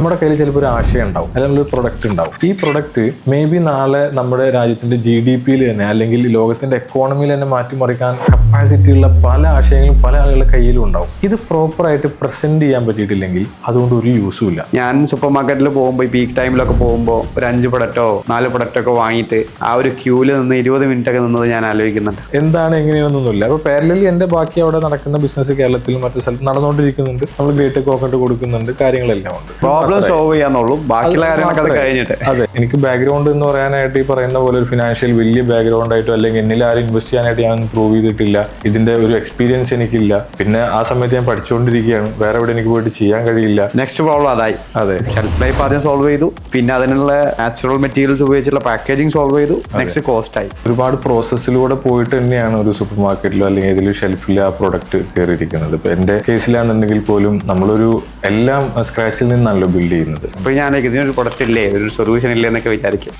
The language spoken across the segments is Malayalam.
നമ്മുടെ കയ്യിൽ ചിലപ്പോൾ ഒരു ആശയം ഉണ്ടാവും, അല്ലെങ്കിൽ ഒരു പ്രൊഡക്റ്റ് ഉണ്ടാവും. ഈ പ്രൊഡക്റ്റ് മേ ബി നാളെ നമ്മുടെ രാജ്യത്തിന്റെ GDP-യിൽ തന്നെ അല്ലെങ്കിൽ ലോകത്തിന്റെ എക്കോണമിയിൽ തന്നെ മാറ്റിമറിക്കാൻ കപ്പാസിറ്റി ഉള്ള പല ആശയങ്ങളും പല ആളുകളുടെ കയ്യിലും ഉണ്ടാവും. ഇത് പ്രോപ്പറായിട്ട് പ്രസന്റ് ചെയ്യാൻ പറ്റിയിട്ടില്ലെങ്കിൽ അതുകൊണ്ട് ഒരു യൂസും ഇല്ല. ഞാൻ സൂപ്പർ മാർക്കറ്റിൽ പോകുമ്പോൾ ഈ പീക്ക് ടൈമിലൊക്കെ പോകുമ്പോൾ ഒരു 5 പ്രൊഡക്റ്റോ 4 പ്രൊഡക്റ്റോ വാങ്ങിയിട്ട് ആ ഒരു ക്യൂവിൽ നിന്ന് 20 മിനിറ്റ് ഒക്കെ നിന്നത് ഞാൻ ആലോചിക്കുന്നുണ്ട്. എന്താണ് എങ്ങനെയാണെന്നൊന്നുമില്ല. അപ്പോൾ പാരലലി എൻ്റെ ബാക്കി അവിടെ നടക്കുന്ന ബിസിനസ് കേരളത്തിലും മറ്റു സ്ഥലത്ത് നടന്നുകൊണ്ടിരിക്കുന്നുണ്ട്. നമ്മൾ ഗ്രേറ്റ് കോക്കനട്ട് കൊടുക്കുന്നുണ്ട്, കാര്യങ്ങളെല്ലാം ഉണ്ട്. പ്രോബ്ലം സോൾവ് ചെയ്യാന്നുള്ളൂ, ബാക്കിയുള്ള കാര്യങ്ങളൊക്കെ അത് കഴിഞ്ഞിട്ട്. അതെ, എനിക്ക് ബാക്ക്ഗ്രൗണ്ട് എന്ന് പറയാനായിട്ട് ഈ പറയുന്ന പോലെ ഒരു ഫിനാൻഷ്യൽ വലിയ ബാക്ക്ഗ്രൗണ്ട് ആയിട്ടോ അല്ലെങ്കിൽ എന്നിൽ ആരും ഇൻവെസ്റ്റ് ചെയ്യാനായിട്ട് ഞാൻ പ്രൂവ് ചെയ്തിട്ടില്ല. ഇതിന്റെ ഒരു എക്സ്പീരിയൻസ് എനിക്കില്ല. പിന്നെ ആ സമയത്ത് ഞാൻ പഠിച്ചുകൊണ്ടിരിക്കുകയാണ്, വേറെ എവിടെ എനിക്ക് പോയിട്ട് ചെയ്യാൻ കഴിയില്ല. നെക്സ്റ്റ് പ്രോബ്ലം അതായി. അതെ, ഷെൽഫ് ലൈഫ് ആദ്യം സോൾവ് ചെയ്തു, പിന്നെ അതിനുള്ള നാച്ചുറൽ മെറ്റീരിയൽസ് ഉപയോഗിച്ചുള്ള പാക്കേജിങ് സോൾവ് ചെയ്തു, നെക്സ്റ്റ് കോസ്റ്റ് ആയി. ഒരുപാട് പ്രോസസ്സിലൂടെ പോയിട്ട് തന്നെയാണ് ഒരു സൂപ്പർ മാർക്കറ്റിലോ അല്ലെങ്കിൽ ഏതെങ്കിലും ഷെൽഫിൽ ആ പ്രൊഡക്റ്റ് കയറിയിരിക്കുന്നത്. ഇപ്പൊ എന്റെ കേസിലാണെന്നുണ്ടെങ്കിൽ പോലും നമ്മളൊരു എല്ലാം സ്ക്രാച്ചിൽ നിന്നാണല്ലോ ബിൽഡ് ചെയ്യുന്നത്. അപ്പോൾ ഞാൻ ഇതിനൊരു പ്രൊഡക്റ്റ് ഇല്ലേ, ഒരു സൊല്യൂഷൻ ഇല്ലേ എന്നൊക്കെ വിചാരിക്കും.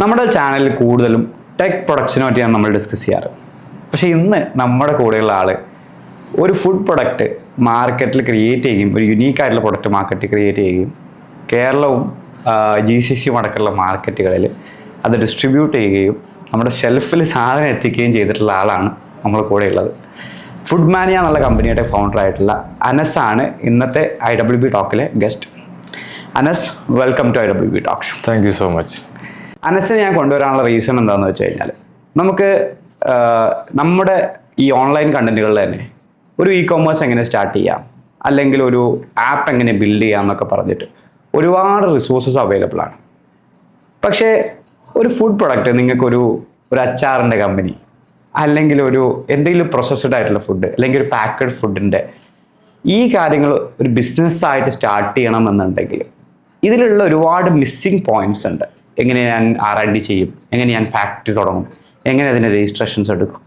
നമ്മുടെ ചാനലിൽ കൂടുതലും ടെക് പ്രൊഡക്ട്സിനെ പറ്റിയാണ് നമ്മൾ ഡിസ്കസ് ചെയ്യാറ്. പക്ഷേ ഇന്ന് നമ്മുടെ കൂടെയുള്ള ആൾ ഒരു ഫുഡ് പ്രൊഡക്റ്റ് മാർക്കറ്റിൽ ക്രിയേറ്റ് ചെയ്യുകയും ഒരു യുണീക്കായിട്ടുള്ള പ്രൊഡക്റ്റ് മാർക്കറ്റിൽ ക്രിയേറ്റ് ചെയ്യുകയും കേരളവും GCC അടക്കമുള്ള മാർക്കറ്റുകളിൽ അത് ഡിസ്ട്രിബ്യൂട്ട് ചെയ്യുകയും നമ്മുടെ ഷെൽഫിൽ സാധനം എത്തിക്കുകയും ചെയ്തിട്ടുള്ള ആളാണ് നമ്മുടെ കൂടെ ഉള്ളത്. ഫുഡ് മാനിയ എന്നുള്ള കമ്പനിയുടെ ഫൗണ്ടർ ആയിട്ടുള്ള അനസ് ആണ് ഇന്നത്തെ IWB ടോക്കിലെ guest. Anas, welcome to IWB talks. Thank you so much. അനസിനെ ഞാൻ കൊണ്ടുവരാനുള്ള റീസൺ എന്താണെന്ന് വെച്ച് കഴിഞ്ഞാൽ, നമുക്ക് നമ്മുടെ ഈ ഓൺലൈൻ കണ്ടന്റുകളിൽ തന്നെ ഒരു e-commerce എങ്ങനെ സ്റ്റാർട്ട് ചെയ്യാം, അല്ലെങ്കിൽ ഒരു ആപ്പ് എങ്ങനെ ബിൽഡ് ചെയ്യാം എന്നൊക്കെ പറഞ്ഞിട്ട് ഒരുപാട് റിസോഴ്സസ് അവൈലബിൾ ആണ്. പക്ഷേ ഒരു ഫുഡ് പ്രൊഡക്റ്റ്, നിങ്ങൾക്കൊരു അച്ചാറിൻ്റെ കമ്പനി അല്ലെങ്കിൽ ഒരു എന്തെങ്കിലും പ്രോസസ്ഡ് ആയിട്ടുള്ള ഫുഡ് അല്ലെങ്കിൽ ഒരു പാക്കഡ് ഫുഡിൻ്റെ ഈ കാര്യങ്ങൾ ഒരു ബിസിനസ്സായിട്ട് സ്റ്റാർട്ട് ചെയ്യണമെന്നുണ്ടെങ്കിൽ ഇതിലുള്ള ഒരുപാട് മിസ്സിങ് പോയിന്റ്സ് ഉണ്ട്. എങ്ങനെ ഞാൻ R&D ചെയ്യും, എങ്ങനെ ഞാൻ ഫാക്ടറി തുടങ്ങും, എങ്ങനെ അതിൻ്റെ രജിസ്ട്രേഷൻസ് എടുക്കും,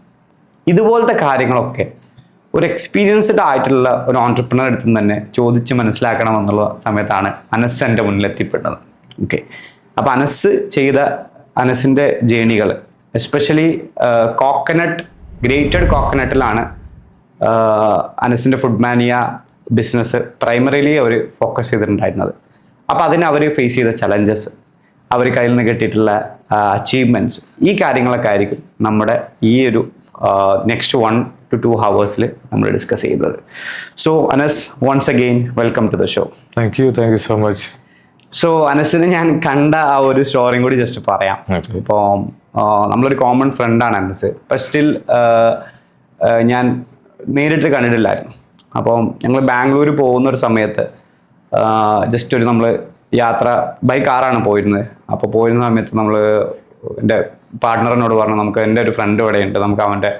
ഇതുപോലത്തെ കാര്യങ്ങളൊക്കെ ഒരു എക്സ്പീരിയൻസ്ഡ് ആയിട്ടുള്ള ഒരു ഓൺടർപ്രണർ അടുത്ത് നിന്ന് തന്നെ ചോദിച്ച് മനസ്സിലാക്കണമെന്നുള്ള സമയത്താണ് അനസ് എൻ്റെ മുന്നിലെത്തിപ്പെട്ടത്. ഓക്കെ, അപ്പോൾ അനസിൻ്റെ ജേണികൾ എസ്പെഷ്യലി കോക്കനട്ട്, ഗ്രേറ്റഡ് കോക്കനട്ടിലാണ് അനസിൻ്റെ ഫുഡ് മാനിയ ബിസിനസ് പ്രൈമറിലി അവർ ഫോക്കസ് ചെയ്തിട്ടുണ്ടായിരുന്നത്. അപ്പോൾ അതിന് അവർ ഫേസ് ചെയ്ത ചലഞ്ചസ്, അവർ കയ്യിൽ നിന്ന് കിട്ടിയിട്ടുള്ള അച്ചീവ്മെൻറ്റ്സ്, ഈ കാര്യങ്ങളൊക്കെ ആയിരിക്കും നമ്മുടെ ഈ ഒരു നെക്സ്റ്റ് 1 to 2 hours നമ്മൾ ഡിസ്കസ് ചെയ്യുന്നത്. So Anas, once again welcome to the show. Thank you so much. So അനസിന് ഞാൻ കണ്ട ആ ഒരു സ്റ്റോറിയും കൂടി ജസ്റ്റ് പറയാം. ഇപ്പോൾ നമ്മളൊരു കോമൺ ഫ്രണ്ടാണ് അനസ്, പക്ഷെ സ്റ്റിൽ ഞാൻ നേരിട്ട് കണ്ടിട്ടില്ലായിരുന്നു. അപ്പം ഞങ്ങൾ ബാംഗ്ലൂർ പോകുന്ന ഒരു സമയത്ത് ജസ്റ്റ് ഒരു നമ്മൾ യാത്ര ബൈ കാറാണ് പോയിരുന്നത്. അപ്പോൾ പോയിരുന്ന സമയത്ത് നമ്മൾ എൻ്റെ പാർട്ട്ണറിനോട് പറഞ്ഞു, നമുക്ക് എൻ്റെ ഒരു ഫ്രണ്ട് ഇവിടെ ഉണ്ട്, നമുക്ക് അവൻ്റെ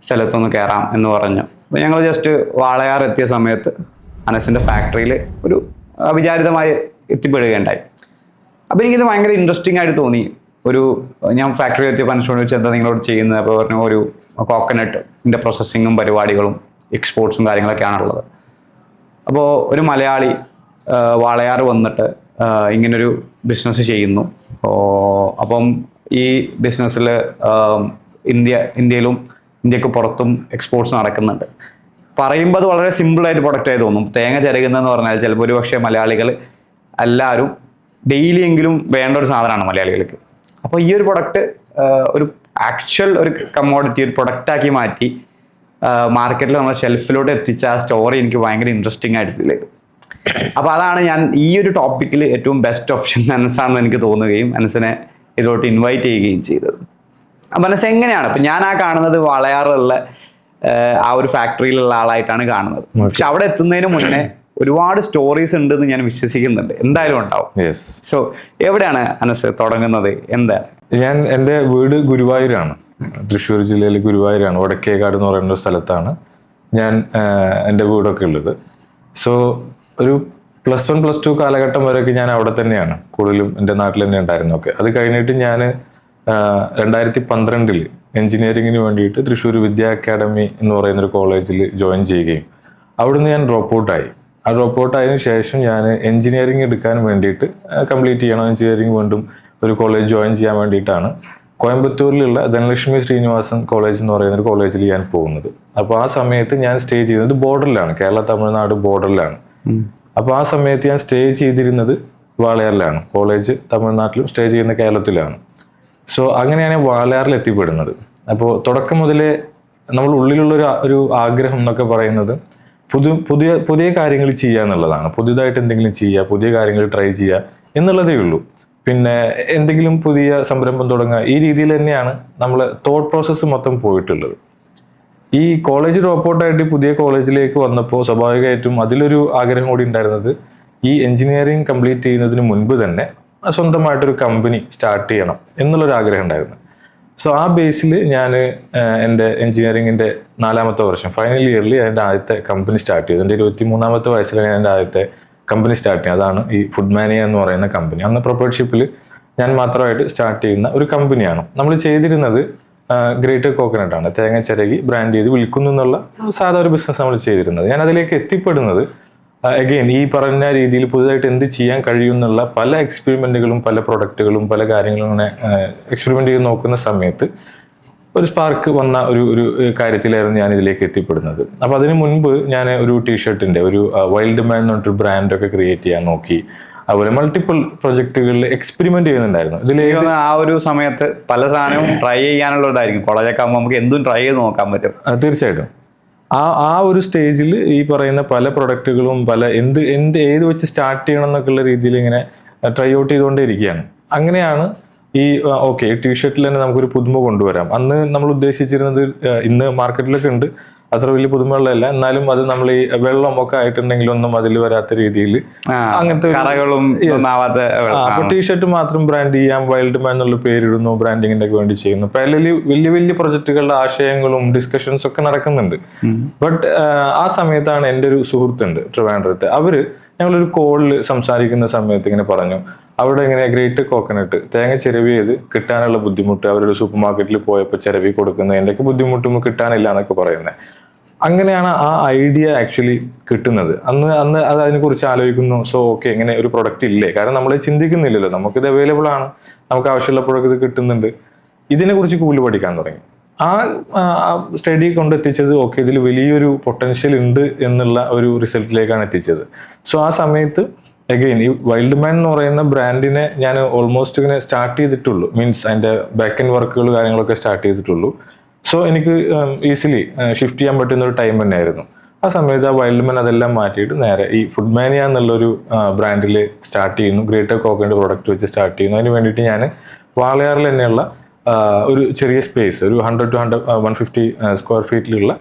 സ്ഥലത്തൊന്ന് കയറാം എന്ന് പറഞ്ഞു. അപ്പോൾ ഞങ്ങൾ ജസ്റ്റ് വാളയാർ എത്തിയ സമയത്ത് അനസിൻ്റെ ഫാക്ടറിയിൽ ഒരു അവിചാരിതമായി എത്തിപ്പെടുകയുണ്ടായി. അപ്പോൾ എനിക്കിത് ഭയങ്കര ഇൻട്രസ്റ്റിംഗ് ആയിട്ട് തോന്നി. ഞാൻ ഫാക്ടറി എത്തിയപ്പോൾ അനസിനോട് ചോദിച്ചാൽ എന്താ നിങ്ങളോട് ചെയ്യുന്നത്? അപ്പോൾ പറഞ്ഞു ഒരു കോക്കനട്ടിൻ്റെ പ്രോസസ്സിങ്ങും പരിപാടികളും എക്സ്പോർട്സും കാര്യങ്ങളൊക്കെയാണുള്ളത്. അപ്പോൾ ഒരു മലയാളി വാളയാർ വന്നിട്ട് ഇങ്ങനൊരു ബിസിനസ് ചെയ്യുന്നു. അപ്പം ഈ ബിസിനസ്സിൽ ഇന്ത്യയിലും ഇന്ത്യക്ക് പുറത്തും എക്സ്പോർട്സ് നടക്കുന്നുണ്ട്. പറയുമ്പോൾ അത് വളരെ സിമ്പിളായിട്ട് പ്രൊഡക്റ്റായി തോന്നും. തേങ്ങ ചിരകുന്നതെന്ന് പറഞ്ഞാൽ ചിലപ്പോൾ ഒരു പക്ഷേ മലയാളികൾ എല്ലാവരും ഡെയിലി എങ്കിലും വേണ്ട ഒരു സാധനമാണ് മലയാളികൾക്ക്. അപ്പോൾ ഈ ഒരു പ്രൊഡക്റ്റ് ഒരു ആക്ച്വൽ ഒരു കമ്മോഡിറ്റി, ഒരു പ്രൊഡക്റ്റാക്കി മാറ്റി മാർക്കറ്റിൽ നമ്മുടെ ഷെൽഫിലോട്ട് എത്തിച്ച ആ സ്റ്റോറി എനിക്ക് ഭയങ്കര ഇൻട്രസ്റ്റിംഗ് ആയിട്ട് ഫീൽ ചെയ്തു. അപ്പോൾ അതാണ് ഞാൻ ഈ ഒരു ടോപ്പിക്കിൽ ഏറ്റവും ബെസ്റ്റ് ഓപ്ഷൻ അനസാണെന്ന് എനിക്ക് തോന്നുകയും അനസിനെ ഇതിലോട്ട് ഇൻവൈറ്റ് ചെയ്യുകയും ചെയ്തത്. അപ്പം അനസ് എങ്ങനെയാണ്, അപ്പം ഞാൻ ആ കാണുന്നത് വാളയാറുള്ള ആ ഒരു ഫാക്ടറിയിലുള്ള ആളായിട്ടാണ് കാണുന്നത്. പക്ഷെ അവിടെ എത്തുന്നതിന് മുന്നേ ഒരുപാട് സ്റ്റോറീസ് ഉണ്ടെന്ന് ഞാൻ വിശ്വസിക്കുന്നുണ്ട്, എന്തായാലും ഉണ്ടാവും. സോ എവിടെയാണ് അനസ് തുടങ്ങുന്നത്? എന്താണ്? എൻ്റെ വീട് ഗുരുവായൂരാണ്, തൃശ്ശൂർ ജില്ലയിൽ ഗുരുവായൂരാണ്, വടക്കേക്കാട് എന്ന് പറയുന്ന സ്ഥലത്താണ് ഞാൻ എൻ്റെ വീടൊക്കെ ഉള്ളത്. സോ ഒരു +1 +2 കാലഘട്ടം വരെയൊക്കെ ഞാൻ അവിടെ തന്നെയാണ്, കൂടുതലും എൻ്റെ നാട്ടിൽ തന്നെ ഉണ്ടായിരുന്നൊക്കെ. അത് കഴിഞ്ഞിട്ട് ഞാൻ 2012 എൻജിനീയറിങ്ങിന് വേണ്ടിയിട്ട് തൃശ്ശൂർ വിദ്യാ അക്കാഡമി എന്ന് പറയുന്നൊരു കോളേജിൽ ജോയിൻ ചെയ്യുകയും അവിടുന്ന് ഞാൻ ഡ്രോപ്പ് ഔട്ടായി. ആ ഡ്രോപ്പ് ഔട്ട് ആയതിനു ശേഷം ഞാൻ എൻജിനീയറിങ് എടുക്കാൻ വേണ്ടിയിട്ട് കംപ്ലീറ്റ് ചെയ്യണം, എൻജിനീയറിങ് വീണ്ടും ഒരു കോളേജ് ജോയിൻ ചെയ്യാൻ വേണ്ടിയിട്ടാണ് കോയമ്പത്തൂരിലുള്ള ധനലക്ഷ്മി ശ്രീനിവാസൻ കോളേജ് എന്ന് പറയുന്ന ഒരു കോളേജിൽ ഞാൻ പോകുന്നത്. അപ്പോൾ ആ സമയത്ത് ഞാൻ സ്റ്റേ ചെയ്യുന്നത് ബോർഡറിലാണ്, കേരള തമിഴ്നാട് ബോർഡറിലാണ്. അപ്പോൾ ആ സമയത്ത് ഞാൻ സ്റ്റേ ചെയ്തിരുന്നത് വാളയാറിലാണ്. കോളേജ് തമിഴ്നാട്ടിലും സ്റ്റേ ചെയ്യുന്ന കേരളത്തിലാണ്. സോ അങ്ങനെയാണ് വാളയാറിൽ എത്തിപ്പെടുന്നത്. അപ്പോൾ തുടക്കം മുതലേ നമ്മൾ ഉള്ളിലുള്ള ഒരു ആഗ്രഹം എന്നൊക്കെ പറയുന്നത് പുതിയ കാര്യങ്ങൾ ചെയ്യുക എന്നുള്ളതാണ്. പുതിയതായിട്ട് എന്തെങ്കിലും ചെയ്യുക, പുതിയ കാര്യങ്ങൾ ട്രൈ ചെയ്യുക എന്നുള്ളതേ ഉള്ളൂ. പിന്നെ എന്തെങ്കിലും പുതിയ സംരംഭം തുടങ്ങുക, ഈ രീതിയിൽ തന്നെയാണ് നമ്മൾ തോട്ട് പ്രോസസ്സ് മൊത്തം പോയിട്ടുള്ളത്. ഈ കോളേജ് ഡ്രോപ്പ് ഔട്ടായിട്ട് പുതിയ കോളേജിലേക്ക് വന്നപ്പോൾ സ്വാഭാവികമായിട്ടും അതിലൊരു ആഗ്രഹം കൂടി ഉണ്ടായിരുന്നത് ഈ എഞ്ചിനീയറിംഗ് കംപ്ലീറ്റ് ചെയ്യുന്നതിന് മുൻപ് തന്നെ സ്വന്തമായിട്ടൊരു കമ്പനി സ്റ്റാർട്ട് ചെയ്യണം എന്നുള്ളൊരു ആഗ്രഹം ഉണ്ടായിരുന്നു. സോ ആ ബേസിൽ ഞാൻ എൻ്റെ എഞ്ചിനീയറിങ്ങിൻ്റെ 4ാമത്തെ വർഷം ഫൈനൽ ഇയറിൽ എൻ്റെ ആദ്യത്തെ കമ്പനി സ്റ്റാർട്ട് ചെയ്തു. എൻ്റെ 23ാമത്തെ വയസ്സിലാണ് ഞാൻ എൻ്റെ ആദ്യത്തെ കമ്പനി സ്റ്റാർട്ട് ചെയ്യുന്നത്. അതാണ് ഈ ഫുഡ് മാനിയ എന്ന് പറയുന്ന കമ്പനി. അന്ന് പ്രൊപ്പറേറ്റർഷിപ്പിൽ ഞാൻ മാത്രമായിട്ട് സ്റ്റാർട്ട് ചെയ്യുന്ന ഒരു കമ്പനിയാണ്. നമ്മൾ ചെയ്തിരുന്നത് ഗ്രേറ്റഡ് കോക്കനട്ട് ആണ്. തേങ്ങ ചിരകി ബ്രാൻഡ് ചെയ്ത് വിൽക്കുന്നു എന്നുള്ള സാധാ ഒരു ബിസിനസ് നമ്മൾ ചെയ്തിരുന്നത്. ഞാൻ അതിലേക്ക് എത്തിപ്പെടുന്നത് അഗെയിൻ ഈ പറഞ്ഞ രീതിയിൽ പുതുതായിട്ട് എന്ത് ചെയ്യാൻ കഴിയും എന്നുള്ള പല എക്സ്പെരിമെന്റുകളും പല പ്രൊഡക്റ്റുകളും പല കാര്യങ്ങളും അങ്ങനെ എക്സ്പെരിമെന്റ് ചെയ്ത് നോക്കുന്ന സമയത്ത് ഒരു സ്പാർക്ക് വന്ന ഒരു കാര്യത്തിലായിരുന്നു ഞാൻ ഇതിലേക്ക് എത്തിപ്പെടുന്നത്. അപ്പൊ അതിനു മുൻപ് ഞാൻ ഒരു ടീഷർട്ടിന്റെ ഒരു വൈൽഡ് മാൻ എന്ന് പറഞ്ഞിട്ട് ബ്രാൻഡൊക്കെ ക്രിയേറ്റ് ചെയ്യാൻ നോക്കി. അതുപോലെ മൾട്ടിപ്പിൾ പ്രൊജക്ടുകളിൽ എക്സ്പെരിമെന്റ് ചെയ്യുന്നുണ്ടായിരുന്നു. ഇതിലേക്ക് ആ ഒരു സമയത്ത് പല സാധനവും ട്രൈ ചെയ്യാനുള്ളതായിരിക്കും. കോളേജൊക്കെ ആകുമ്പോൾ നമുക്ക് എന്തും ട്രൈ ചെയ്ത് നോക്കാൻ പറ്റും. തീർച്ചയായിട്ടും ആ ഒരു സ്റ്റേജിൽ ഈ പറയുന്ന പല പ്രൊഡക്റ്റുകളും പല ഏത് വെച്ച് സ്റ്റാർട്ട് ചെയ്യണം എന്നൊക്കെയുള്ള രീതിയിൽ ഇങ്ങനെ ട്രൈ ഔട്ട് ചെയ്തുകൊണ്ടേ ഇരിക്കുകയാണ്. അങ്ങനെയാണ് ഈ ഓക്കെ ടീഷർട്ടിൽ തന്നെ നമുക്കൊരു പുതുമ കൊണ്ടുവരാം. അന്ന് നമ്മൾ ഉദ്ദേശിച്ചിരുന്നത് ഇന്ന് മാർക്കറ്റിലൊക്കെ ഉണ്ട്, അത്ര വലിയ പുതുമകളല്ല, എന്നാലും അത് നമ്മൾ ഈ വെള്ളമൊക്കെ ആയിട്ടുണ്ടെങ്കിലൊന്നും അതിൽ വരാത്ത രീതിയിൽ അങ്ങനത്തെ അപ്പൊ ടീഷർട്ട് മാത്രം ബ്രാൻഡ് ചെയ്യാം, വൈൽഡ് മാൻ എന്നുള്ള പേരിടുന്നു, ബ്രാൻഡിങ്ങിന്റെ ഒക്കെ വേണ്ടി ചെയ്യുന്നു. പാരലലി വലിയ വലിയ പ്രൊജക്ടുകളുടെ ആശയങ്ങളും ഡിസ്കഷൻസ് ഒക്കെ നടക്കുന്നുണ്ട്. ബട്ട് ആ സമയത്താണ് എൻ്റെ ഒരു സുഹൃത്തുണ്ട് ട്രിവാൻഡ്രത്ത്. ഞങ്ങളൊരു കോളിൽ സംസാരിക്കുന്ന സമയത്ത് ഇങ്ങനെ പറഞ്ഞു, അവിടെ ഇങ്ങനെ ഗ്രേറ്റ് കോക്കനട്ട് തേങ്ങ ചിരവി ചെയ്ത് കിട്ടാനുള്ള ബുദ്ധിമുട്ട്, അവരൊരു സൂപ്പർ മാർക്കറ്റിൽ പോയപ്പോൾ ചിരവി കൊടുക്കുന്നതിൻ്റെയൊക്കെ ബുദ്ധിമുട്ടൊന്നും കിട്ടാനില്ല എന്നൊക്കെ പറയുന്നത്. അങ്ങനെയാണ് ആ ഐഡിയ ആക്ച്വലി കിട്ടുന്നത്. അന്ന് അത് അതിനെക്കുറിച്ച് ആലോചിക്കുന്നു. സോ ഓക്കെ ഇങ്ങനെ ഒരു പ്രൊഡക്റ്റ് ഇല്ലേ, കാരണം നമ്മൾ ചിന്തിക്കുന്നില്ലല്ലോ, നമുക്കിത് അവൈലബിൾ ആണ്, നമുക്ക് ആവശ്യമുള്ളപ്പോഴൊക്കെ ഇത് കിട്ടുന്നുണ്ട്. ഇതിനെക്കുറിച്ച് കൂടുതൽ പഠിക്കാൻ തുടങ്ങി. ആ സ്റ്റഡി കൊണ്ടെത്തിച്ചത് ഓക്കെ ഇതിൽ വലിയൊരു പൊട്ടൻഷ്യൽ ഉണ്ട് എന്നുള്ള ഒരു റിസൾട്ടിലേക്കാണ് എത്തിച്ചത്. സോ ആ സമയത്ത് അഗെയിൻ ഈ വൈൽഡ് മാൻ എന്ന് പറയുന്ന ബ്രാൻഡിനെ ഞാൻ ഓൾമോസ്റ്റ് ഇങ്ങനെ സ്റ്റാർട്ട് ചെയ്തിട്ടുള്ളൂ, മീൻസ് അതിൻ്റെ ബാക്ക് എൻഡ് വർക്കുകൾ കാര്യങ്ങളൊക്കെ സ്റ്റാർട്ട് ചെയ്തിട്ടുള്ളൂ. സോ എനിക്ക് ഈസിലി ഷിഫ്റ്റ് ചെയ്യാൻ പറ്റുന്ന ഒരു ടൈം തന്നെയായിരുന്നു. ആ സമയത്ത് ആ വൈൽഡ് മാൻ അതെല്ലാം മാറ്റിയിട്ട് നേരെ ഈ ഫുഡ് മാനിയ എന്നുള്ളൊരു ബ്രാൻഡിൽ സ്റ്റാർട്ട് ചെയ്യുന്നു. ഗ്രേറ്റഡ് കോക്കനട്ട് പ്രോഡക്റ്റ് വെച്ച് സ്റ്റാർട്ട് ചെയ്യുന്നു. അതിന് വേണ്ടിയിട്ട് ഞാൻ വാളയാറിൽ തന്നെയുള്ള ഒരു ചെറിയ സ്പേസ്, ഒരു 100 to 150 സ്ക്വയർ ഫീറ്റിലുള്ള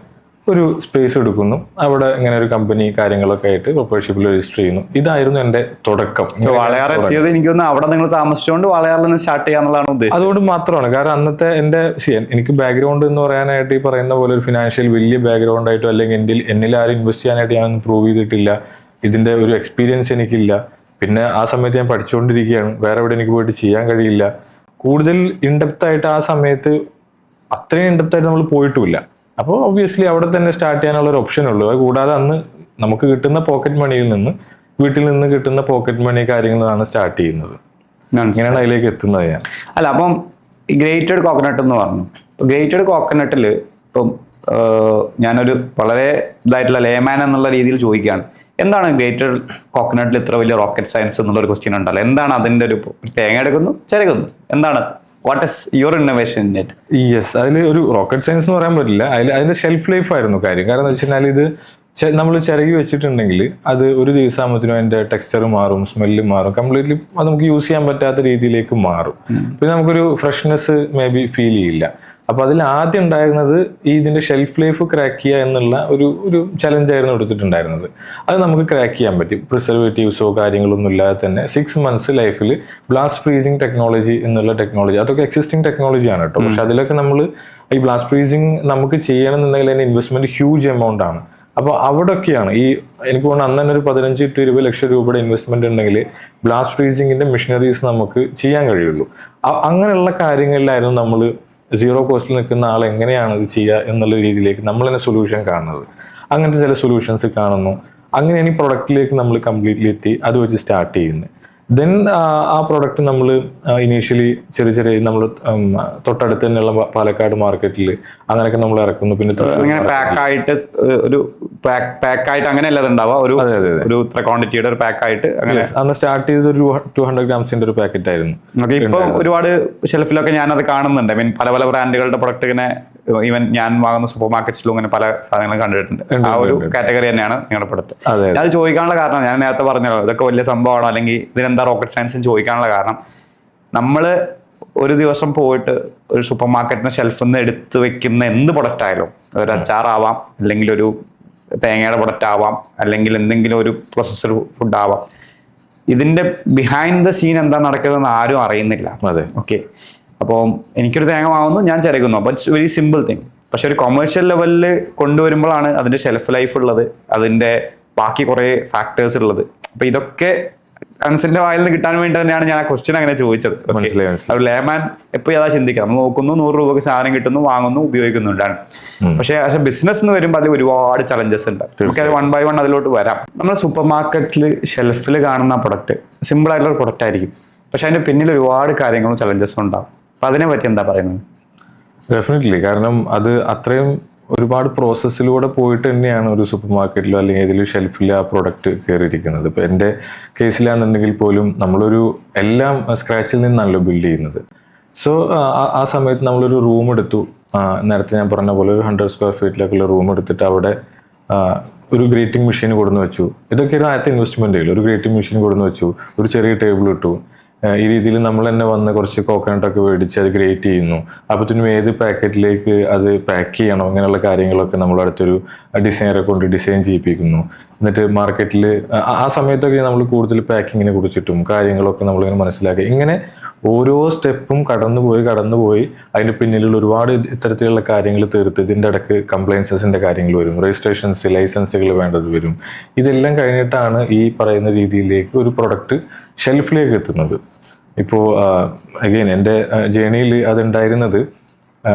ഒരു സ്പേസ് എടുക്കുന്നു. അവിടെ ഇങ്ങനെ ഒരു കമ്പനി കാര്യങ്ങളൊക്കെ ആയിട്ട് പ്രൊപ്പറേറ്റർഷിപ്പിൽ രജിസ്റ്റർ ചെയ്യുന്നു. ഇതായിരുന്നു എൻ്റെ തുടക്കം. വാളയാർ എത്തിയത് എനിക്കൊന്ന് അവിടെ നിങ്ങൾ താമസിച്ചുകൊണ്ട് വാളയാറിൽ നിന്ന് സ്റ്റാർട്ട് ചെയ്യാന്നുള്ളതാണ് ഉദ്ദേശം. അതുകൊണ്ട് മാത്രമാണ്, കാരണം അന്നത്തെ എനിക്ക് ബാക്ക്ഗ്രൗണ്ട് എന്ന് പറയാനായിട്ട് ഈ പറയുന്ന പോലെ ഒരു ഫിനാൻഷ്യൽ വലിയ ബാക്ക്ഗ്രൗണ്ട് ആയിട്ടോ അല്ലെങ്കിൽ എന്നിൽ ആരും ഇൻവെസ്റ്റ് ചെയ്യാനായിട്ട് ഞാൻ പ്രൂവ് ചെയ്തിട്ടില്ല. ഇതിന്റെ ഒരു എക്സ്പീരിയൻസ് എനിക്കില്ല. പിന്നെ ആ സമയത്ത് ഞാൻ പഠിച്ചുകൊണ്ടിരിക്കുകയാണ്, വേറെ എവിടെ എനിക്ക് പോയിട്ട് ചെയ്യാൻ കഴിയില്ല. കൂടുതൽ ഇൻഡെപ്ത് ആയിട്ട് ആ സമയത്ത് അത്രയും ഇൻഡെപ്ത് ആയിട്ട് നമ്മൾ പോയിട്ടുമില്ല. അപ്പോൾ ഒബ്വിയസ്ലി അവിടെ തന്നെ സ്റ്റാർട്ട് ചെയ്യാനുള്ള ഒരു ഓപ്ഷൻ ഉള്ളൂ. അത് കൂടാതെ അന്ന് നമുക്ക് കിട്ടുന്ന പോക്കറ്റ് മണിയിൽ നിന്ന്, വീട്ടിൽ നിന്ന് കിട്ടുന്ന പോക്കറ്റ് മണി കാര്യങ്ങളാണ് സ്റ്റാർട്ട് ചെയ്യുന്നത്. ഇങ്ങനെയാണ് അതിലേക്ക് എത്തുന്നത് ഞാൻ. അല്ല, അപ്പം ഗ്രേറ്റഡ് കോക്കനട്ട് എന്ന് പറഞ്ഞു. ഗ്രേറ്റഡ് കോക്കനട്ടിൽ ഇപ്പം ഞാനൊരു വളരെ ഇതായിട്ടുള്ള ലേമാൻ എന്നുള്ള രീതിയിൽ ചോദിക്കുകയാണ്, എന്താണ് ഗ്രേറ്റഡ് കോക്കനട്ടിൽ ഇത്ര വലിയ റോക്കറ്റ് സയൻസ് എന്നുള്ളൊരു ക്വസ്റ്റ്യൻ ഉണ്ടല്ലോ. എന്താണ് അതിൻ്റെ ഒരു തേങ്ങ എടുക്കുന്നു, ചിരകുന്നു, എന്താണ് what is your innovation in it? Yes, അതിൽ ഒരു റോക്കറ്റ് സയൻസ് എന്ന് പറയാൻ പറ്റില്ല. അതിന്റെ ഷെൽഫ് ലൈഫ് ആയിരുന്നു കാര്യം. കാരണം എന്ന് വെച്ച് കഴിഞ്ഞാൽ ഇത് നമ്മൾ ചിരകി വെച്ചിട്ടുണ്ടെങ്കിൽ അത് ഒരു ദിവസമാകുമ്പോഴത്തേനും അതിന്റെ ടെക്സ്ചർ മാറും, സ്മെല്ല് മാറും, കംപ്ലീറ്റ്ലി അത് നമുക്ക് യൂസ് ചെയ്യാൻ പറ്റാത്ത രീതിയിലേക്ക് മാറും. പിന്നെ നമുക്കൊരു ഫ്രഷ്നെസ് മേ ബി ഫീൽ ചെയ്യില്ല. അപ്പൊ അതിൽ ആദ്യം ഉണ്ടായിരുന്നത് ഇതിന്റെ ഷെൽഫ് ലൈഫ് ക്രാക്ക് ചെയ്യുക എന്നുള്ള ഒരു ചലഞ്ചായിരുന്നു എടുത്തിട്ടുണ്ടായിരുന്നത്. അത് നമുക്ക് ക്രാക്ക് ചെയ്യാൻ പറ്റും. പ്രിസർവേറ്റീവ്സോ കാര്യങ്ങളൊന്നും ഇല്ലാതെ തന്നെ 6 months ലൈഫിൽ ബ്ലാസ്റ്റ് ഫ്രീസിങ് ടെക്നോളജി എന്നുള്ള ടെക്നോളജി, അതൊക്കെ എക്സിസ്റ്റിംഗ് ടെക്നോളജിയാണ് കേട്ടോ. പക്ഷെ അതിലൊക്കെ നമ്മൾ ഈ ബ്ലാസ്റ്റ് ഫ്രീസിങ് നമുക്ക് ചെയ്യണമെന്നുണ്ടെങ്കിൽ അതിന്റെ ഇൻവെസ്റ്റ്മെന്റ് ഹ്യൂജ് എമൗണ്ട് ആണ്. അപ്പോൾ അവിടെയൊക്കെയാണ് എനിക്ക് തോന്നുന്നു അന്ന് തന്നെ ഒരു 15 to 20 ലക്ഷം രൂപയുടെ ഇൻവെസ്റ്റ്മെന്റ് ഉണ്ടെങ്കിൽ ബ്ലാസ്റ്റ് ഫ്രീസിങ്ങിന്റെ മെഷീനറീസ് നമുക്ക് ചെയ്യാൻ കഴിയുള്ളൂ. അങ്ങനെയുള്ള കാര്യങ്ങളിലായിരുന്നു നമ്മൾ സീറോ കോസ്റ്റിൽ നിൽക്കുന്ന ആൾ എങ്ങനെയാണ് ഇത് ചെയ്യുക എന്നുള്ള രീതിയിലേക്ക് നമ്മൾ തന്നെ സൊല്യൂഷൻ കാണുന്നത്. അങ്ങനത്തെ ചില സൊല്യൂഷൻസ് കാണുന്നു. അങ്ങനെയാണ് ഈ പ്രൊഡക്റ്റിലേക്ക് നമ്മൾ കംപ്ലീറ്റ്ലി എത്തി അത് വെച്ച് സ്റ്റാർട്ട് ചെയ്യുന്നത്. ദെൻ ആ പ്രോഡക്റ്റ് നമ്മൾ ഇനീഷ്യലി ചെറിയ നമ്മൾ തൊട്ടടുത്ത് തന്നെയുള്ള പാലക്കാട് മാർക്കറ്റിൽ അങ്ങനെയൊക്കെ നമ്മൾ ഇറക്കുന്നു. പിന്നെ അങ്ങനെ പാക്കായിട്ട് ഒരു പാക്കായിട്ട് അങ്ങനെയല്ല ഉണ്ടാവുക, ഒരു ഇത്ര ക്വാണ്ടിറ്റിയുടെ ഒരു പാക്കായിട്ട് അങ്ങനെ. അന്ന് സ്റ്റാർട്ട് ചെയ്ത് ഒരു 200 ഗ്രാംസിന്റെ ഒരു പാക്കറ്റ് ആയിരുന്നു. ഇപ്പൊ ഒരുപാട് ഷെൽഫിലൊക്കെ ഞാനത് കാണുന്നുണ്ട്. പല ബ്രാൻഡുകളുടെ പ്രൊഡക്റ്റ് ഇങ്ങനെ ഈവൻ ഞാൻ വാങ്ങുന്ന സൂപ്പർ മാർക്കറ്റ്സിലും ഇങ്ങനെ പല സാധനങ്ങളും കണ്ടിട്ടുണ്ട്. ആ ഒരു കാറ്റഗറി തന്നെയാണ് നിങ്ങളുടെ പ്രൊഡക്റ്റ്. അത് ചോദിക്കാനുള്ള കാരണം ഞാൻ നേരത്തെ പറഞ്ഞല്ലോ, ഇതൊക്കെ വലിയ സംഭവമാണോ അല്ലെങ്കിൽ ഇതിനെന്താ റോക്കറ്റ് സയൻസ് ചോദിക്കാനുള്ള കാരണം, നമ്മൾ ഒരു ദിവസം പോയിട്ട് ഒരു സൂപ്പർ മാർക്കറ്റിന്റെ ഷെൽഫിൽ നിന്ന് എടുത്ത് വെക്കുന്ന എന്ത് പ്രൊഡക്റ്റ് ആയാലും, ഒരു അച്ചാറാവാം, അല്ലെങ്കിൽ ഒരു തേങ്ങയുടെ പ്രൊഡക്റ്റ് ആവാം, അല്ലെങ്കിൽ എന്തെങ്കിലും ഒരു പ്രോസസ്സർ ഫുഡ് ആവാം, ഇതിന്റെ ബിഹൈൻഡ് ദ സീൻ എന്താ നടക്കുന്നതെന്ന് ആരും അറിയുന്നില്ല. ഓക്കെ, അപ്പോൾ എനിക്കൊരു തേങ്ങ വാങ്ങുന്നു, ഞാൻ ചിരകുന്നു, അപ്പോൾ ഇറ്റ്സ് വെരി സിമ്പിൾ തിങ്. പക്ഷെ ഒരു കൊമേഴ്ഷ്യൽ ലെവലിൽ കൊണ്ടുവരുമ്പോഴാണ് അതിന്റെ ഷെൽഫ് ലൈഫ് ഉള്ളത്, അതിന്റെ ബാക്കി കുറെ ഫാക്ടേഴ്സ് ഉള്ളത്. അപ്പൊ ഇതൊക്കെ അൻസിന്റെ വായിൽ നിന്ന് കിട്ടാൻ വേണ്ടി തന്നെയാണ് ഞാൻ ആ ക്വസ്റ്റ്യൻ അങ്ങനെ ചോദിച്ചത്. ഒരു ലേമാൻ എപ്പോഴും അതാ ചിന്തിക്കുക, നമ്മൾ നോക്കുന്നു 100 രൂപക്ക് സാധനം കിട്ടുന്നു, വാങ്ങുന്നു, ഉപയോഗിക്കുന്നുണ്ടാണ്. പക്ഷെ ബിസിനസ് എന്ന് വരുമ്പോൾ അതിൽ ഒരുപാട് ചലഞ്ചസ് ഉണ്ട്. നമുക്ക് അത് 1 by 1 അതിലോട്ട് വരാം. നമ്മൾ സൂപ്പർ മാർക്കറ്റിൽ ഷെൽഫിൽ കാണുന്ന പ്രൊഡക്റ്റ് സിമ്പിൾ ആയിട്ടുള്ള പ്രൊഡക്റ്റ് ആയിരിക്കും, പക്ഷെ അതിന്റെ പിന്നിൽ ഒരുപാട് കാര്യങ്ങളും ചലഞ്ചസും ഉണ്ടാവും. അപ്പൊ അതിനെ പറ്റി എന്താ പറയുന്നത്? ഡെഫിനറ്റ്ലി, കാരണം അത് അത്രയും ഒരുപാട് പ്രോസസ്സിലൂടെ പോയിട്ട് തന്നെയാണ് ഒരു സൂപ്പർ മാർക്കറ്റിലോ അല്ലെങ്കിൽ ഏതെങ്കിലും ഷെൽഫിൽ ആ പ്രൊഡക്റ്റ് കയറിയിരിക്കുന്നത്. ഇപ്പോൾ എൻ്റെ കേസിലാണെന്നുണ്ടെങ്കിൽ പോലും നമ്മളൊരു എല്ലാം സ്ക്രാച്ചിൽ നിന്നാണല്ലോ ബിൽഡ് ചെയ്യുന്നത്. സോ ആ സമയത്ത് നമ്മളൊരു റൂം എടുത്തു. നേരത്തെ ഞാൻ പറഞ്ഞ പോലെ ഒരു 100 സ്ക്വയർ ഫീറ്റിലേക്കുള്ള റൂം എടുത്തിട്ട് അവിടെ ഒരു ഗ്രേറ്റിംഗ് മെഷീൻ കൊടുന്ന് വെച്ചു. ഇതൊക്കെയാണ് ആദ്യത്തെ ഇൻവെസ്റ്റ്മെൻറ്റുകൾ. ഒരു ഗ്രേറ്റിംഗ് മെഷീൻ കൊടുന്ന് വെച്ചു, ഒരു ചെറിയ ടേബിൾ ഇട്ടു. ഈ രീതിയിൽ നമ്മൾ തന്നെ വന്ന് കുറച്ച് കോക്കനട്ടൊക്കെ മേടിച്ച് അത് ഗ്രേറ്റ് ചെയ്യുന്നു. അപ്പോഴത്തേനും ഏത് പാക്കറ്റിലേക്ക് അത് പാക്ക് ചെയ്യണം, അങ്ങനെയുള്ള കാര്യങ്ങളൊക്കെ നമ്മൾ അടുത്തൊരു ഡിസൈനറെ കൊണ്ട് ഡിസൈൻ ചെയ്യിപ്പിക്കുന്നു. എന്നിട്ട് മാർക്കറ്റിൽ ആ സമയത്തൊക്കെ നമ്മൾ കൂടുതൽ പാക്കിങ്ങിനെ കുറിച്ചിട്ടും കാര്യങ്ങളൊക്കെ നമ്മളിങ്ങനെ മനസ്സിലാക്കി. ഇങ്ങനെ ഓരോ സ്റ്റെപ്പും കടന്നുപോയി അതിൻ്റെ പിന്നിലുള്ള ഒരുപാട് ഇത്തരത്തിലുള്ള കാര്യങ്ങൾ തീർത്ത് ഇതിൻ്റെ ഇടയ്ക്ക് കംപ്ലയൻസസിൻ്റെ കാര്യങ്ങൾ വരും, രജിസ്ട്രേഷൻസ്, ലൈസൻസുകൾ വേണ്ടത് വരും. ഇതെല്ലാം കഴിഞ്ഞിട്ടാണ് ഈ പറയുന്ന രീതിയിലേക്ക് ഒരു പ്രൊഡക്റ്റ് ഷെൽഫിലേക്ക് എത്തുന്നത്. ഇപ്പോൾ അഗെയിൻ എൻ്റെ ജേണിയിൽ അതുണ്ടായിരുന്നത്,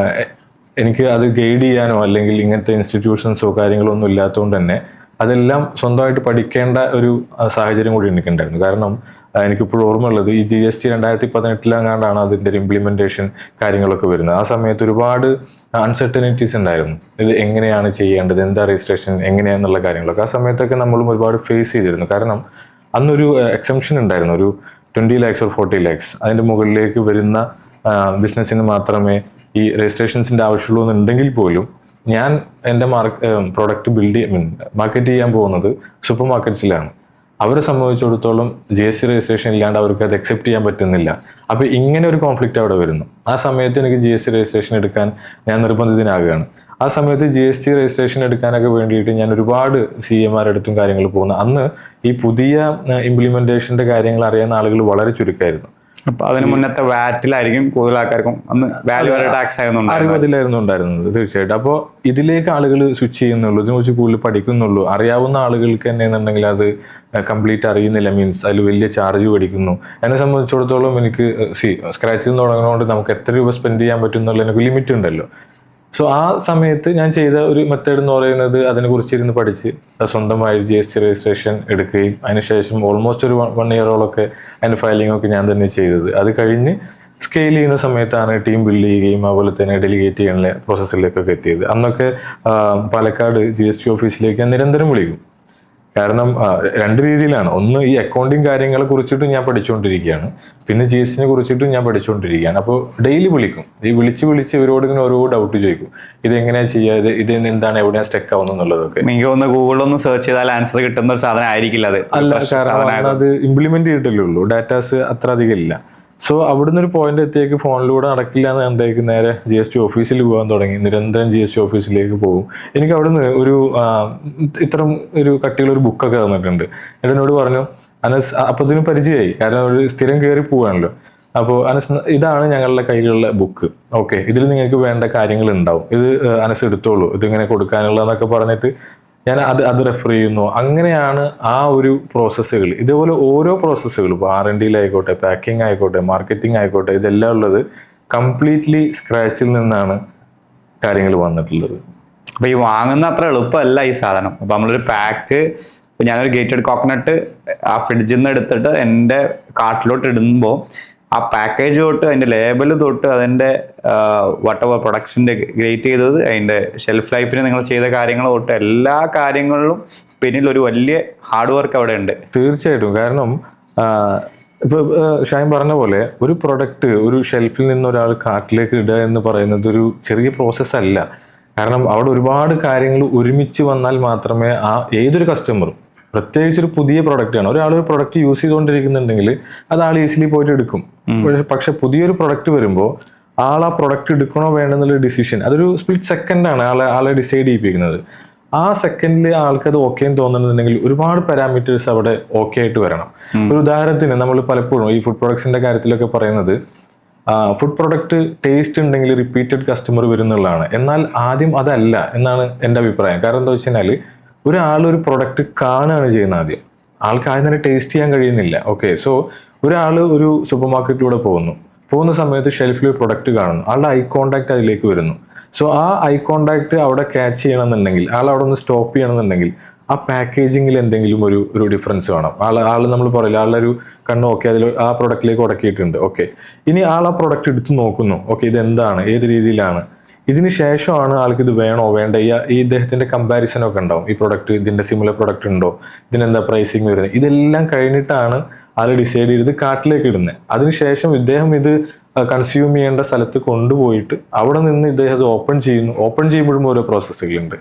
എനിക്ക് അത് ഗൈഡ് ചെയ്യാനോ അല്ലെങ്കിൽ ഇങ്ങനത്തെ ഇൻസ്റ്റിറ്റ്യൂഷൻസോ കാര്യങ്ങളോ ഒന്നും ഇല്ലാത്തതുകൊണ്ട് തന്നെ അതെല്ലാം സ്വന്തമായിട്ട് പഠിക്കേണ്ട ഒരു സാഹചര്യം കൂടി എനിക്കുണ്ടായിരുന്നു. കാരണം എനിക്കിപ്പോഴും ഓർമ്മയുള്ളത് ഈ GST 2018 അതിൻ്റെ ഒരു ഇംപ്ലിമെൻറ്റേഷൻ കാര്യങ്ങളൊക്കെ വരുന്നത്. ആ സമയത്ത് ഒരുപാട് അൺസർട്ടനിറ്റീസ് ഉണ്ടായിരുന്നു. ഇത് എങ്ങനെയാണ് ചെയ്യേണ്ടത്, എന്താ രജിസ്ട്രേഷൻ, എങ്ങനെയാണെന്നുള്ള കാര്യങ്ങളൊക്കെ ആ സമയത്തൊക്കെ നമ്മളും ഒരുപാട് ഫേസ് ചെയ്തിരുന്നു. കാരണം അന്നൊരു എക്സംഷൻ ഉണ്ടായിരുന്നു, ഒരു 20 lakhs or 40 lakhs അതിൻ്റെ മുകളിലേക്ക് വരുന്ന ബിസിനസ്സിന് മാത്രമേ ഈ രജിസ്ട്രേഷൻസിൻ്റെ ആവശ്യമുള്ളൂ എന്നുണ്ടെങ്കിൽ പോലും ഞാൻ എൻ്റെ പ്രോഡക്റ്റ് മാർക്കറ്റ് ചെയ്യാൻ പോകുന്നത് സൂപ്പർ മാർക്കറ്റ്സിലാണ്. അവരെ സംബന്ധിച്ചിടത്തോളം GST രജിസ്ട്രേഷൻ ഇല്ലാണ്ട് അവർക്ക് അത് അക്സെപ്റ്റ് ചെയ്യാൻ പറ്റുന്നില്ല. അപ്പോൾ ഇങ്ങനെ ഒരു കോൺഫ്ലിക്റ്റ് അവിടെ വരുന്നു. ആ സമയത്ത് എനിക്ക് GST രജിസ്ട്രേഷൻ എടുക്കാൻ ഞാൻ നിർബന്ധിതനാകുകയാണ്. ആ സമയത്ത് GST രജിസ്ട്രേഷൻ എടുക്കാനൊക്കെ വേണ്ടിയിട്ട് ഞാൻ ഒരുപാട് CMR അടുത്തും കാര്യങ്ങൾ പോകുന്നു. അന്ന് ഈ പുതിയ ഇംപ്ലിമെന്റേഷന്റെ കാര്യങ്ങൾ അറിയുന്ന ആളുകൾ വളരെ ചുരുക്കമായിരുന്നു. അപ്പൊ അതിന് മുന്നത്തെ വാറ്റിലായിരിക്കും കൂടുതൽ ആൾക്കാർക്കും അന്ന് വാല്യൂ ടാക്സ് അറിവതിലായിരുന്നു ഉണ്ടായിരുന്നത്. തീർച്ചയായിട്ടും. അപ്പോൾ ഇതിലേക്ക് ആളുകൾ സ്വിച്ച് ചെയ്യുന്നുള്ളൂ, ഇതിനെക്കുറിച്ച് കൂടുതൽ പഠിക്കുന്നുള്ളൂ. അറിയാവുന്ന ആളുകൾക്ക് തന്നെ എന്നുണ്ടെങ്കിൽ അത് കംപ്ലീറ്റ് അറിയുന്നില്ല, മീൻസ് അതിൽ വലിയ ചാർജ് മേടിക്കുന്നു. എന്നെ സംബന്ധിച്ചിടത്തോളം എനിക്ക് സ്ക്രാച്ചിൽ നിന്ന് തുടങ്ങുന്നതുകൊണ്ട് നമുക്ക് എത്ര രൂപ സ്പെൻഡ് ചെയ്യാൻ പറ്റും എന്നുള്ളതിനൊക്കെ ലിമിറ്റ് ഉണ്ടല്ലോ. സോ ആ സമയത്ത് ഞാൻ ചെയ്ത ഒരു മെത്തേഡ് എന്ന് പറയുന്നത് അതിനെക്കുറിച്ചിരുന്ന് പഠിച്ച് സ്വന്തമായി GST രജിസ്ട്രേഷൻ എടുക്കുകയും അതിനുശേഷം ഓൾമോസ്റ്റ് ഒരു 1 year അതിൻ്റെ ഫയലിംഗ് ഞാൻ തന്നെ ചെയ്തത്. അത് കഴിഞ്ഞ് സ്കെയിൽ ചെയ്യുന്ന സമയത്താണ് ടീം ബിൽഡ് ചെയ്യുകയും അതുപോലെ തന്നെ ഡെലിഗേറ്റ് ചെയ്യാനുള്ള പ്രോസസ്സിലേക്കൊക്കെ എത്തിയത്. അന്നൊക്കെ പാലക്കാട് GST ഓഫീസിലേക്ക് ഞാൻ നിരന്തരം വിളിക്കും. കാരണം 2 രീതിയിലാണ്. ഒന്ന്, ഈ അക്കൗണ്ടിങ് കാര്യങ്ങളെ കുറിച്ചിട്ടും ഞാൻ പഠിച്ചുകൊണ്ടിരിക്കുകയാണ്, പിന്നെ GSTനെ കുറിച്ചിട്ടും ഞാൻ പഠിച്ചുകൊണ്ടിരിക്കുകയാണ്. അപ്പോൾ ഡെയിലി വിളിക്കും. ഈ വിളിച്ച് ഇവരോട് ഇങ്ങനെ ഓരോ ഡൗട്ട് ചോദിക്കും. ഇതെങ്ങനെയാണ് ചെയ്യുക, ഇത് എന്താണ്, എവിടെയാണ് സ്റ്റക്ക് ആവുന്നത് എന്നുള്ളതൊക്കെ. എനിക്ക് ഒന്ന് ഗൂഗിളിലൊന്ന് സെർച്ച് ചെയ്താൽ ആൻസർ കിട്ടുന്ന ഒരു സാധനം ആയിരിക്കില്ല അത്. അല്ല, കാരണം അത് ഇംപ്ലിമെന്റ് ചെയ്തിട്ടല്ലേ ഉള്ളൂ, ഡാറ്റാസ് അത്ര അധികം ഇല്ല. സോ അവിടുന്ന് ഒരു പോയിന്റ് എത്തിയേക്ക് ഫോണിലൂടെ നടക്കില്ല എന്ന് കണ്ടേക്ക് നേരെ GST ഓഫീസിൽ പോകാൻ തുടങ്ങി. നിരന്തരം GST ഓഫീസിലേക്ക് പോകും. എനിക്ക് അവിടുന്ന് ഒരു ഇത്തരം ഒരു കട്ടിയുള്ള ഒരു ബുക്കൊക്കെ തന്നിട്ടുണ്ട്. എന്നിട്ട് എന്നോട് പറഞ്ഞു, അനസ്, അപ്പോൾ ഇതിന് പരിചയമായി, കാരണം ഒരു സ്ഥിരം കയറി പോവാണല്ലോ. അപ്പോൾ അനസ്, ഇതാണ് ഞങ്ങളുടെ കയ്യിലുള്ള ബുക്ക്, ഓക്കെ, ഇതിൽ നിങ്ങൾക്ക് വേണ്ട കാര്യങ്ങൾ ഉണ്ടാവും, ഇത് അനസ് എടുത്തോളൂ, ഇതിങ്ങനെ കൊടുക്കാനുള്ളതെന്നൊക്കെ പറഞ്ഞിട്ട് ഞാൻ അത് റെഫർ ചെയ്യുന്നു. അങ്ങനെയാണ് ആ ഒരു പ്രോസസ്സുകൾ. ഇതേപോലെ ഓരോ പ്രോസസ്സുകൾ, ഇപ്പോൾ R&Dയിലായിക്കോട്ടെ, പാക്കിംഗ് ആയിക്കോട്ടെ, മാർക്കറ്റിംഗ് ആയിക്കോട്ടെ, ഇതെല്ലാം ഉള്ളത് കംപ്ലീറ്റ്ലി സ്ക്രാച്ചിൽ നിന്നാണ് കാര്യങ്ങൾ വന്നിട്ടുള്ളത്. അപ്പോൾ ഈ വാങ്ങുന്ന അത്ര എളുപ്പമല്ല ഈ സാധനം. അപ്പോൾ നമ്മളൊരു പാക്ക് ഇപ്പോൾ ഞാനൊരു ഗ്രേറ്റഡ് കോക്കനട്ട് ആ ഫ്രിഡ്ജിൽ നിന്ന് എടുത്തിട്ട് എൻ്റെ കാർട്ടിലോട്ട് ഇടുമ്പോൾ ആ പാക്കേജ് തൊട്ട് അതിൻ്റെ ലേബൽ തൊട്ട് അതിൻ്റെ വട്ടവർ പ്രൊഡക്ഷൻ്റെ ഗ്രേറ്റ് ചെയ്തത് അതിൻ്റെ ഷെൽഫ് ലൈഫിന് നിങ്ങൾ ചെയ്ത കാര്യങ്ങൾ തൊട്ട് എല്ലാ കാര്യങ്ങളിലും പിന്നിൽ ഒരു വലിയ ഹാർഡ് വർക്ക് അവിടെ ഉണ്ട്. തീർച്ചയായിട്ടും. കാരണം ഇപ്പോൾ ഷൈൻ പറഞ്ഞ പോലെ ഒരു പ്രൊഡക്റ്റ് ഒരു ഷെൽഫിൽ നിന്ന് ഒരാൾ കാർട്ടിലേക്ക് ഇടുക എന്ന് പറയുന്നത് ഒരു ചെറിയ പ്രോസസ്സ് അല്ല. കാരണം അവിടെ ഒരുപാട് കാര്യങ്ങൾ ഒരുമിച്ച് വന്നാൽ മാത്രമേ ഏതൊരു കസ്റ്റമറും, പ്രത്യേകിച്ച് ഒരു പുതിയ പ്രൊഡക്റ്റ് ആണ്, ഒരാൾ ഒരു പ്രൊഡക്റ്റ് യൂസ് ചെയ്തുകൊണ്ടിരിക്കുന്നുണ്ടെങ്കിൽ അത് ആൾ ഈസിലി പോയിട്ട് എടുക്കും. പക്ഷെ പുതിയൊരു പ്രൊഡക്റ്റ് വരുമ്പോൾ ആ പ്രൊഡക്റ്റ് എടുക്കണോ വേണ്ടെന്നുള്ള ഡിസിഷൻ അതൊരു സ്പ്ലിറ്റ് സെക്കൻഡാണ് ആളെ ഡിസൈഡ് ചെയ്യിപ്പിക്കുന്നത്. ആ സെക്കൻഡിൽ ആൾക്കത് ഓക്കെ എന്ന് തോന്നുന്നുണ്ടെങ്കിൽ ഒരുപാട് പാരാമീറ്റേഴ്സ് അവിടെ ഓക്കെ ആയിട്ട് വരണം. ഒരു ഉദാഹരണത്തിന് നമ്മൾ പലപ്പോഴും ഈ ഫുഡ് പ്രൊഡക്ട്സിന്റെ കാര്യത്തിലൊക്കെ പറയുന്നത് ഫുഡ് പ്രൊഡക്റ്റ് ടേസ്റ്റ് ഉണ്ടെങ്കിൽ റിപ്പീറ്റഡ് കസ്റ്റമർ വരുന്നുള്ളതാണ്. എന്നാൽ ആദ്യം അതല്ല എന്നാണ് എൻ്റെ അഭിപ്രായം. കാരണം എന്താ വെച്ച് കഴിഞ്ഞാൽ ഒരാളൊരു പ്രൊഡക്റ്റ് കാണുകയാണ് ചെയ്യുന്നത്. ആൾക്ക് ആദ്യം തന്നെ ടേസ്റ്റ് ചെയ്യാൻ കഴിയുന്നില്ല. ഓക്കെ, സോ ഒരാൾ ഒരു സൂപ്പർ മാർക്കറ്റിലൂടെ പോകുന്ന സമയത്ത് ഷെൽഫിൽ പ്രൊഡക്റ്റ് കാണുന്നു, ആളുടെ ഐ കോണ്ടാക്ട് അതിലേക്ക് വരുന്നു. സോ ആ ഐ കോണ്ടാക്ട് അവിടെ ക്യാച്ച് ചെയ്യണമെന്നുണ്ടെങ്കിൽ, ആൾ അവിടെ ഒന്ന് സ്റ്റോപ്പ് ചെയ്യണമെന്നുണ്ടെങ്കിൽ ആ പാക്കേജിങ്ങിൽ എന്തെങ്കിലും ഒരു ഡിഫറൻസ് വേണം. ആൾ നമ്മൾ പറയില്ല, ആളുടെ ഒരു കണ്ണ് ഓക്കെ അതിൽ ആ പ്രൊഡക്റ്റിലേക്ക് ഉടക്കിയിട്ടുണ്ട്. ഓക്കെ, ഇനി ആൾ ആ പ്രൊഡക്റ്റ് എടുത്ത് നോക്കുന്നു, ഓക്കെ ഇതെന്താണ്, ഏത് രീതിയിലാണ്, ഇതിന് ശേഷമാണ് ആൾക്ക് ഇത് വേണോ വേണ്ട ഈ ഇദ്ദേഹത്തിന്റെ കമ്പാരിസൺ ഒക്കെ ഉണ്ടാവും. ഈ പ്രൊഡക്റ്റ് ഇതിന്റെ സിമിലർ പ്രൊഡക്റ്റ് ഉണ്ടോ, ഇതിനെന്താ പ്രൈസിങ് വരുന്നത്, ഇതെല്ലാം കഴിഞ്ഞിട്ടാണ് ആൾ ഡിസൈഡ് ചെയ്ത് കാർട്ടിലേക്ക് ഇടുന്നത്. അതിനുശേഷം ഇദ്ദേഹം ഇത് കൺസ്യൂം ചെയ്യേണ്ട സ്ഥലത്ത് കൊണ്ടുപോയിട്ട് അവിടെ നിന്ന് ഇദ്ദേഹം അത് ഓപ്പൺ ചെയ്യുമ്പോഴും ഓരോ പ്രോസസ്സുകളുണ്ട്.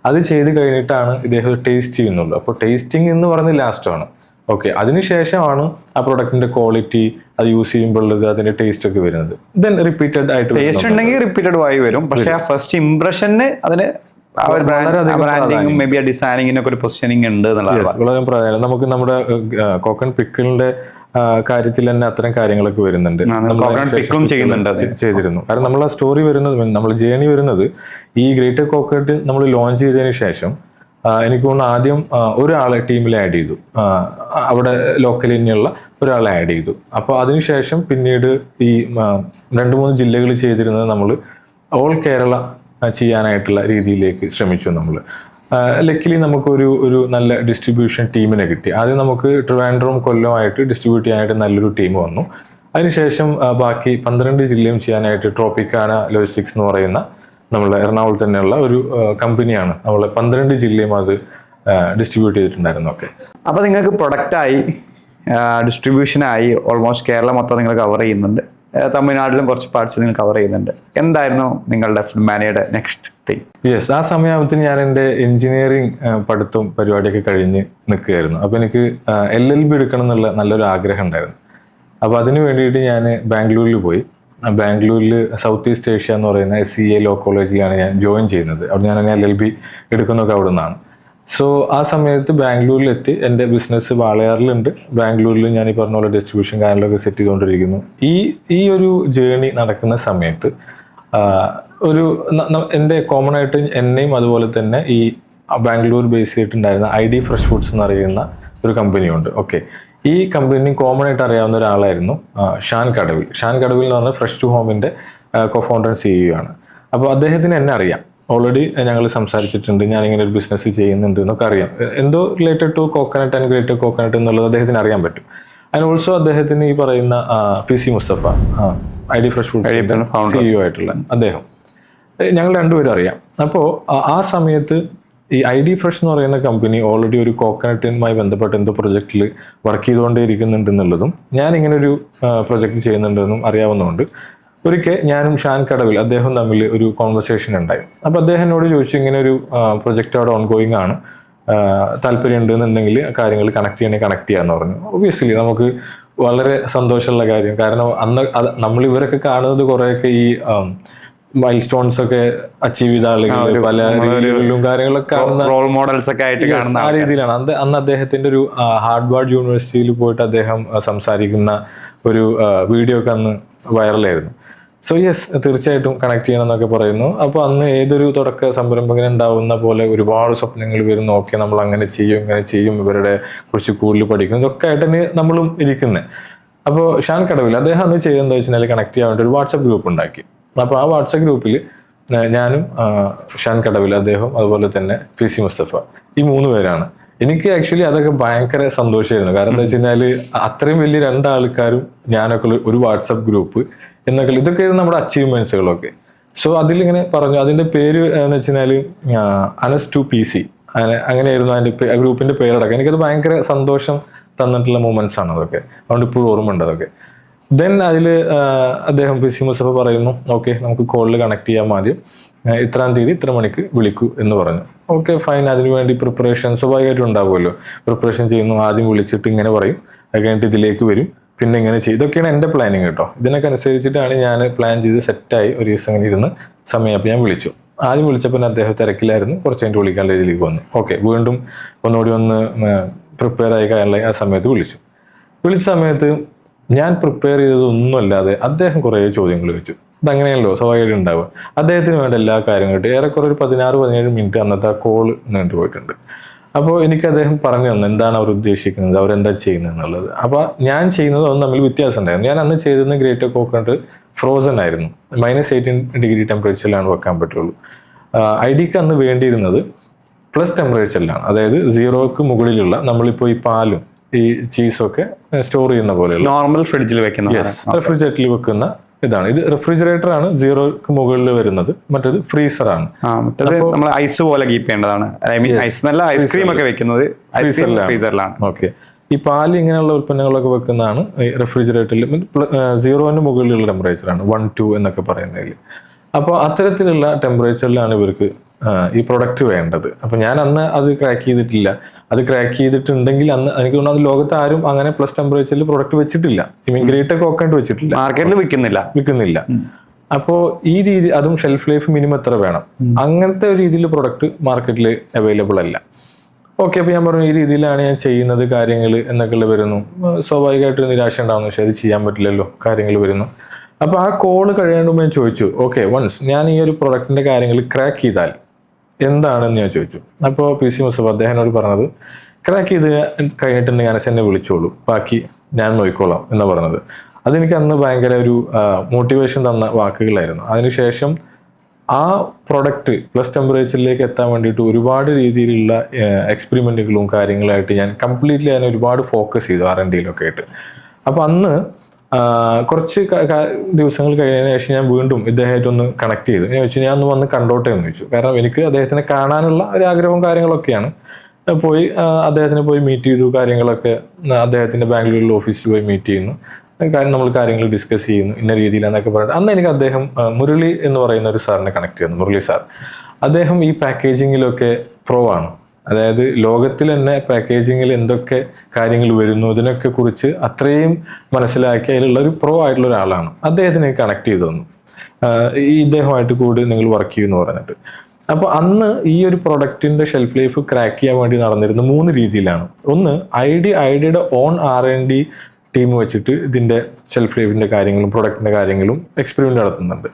അത് ചെയ്ത് കഴിഞ്ഞിട്ടാണ് ഇദ്ദേഹം ടേസ്റ്റ് ചെയ്യുന്നുള്ളൂ. അപ്പോൾ ടേസ്റ്റിംഗ് എന്ന് പറഞ്ഞ് ലാസ്റ്റാണ്. ഓക്കെ, അതിനുശേഷമാണ് ആ പ്രൊഡക്റ്റിന്റെ ക്വാളിറ്റി അത് യൂസ് ചെയ്യുമ്പോഴുള്ളത് അതിന്റെ ടേസ്റ്റ് ഒക്കെ വരുന്നത്. ദെൻ റിപ്പീറ്റഡ് ആയിട്ട് ടേസ്റ്റ് ഉണ്ടെങ്കിൽ റിപ്പീറ്റഡ് ആയി വരും. പക്ഷേ ആ ഫസ്റ്റ് ഇംപ്രഷന് അതിന് ഡിസൈനിങ്ങിനൊക്കെ ഒരു പൊസിഷനിങ് ഉണ്ട് വളരെ പ്രാധാന്യം. നമുക്ക് നമ്മുടെ കോക്കൻ പിക്കിളിന്റെ കാര്യത്തിൽ തന്നെ അത്തരം കാര്യങ്ങളൊക്കെ വരുന്നുണ്ട്, ചെയ്തിരുന്നു. കാരണം നമ്മൾ ആ സ്റ്റോറി വരുന്നത്, നമ്മൾ ജേണി വരുന്നത് ഈ ഗ്രേറ്റർ കോക്കനട്ട് നമ്മൾ ലോഞ്ച് ചെയ്തതിന് ശേഷം എനിക്ക് തോന്നുന്നു ആദ്യം ഒരാളെ ടീമിൽ ആഡ് ചെയ്തു, അവിടെ ലോക്കൽ തന്നെയുള്ള ഒരാളെ ആഡ് ചെയ്തു. അപ്പോൾ അതിനുശേഷം പിന്നീട് ഈ 2-3 ജില്ലകൾ ചെയ്തിരുന്നത് നമ്മൾ ഓൾ കേരള ചെയ്യാനായിട്ടുള്ള രീതിയിലേക്ക് ശ്രമിച്ചു. നമ്മൾ ലക്കിലി നമുക്കൊരു നല്ല ഡിസ്ട്രിബ്യൂഷൻ ടീമിനെ കിട്ടി. ആദ്യം നമുക്ക് ട്രിവാൻഡ്രം കൊല്ലമായിട്ട് ഡിസ്ട്രിബ്യൂട്ട് ചെയ്യാനായിട്ട് നല്ലൊരു ടീം വന്നു. അതിനുശേഷം ബാക്കി 12 ജില്ലയും ചെയ്യാനായിട്ട് ട്രോപ്പിക്കാന ലോജിസ്റ്റിക്സ് എന്ന് പറയുന്ന നമ്മളെ എറണാകുളത്ത് തന്നെയുള്ള ഒരു കമ്പനിയാണ് നമ്മളെ 12 ജില്ലയും അത് ഡിസ്ട്രിബ്യൂട്ട് ചെയ്തിട്ടുണ്ടായിരുന്നു. ഓക്കെ, അപ്പോൾ നിങ്ങൾക്ക് പ്രൊഡക്റ്റായി, ഡിസ്ട്രിബ്യൂഷനായി, ഓൾമോസ്റ്റ് കേരളം മൊത്തം നിങ്ങൾ കവർ ചെയ്യുന്നുണ്ട്, തമിഴ്നാട്ടിലും കുറച്ച് പാർട്സ് നിങ്ങൾ കവർ ചെയ്യുന്നുണ്ട്. എന്തായിരുന്നു നിങ്ങളുടെ ഫുഡ് മാനയുടെ നെക്സ്റ്റ് തിങ്? യെസ്, ആ സമയമാകുമ്പോൾ ഞാൻ എൻ്റെ എഞ്ചിനീയറിങ് പഠിത്തവും പരിപാടിയൊക്കെ കഴിഞ്ഞ് നിൽക്കുകയായിരുന്നു. അപ്പോൾ എനിക്ക് LLB എടുക്കണം എന്നുള്ള നല്ലൊരു ആഗ്രഹം ഉണ്ടായിരുന്നു. അപ്പോൾ അതിന് വേണ്ടിയിട്ട് ഞാൻ ബാംഗ്ലൂരിൽ പോയി. ബാംഗ്ലൂരിൽ സൗത്ത് ഈസ്റ്റ് ഏഷ്യ എന്ന് പറയുന്ന SCA ലോ കോളേജിലാണ് ഞാൻ ജോയിൻ ചെയ്യുന്നത്. അവിടെ ഞാൻ LLB എടുക്കുന്നതൊക്കെ അവിടെ നിന്നാണ്. സോ ആ സമയത്ത് ബാംഗ്ലൂരിലെത്തി എൻ്റെ ബിസിനസ് വാളയാറിലുണ്ട്. ബാംഗ്ലൂരിൽ ഞാൻ ഈ പറഞ്ഞ പോലെ ഡിസ്ട്രിബ്യൂഷൻ കാര്യങ്ങളൊക്കെ സെറ്റ് ചെയ്തുകൊണ്ടിരിക്കുന്നു. ഈ ഒരു ജേണി നടക്കുന്ന സമയത്ത് എൻ്റെ കോമൺ ആയിട്ട് എന്നെയും അതുപോലെ തന്നെ ഈ ബാംഗ്ലൂർ ബേസ് ചെയ്തിട്ടുണ്ടായിരുന്ന ID ഫ്രഷ് ഫുഡ്സ് എന്ന് പറയുന്ന ഒരു കമ്പനിയുണ്ട്. ഓക്കെ, ഈ കമ്പനി കോമൺ ആയിട്ട് അറിയാവുന്ന ഒരാളായിരുന്നു ഷാൻ കടവിൽ എന്ന് പറഞ്ഞാൽ ഫ്രഷ് ടു ഹോമിൻ്റെ co-founder and CEO ആണ്. അപ്പോൾ അദ്ദേഹത്തിന് എന്നെ അറിയാം, ഓൾറെഡി ഞങ്ങൾ സംസാരിച്ചിട്ടുണ്ട്, ഞാനിങ്ങനെ ഒരു ബിസിനസ് ചെയ്യുന്നുണ്ട് എന്നൊക്കെ അറിയാം. എന്തോ related to coconut and grated coconut എന്നുള്ളത് അദ്ദേഹത്തിന് അറിയാൻ പറ്റും. ആൻഡ് ഓൾസോ അദ്ദേഹത്തിന് ഈ പറയുന്ന PC Mustafa, ID fresh food CEO ആയിട്ടുള്ള അദ്ദേഹം, ഞങ്ങൾ രണ്ടുപേരും അറിയാം. അപ്പോൾ ആ സമയത്ത് ഈ ID ഫ്രഷ് എന്ന് പറയുന്ന കമ്പനി ഓൾറെഡി ഒരു കോക്കനട്ടുമായി ബന്ധപ്പെട്ട് എന്തോ പ്രൊജക്റ്റിൽ വർക്ക് ചെയ്തുകൊണ്ടേയിരിക്കുന്നുണ്ടെന്നുള്ളതും ഞാനിങ്ങനെ ഒരു പ്രൊജക്റ്റ് ചെയ്യുന്നുണ്ടെന്നും അറിയാവുന്നതുകൊണ്ട് ഒരിക്കൽ ഞാനും ഷാൻ കടവിൽ അദ്ദേഹം തമ്മിൽ ഒരു കോൺവെർസേഷൻ ഉണ്ടായി. അപ്പോൾ അദ്ദേഹം എന്നോട് ചോദിച്ചു, ഇങ്ങനെ ഒരു പ്രൊജക്റ്റ് അവിടെ ഓൺഗോയിങ് ആണ്, താല്പര്യം ഉണ്ടെന്നുണ്ടെങ്കിൽ കാര്യങ്ങൾ കണക്ട് ചെയ്യാമെന്ന് പറഞ്ഞു. ഒബ്വിയസ്ലി നമുക്ക് വളരെ സന്തോഷമുള്ള കാര്യം. കാരണം അന്ന് നമ്മൾ ഇവരൊക്കെ കാണുന്നത് കുറേയൊക്കെ ഈ മൈൽ സ്റ്റോൺസ് ഒക്കെ അച്ചീവ് ചെയ്ത ആളുകൾ പല രീതിയിലും കാര്യങ്ങളൊക്കെ കാണുന്ന റോൾ മോഡൽസ് ഒക്കെ ആയിട്ട് കാണുന്ന ആ രീതിയിലാണ്. അന്ന് അദ്ദേഹത്തിന്റെ ഒരു ഹാർഡ്വാർഡ് യൂണിവേഴ്സിറ്റിയിൽ പോയിട്ട് അദ്ദേഹം സംസാരിക്കുന്ന ഒരു വീഡിയോ ഒക്കെ അന്ന് വൈറലായിരുന്നു. സോ യെസ്, തീർച്ചയായിട്ടും കണക്ട് ചെയ്യണം എന്നൊക്കെ പറയുന്നു. അപ്പോൾ അന്ന് ഏതൊരു തുടക്ക സംരംഭകന് ഉണ്ടാവുന്ന പോലെ ഒരുപാട് സ്വപ്നങ്ങൾ വരുന്നു. ഓക്കെ, നമ്മൾ അങ്ങനെ ചെയ്യും ഇങ്ങനെ ചെയ്യും, ഇവരുടെ കുറിച്ച് കൂടുതൽ പഠിക്കും, ഇതൊക്കെ ആയിട്ട് തന്നെ നമ്മളും ഇരിക്കുന്നത്. അപ്പോൾ ഷാൻ കടവിൽ അദ്ദേഹം അന്ന് ചെയ്തെന്ന് വെച്ചാൽ കണക്ട് ചെയ്യാൻ വേണ്ടി ഒരു വാട്സപ്പ് ഗ്രൂപ്പ് ഉണ്ടാക്കി. അപ്പോൾ ആ വാട്സപ്പ് ഗ്രൂപ്പിൽ ഞാനും ഷാൻ കടവിൽ അദ്ദേഹം അതുപോലെ തന്നെ PC മുസ്തഫ, ഈ 3 പേരാണ് എനിക്ക് ആക്ച്വലി അതൊക്കെ ഭയങ്കര സന്തോഷമായിരുന്നു. കാരണം എന്താ വെച്ച് കഴിഞ്ഞാല് അത്രയും വലിയ രണ്ടാൾക്കാരും ഞാനൊക്കെ ഒരു വാട്സപ്പ് ഗ്രൂപ്പ് എന്നൊക്കെ ഇതൊക്കെയായിരുന്നു നമ്മുടെ അച്ചീവ്മെന്റ്സുകളൊക്കെ. സോ അതിലിങ്ങനെ പറഞ്ഞു, അതിന്റെ പേര് എന്ന് വെച്ച് കഴിഞ്ഞാല് അനസ് ടു പി സി അങ്ങനെയായിരുന്നു അതിന്റെ ഗ്രൂപ്പിന്റെ പേരടക്കം. എനിക്കത് ഭയങ്കര സന്തോഷം തന്നിട്ടുള്ള മൂമെന്റ്സ് ആണ് അതൊക്കെ. അതുകൊണ്ട് ഇപ്പോഴും ഓർമ്മ ഉണ്ട് അതൊക്കെ. ദെൻ അതിൽ അദ്ദേഹം PC മുസഫ പറയുന്നു, ഓക്കെ നമുക്ക് കോളിൽ കണക്ട് ചെയ്യാൻ ആദ്യം, ഇത്രാം തീയതി ഇത്ര മണിക്ക് വിളിക്കൂ എന്ന് പറഞ്ഞു. Okay fine. അതിനുവേണ്ടി പ്രിപ്പറേഷൻ സ്വാഭാവികമായിട്ടും ഉണ്ടാവുമല്ലോ. പ്രിപ്പറേഷൻ ചെയ്യുന്നു, ആദ്യം വിളിച്ചിട്ട് ഇങ്ങനെ പറയും, അത് കഴിഞ്ഞിട്ട് ഇതിലേക്ക് വരും, പിന്നെ ഇങ്ങനെ ചെയ്യും. ഇതൊക്കെയാണ് എൻ്റെ പ്ലാനിങ് കേട്ടോ. ഇതിനൊക്കെ അനുസരിച്ചിട്ടാണ് ഞാൻ പ്ലാൻ ചെയ്ത് സെറ്റായി ഒരു ദിവസം ഇങ്ങനെ ഇരുന്ന് സമയപ്പോൾ ഞാൻ വിളിച്ചു. ആദ്യം വിളിച്ചപ്പോൾ അദ്ദേഹം തിരക്കിലായിരുന്നു, കുറച്ച് കഴിഞ്ഞിട്ട് വിളിക്കാനുള്ള രീതിയിലേക്ക് വന്നു. ഓക്കെ വീണ്ടും ഒന്നുകൂടി ഒന്ന് പ്രിപ്പയർ ആയി കഴിഞ്ഞ ആ സമയത്ത് വിളിച്ച സമയത്ത് ഞാൻ പ്രിപ്പയർ ചെയ്തതൊന്നുമല്ലാതെ അദ്ദേഹം കുറേ ചോദ്യങ്ങൾ ചോദിച്ചു. ഇതങ്ങനെയല്ലോ സ്വാഭാവികമായിട്ട് ഉണ്ടാവുക. അദ്ദേഹത്തിന് വേണ്ട എല്ലാ കാര്യങ്ങളും ഏറെക്കുറെ ഒരു 16-17 മിനിറ്റ് അന്നത്തെ ആ കോൾ നീണ്ടു പോയിട്ടുണ്ട്. അപ്പോൾ എനിക്ക് അദ്ദേഹം പറഞ്ഞു തന്നു എന്താണ് അവർ ഉദ്ദേശിക്കുന്നത്, അവരെന്താ ചെയ്യുന്നത് എന്നുള്ളത്. അപ്പോൾ ഞാൻ ചെയ്യുന്നത് ഒന്നും തമ്മിൽ വ്യത്യാസം ഉണ്ടായിരുന്നു. ഞാൻ അന്ന് ചെയ്തിരുന്ന ഗ്രേറ്റ് കോക്കനട്ട് ഫ്രോസൺ ആയിരുന്നു, -18 ഡിഗ്രി ടെമ്പറേച്ചറിലാണ് വെക്കാൻ പറ്റുള്ളൂ. ഐഡിക്ക് അന്ന് വേണ്ടിയിരുന്നത് പ്ലസ് ടെമ്പറേച്ചറിലാണ്, അതായത് 0ക്ക് മുകളിലുള്ള നമ്മളിപ്പോൾ ഈ പാലും ഈ ചീസൊക്കെ സ്റ്റോർ ചെയ്യുന്ന പോലെയുള്ള നോർമൽ ഫ്രിഡ്ജിൽ വെക്കുന്ന റെഫ്രിജറേറ്ററിൽ വെക്കുന്ന ഇതാണ്. ഇത് റെഫ്രിജറേറ്റർ ആണ് 0ക്ക് മുകളിൽ വരുന്നത്, മറ്റേത് ഫ്രീസർ ആണ്. നമ്മൾ ഐസ് പോലെ കീപ്പ് ചെയ്യേണ്ടതാണ്. ഐസ് നല്ല ഐസ്ക്രീം ഒക്കെ വെക്കുന്നത് ഫ്രീസറിലാണ്. ഓക്കെ. ഈ പാല് ഇങ്ങനെയുള്ള ഉൽപ്പന്നങ്ങളൊക്കെ വെക്കുന്നതാണ് റെഫ്രിജറേറ്ററിൽ 0ന് മുകളിലുള്ള ടെമ്പറേച്ചറാണ് 1-2 എന്നൊക്കെ പറയുന്നതിൽ. അപ്പോൾ അത്തരത്തിലുള്ള ടെമ്പറേച്ചറിലാണ് ഇവർക്ക് ഈ പ്രൊഡക്റ്റ് വേണ്ടത്. അപ്പം ഞാൻ അന്ന് അത് ക്രാക്ക് ചെയ്തിട്ടില്ല. അത് ക്രാക്ക് ചെയ്തിട്ടുണ്ടെങ്കിൽ അന്ന് എനിക്ക് തോന്നുന്നു ലോകത്ത് ആരും അങ്ങനെ പ്ലസ് ടെമ്പറേച്ചറിൽ പ്രൊഡക്റ്റ് വെച്ചിട്ടില്ല. ഗ്രേറ്റ് കോക്കനട്ട് വെച്ചിട്ടില്ല, മാർക്കറ്റിൽ വിൽക്കുന്നില്ല. അപ്പോൾ ഈ രീതി, അതും ഷെൽഫ് ലൈഫ് മിനിമം എത്ര വേണം, അങ്ങനത്തെ ഒരു രീതിയിൽ പ്രൊഡക്റ്റ് മാർക്കറ്റിൽ അവൈലബിൾ അല്ല. ഓക്കെ. അപ്പോൾ ഞാൻ പറഞ്ഞു ഈ രീതിയിലാണ് ഞാൻ ചെയ്യുന്നത് കാര്യങ്ങൾ എന്നൊക്കെ വരുന്നു. സ്വാഭാവികമായിട്ട് നിരാശ ഉണ്ടാവുന്നു, പക്ഷേ അത് ചെയ്യാൻ പറ്റില്ലല്ലോ, കാര്യങ്ങൾ വരുന്നു. അപ്പോൾ ആ കോള് കഴിയുമ്പോൾ ഞാൻ ചോദിച്ചു, ഓക്കെ വൺസ് ഞാൻ ഈ ഒരു പ്രൊഡക്റ്റിന്റെ കാര്യങ്ങൾ ക്രാക്ക് ചെയ്താൽ എന്താണെന്ന് ഞാൻ ചോദിച്ചു. അപ്പോൾ PC മുസഫ അദ്ദേഹനോട് പറഞ്ഞത്, ക്രാക്ക് ചെയ്ത് കഴിഞ്ഞിട്ടുണ്ടെങ്കിൽ അനസ് എന്നെ വിളിച്ചോളൂ, ബാക്കി ഞാൻ നോക്കിക്കോളാം എന്ന് പറഞ്ഞത്. അതെനിക്ക് അന്ന് ഭയങ്കര ഒരു മോട്ടിവേഷൻ തന്ന വാക്കുകളായിരുന്നു. അതിനുശേഷം ആ പ്രൊഡക്റ്റ് പ്ലസ് ടെമ്പറേച്ചറിലേക്ക് എത്താൻ വേണ്ടിയിട്ട് ഒരുപാട് രീതിയിലുള്ള എക്സ്പെരിമെന്റുകളും കാര്യങ്ങളായിട്ട് ഞാൻ കംപ്ലീറ്റ്ലി അതിനെ ഒരുപാട് ഫോക്കസ് ചെയ്തു R&Dയിലൊക്കെ ആയിട്ട്. അപ്പോൾ അന്ന് കുറച്ച് ദിവസങ്ങൾ കഴിഞ്ഞതിന് ശേഷം ഞാൻ വീണ്ടും ഇദ്ദേഹമായിട്ടൊന്ന് കണക്ട് ചെയ്തു. ഞാൻ ചോദിച്ചു, ഞാൻ ഒന്ന് വന്ന് കണ്ടോട്ടെ എന്ന് ചോദിച്ചു. കാരണം എനിക്ക് അദ്ദേഹത്തിനെ കാണാനുള്ള ഒരു ആഗ്രഹവും കാര്യങ്ങളൊക്കെയാണ്. പോയി അദ്ദേഹത്തിനെ പോയി മീറ്റ് ചെയ്തു, കാര്യങ്ങളൊക്കെ അദ്ദേഹത്തിൻ്റെ ബാംഗ്ലൂരിലെ ഓഫീസിൽ പോയി മീറ്റ് ചെയ്യുന്നു, നമ്മൾ കാര്യങ്ങൾ ഡിസ്കസ് ചെയ്യുന്നു, ഇന്ന രീതിയിലെന്നൊക്കെ പറഞ്ഞിട്ട് അന്ന് എനിക്ക് അദ്ദേഹം മുരളി എന്ന് പറയുന്ന ഒരു സാറിനെ കണക്ട് ചെയ്യുന്നു. മുരളി സാർ അദ്ദേഹം ഈ പാക്കേജിങ്ങിലൊക്കെ പ്രോ ആണ്. അതായത് ലോകത്തിൽ തന്നെ പാക്കേജിങ്ങിൽ എന്തൊക്കെ കാര്യങ്ങൾ വരുന്നു ഇതിനൊക്കെ കുറിച്ച് അത്രയും മനസ്സിലാക്കി അതിലുള്ള ഒരു പ്രോ ആയിട്ടുള്ള ഒരാളാണ്. അദ്ദേഹത്തിനെ കണക്ട് ചെയ്തു തന്നു, ഈ ഇദ്ദേഹമായിട്ട് കൂടി നിങ്ങൾ വർക്ക് ചെയ്യുമെന്ന് പറഞ്ഞിട്ട്. അപ്പോൾ അന്ന് ഈ ഒരു പ്രൊഡക്റ്റിന്റെ ഷെൽഫ് ലൈഫ് ക്രാക്ക് ചെയ്യാൻ വേണ്ടി നടന്നിരുന്ന 3 രീതിയിലാണ്. ഒന്ന്, ഐഡിയുടെ ഓൺ R&D ടീം വെച്ചിട്ട് ഇതിന്റെ ഷെൽഫ് ലൈഫിന്റെ കാര്യങ്ങളും പ്രൊഡക്റ്റിന്റെ കാര്യങ്ങളും എക്സ്പെരിമെന്റ് നടത്തുന്നുണ്ട്.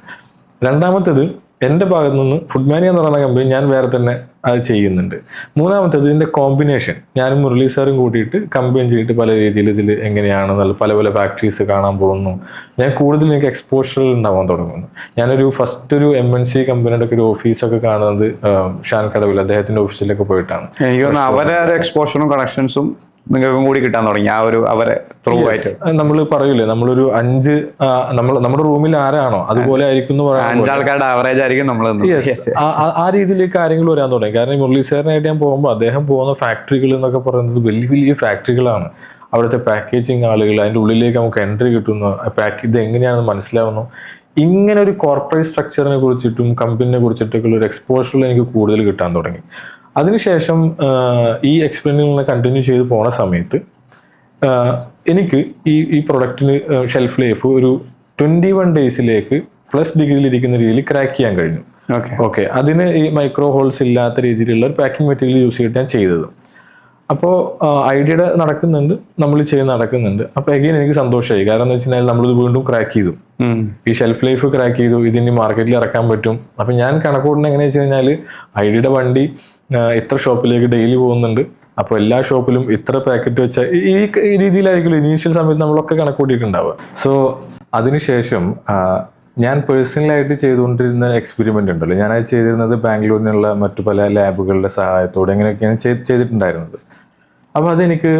രണ്ടാമത്തേത് എൻ്റെ ഭാഗത്തു നിന്ന് ഫുഡ്മാനിയ എന്ന് പറയുന്ന കമ്പനി ഞാൻ വേറെ തന്നെ അത് ചെയ്യുന്നുണ്ട്. മൂന്നാമത്തേത് ഇതിൻ്റെ കോമ്പിനേഷൻ ഞാനും മുരളി സാറും കൂട്ടിയിട്ട് കമ്പൈൻ ചെയ്തിട്ട് പല രീതിയിൽ ഇതിൽ എങ്ങനെയാണെന്നുള്ള പല പല ഫാക്ടറീസ് കാണാൻ പോകുന്നു. ഞാൻ കൂടുതൽ എനിക്ക് എക്സ്പോഷറിൽ ഉണ്ടാവാൻ തുടങ്ങുന്നു. ഞാനൊരു ഫസ്റ്റ് ഒരു MNC കമ്പനിയുടെ ഒക്കെ ഒരു ഓഫീസൊക്കെ കാണുന്നത് ഷാൻ കടവിൽ അദ്ദേഹത്തിൻ്റെ ഓഫീസിലൊക്കെ പോയിട്ടാണ്. എനിക്ക് തോന്നുന്നു അവരെ എക്സ്പോഷറും കണക്ഷൻസും നിങ്ങൾക്കും കൂടി കിട്ടാൻ തുടങ്ങി ആ ഒരു അവരെ ത്രൂ ആയിട്ട്. നമ്മൾ പറയൂലേ നമ്മളൊരു 5 നമ്മുടെ റൂമിൽ ആരാണോ അതുപോലെ ആയിരിക്കും എന്ന് പറയാം. 5 ആൾക്കാരുടെ ആവറേജ് ആയിരിക്കും നമ്മൾ. ആ രീതിയിലേക്ക് കാര്യങ്ങൾ വരാൻ തുടങ്ങി. കാരണം മുരളി സാറിനായിട്ട് ഞാൻ പോകുമ്പോൾ അദ്ദേഹം പോകുന്ന ഫാക്ടറികൾ എന്നൊക്കെ പറയുന്നത് വലിയ വലിയ ഫാക്ടറികളാണ്. അവിടുത്തെ പാക്കേജിങ് ആളുകൾ, അതിൻ്റെ ഉള്ളിലേക്ക് നമുക്ക് എൻട്രി കിട്ടുന്നു, ഇത് എങ്ങനെയാണെന്ന് മനസ്സിലാവുന്നു. ഇങ്ങനെ ഒരു കോർപ്പറേറ്റ് സ്ട്രക്ചറിനെ കുറിച്ചിട്ടും കമ്പനിയെ കുറിച്ചിട്ടൊക്കെ ഒരു എക്സ്പോഷറിൽ എനിക്ക് കൂടുതൽ കിട്ടാൻ തുടങ്ങി. അതിനുശേഷം ഈ എക്സ്പെരിമെന്റുകളെ കണ്ടിന്യൂ ചെയ്ത് പോണ സമയത്ത് എനിക്ക് ഈ പ്രൊഡക്റ്റിന് ഷെൽഫ് ലൈഫ് ഒരു 21 ഡേയ്സിലേക്ക് പ്ലസ് ഡിഗ്രിയിലിരിക്കുന്ന രീതിയിൽ ക്രാക്ക് ചെയ്യാൻ കഴിഞ്ഞു. ഓക്കെ. അതിന് ഈ മൈക്രോ ഹോൾസ് ഇല്ലാത്ത രീതിയിലുള്ള ഒരു പാക്കിംഗ് മെറ്റീരിയൽ യൂസ് ചെയ്തിട്ട് ഞാൻ ചെയ്തത്. അപ്പോൾ ഐഡിയുടെ നടക്കുന്നുണ്ട്, നമ്മൾ ചെയ്യുന്ന നടക്കുന്നുണ്ട്. അപ്പോൾ എഗെയിൻ എനിക്ക് സന്തോഷമായി. കാരണം എന്താ വെച്ച് കഴിഞ്ഞാൽ നമ്മളിത് വീണ്ടും ക്രാക്ക് ചെയ്തു, ഈ ഷെൽഫ് ലൈഫ് ക്രാക്ക് ചെയ്തു, ഇതിന് മാർക്കറ്റിൽ ഇറക്കാൻ പറ്റും. അപ്പം ഞാൻ കണക്കൂടുന്നത് എങ്ങനെയാ വെച്ച് കഴിഞ്ഞാൽ ഐഡിയുടെ വണ്ടി ഇത്ര ഷോപ്പിലേക്ക് ഡെയിലി പോകുന്നുണ്ട്, അപ്പോൾ എല്ലാ ഷോപ്പിലും ഇത്ര പാക്കറ്റ് വെച്ച ഈ രീതിയിലായിരിക്കും ഇനീഷ്യൽ സമയത്ത് നമ്മളൊക്കെ കണക്കൂട്ടിയിട്ടുണ്ടാവുക. സോ അതിനുശേഷം ഞാൻ പേഴ്സണലായിട്ട് ചെയ്തുകൊണ്ടിരുന്ന എക്സ്പെരിമെൻ്റ് ഉണ്ടല്ലോ, ഞാനത് ചെയ്തിരുന്നത് ബാംഗ്ലൂരിനുള്ള മറ്റു പല ലാബുകളുടെ സഹായത്തോടെ എങ്ങനെയൊക്കെയാണ് ചെയ്തിട്ടുണ്ടായിരുന്നത്. അപ്പോൾ അതെനിക്ക്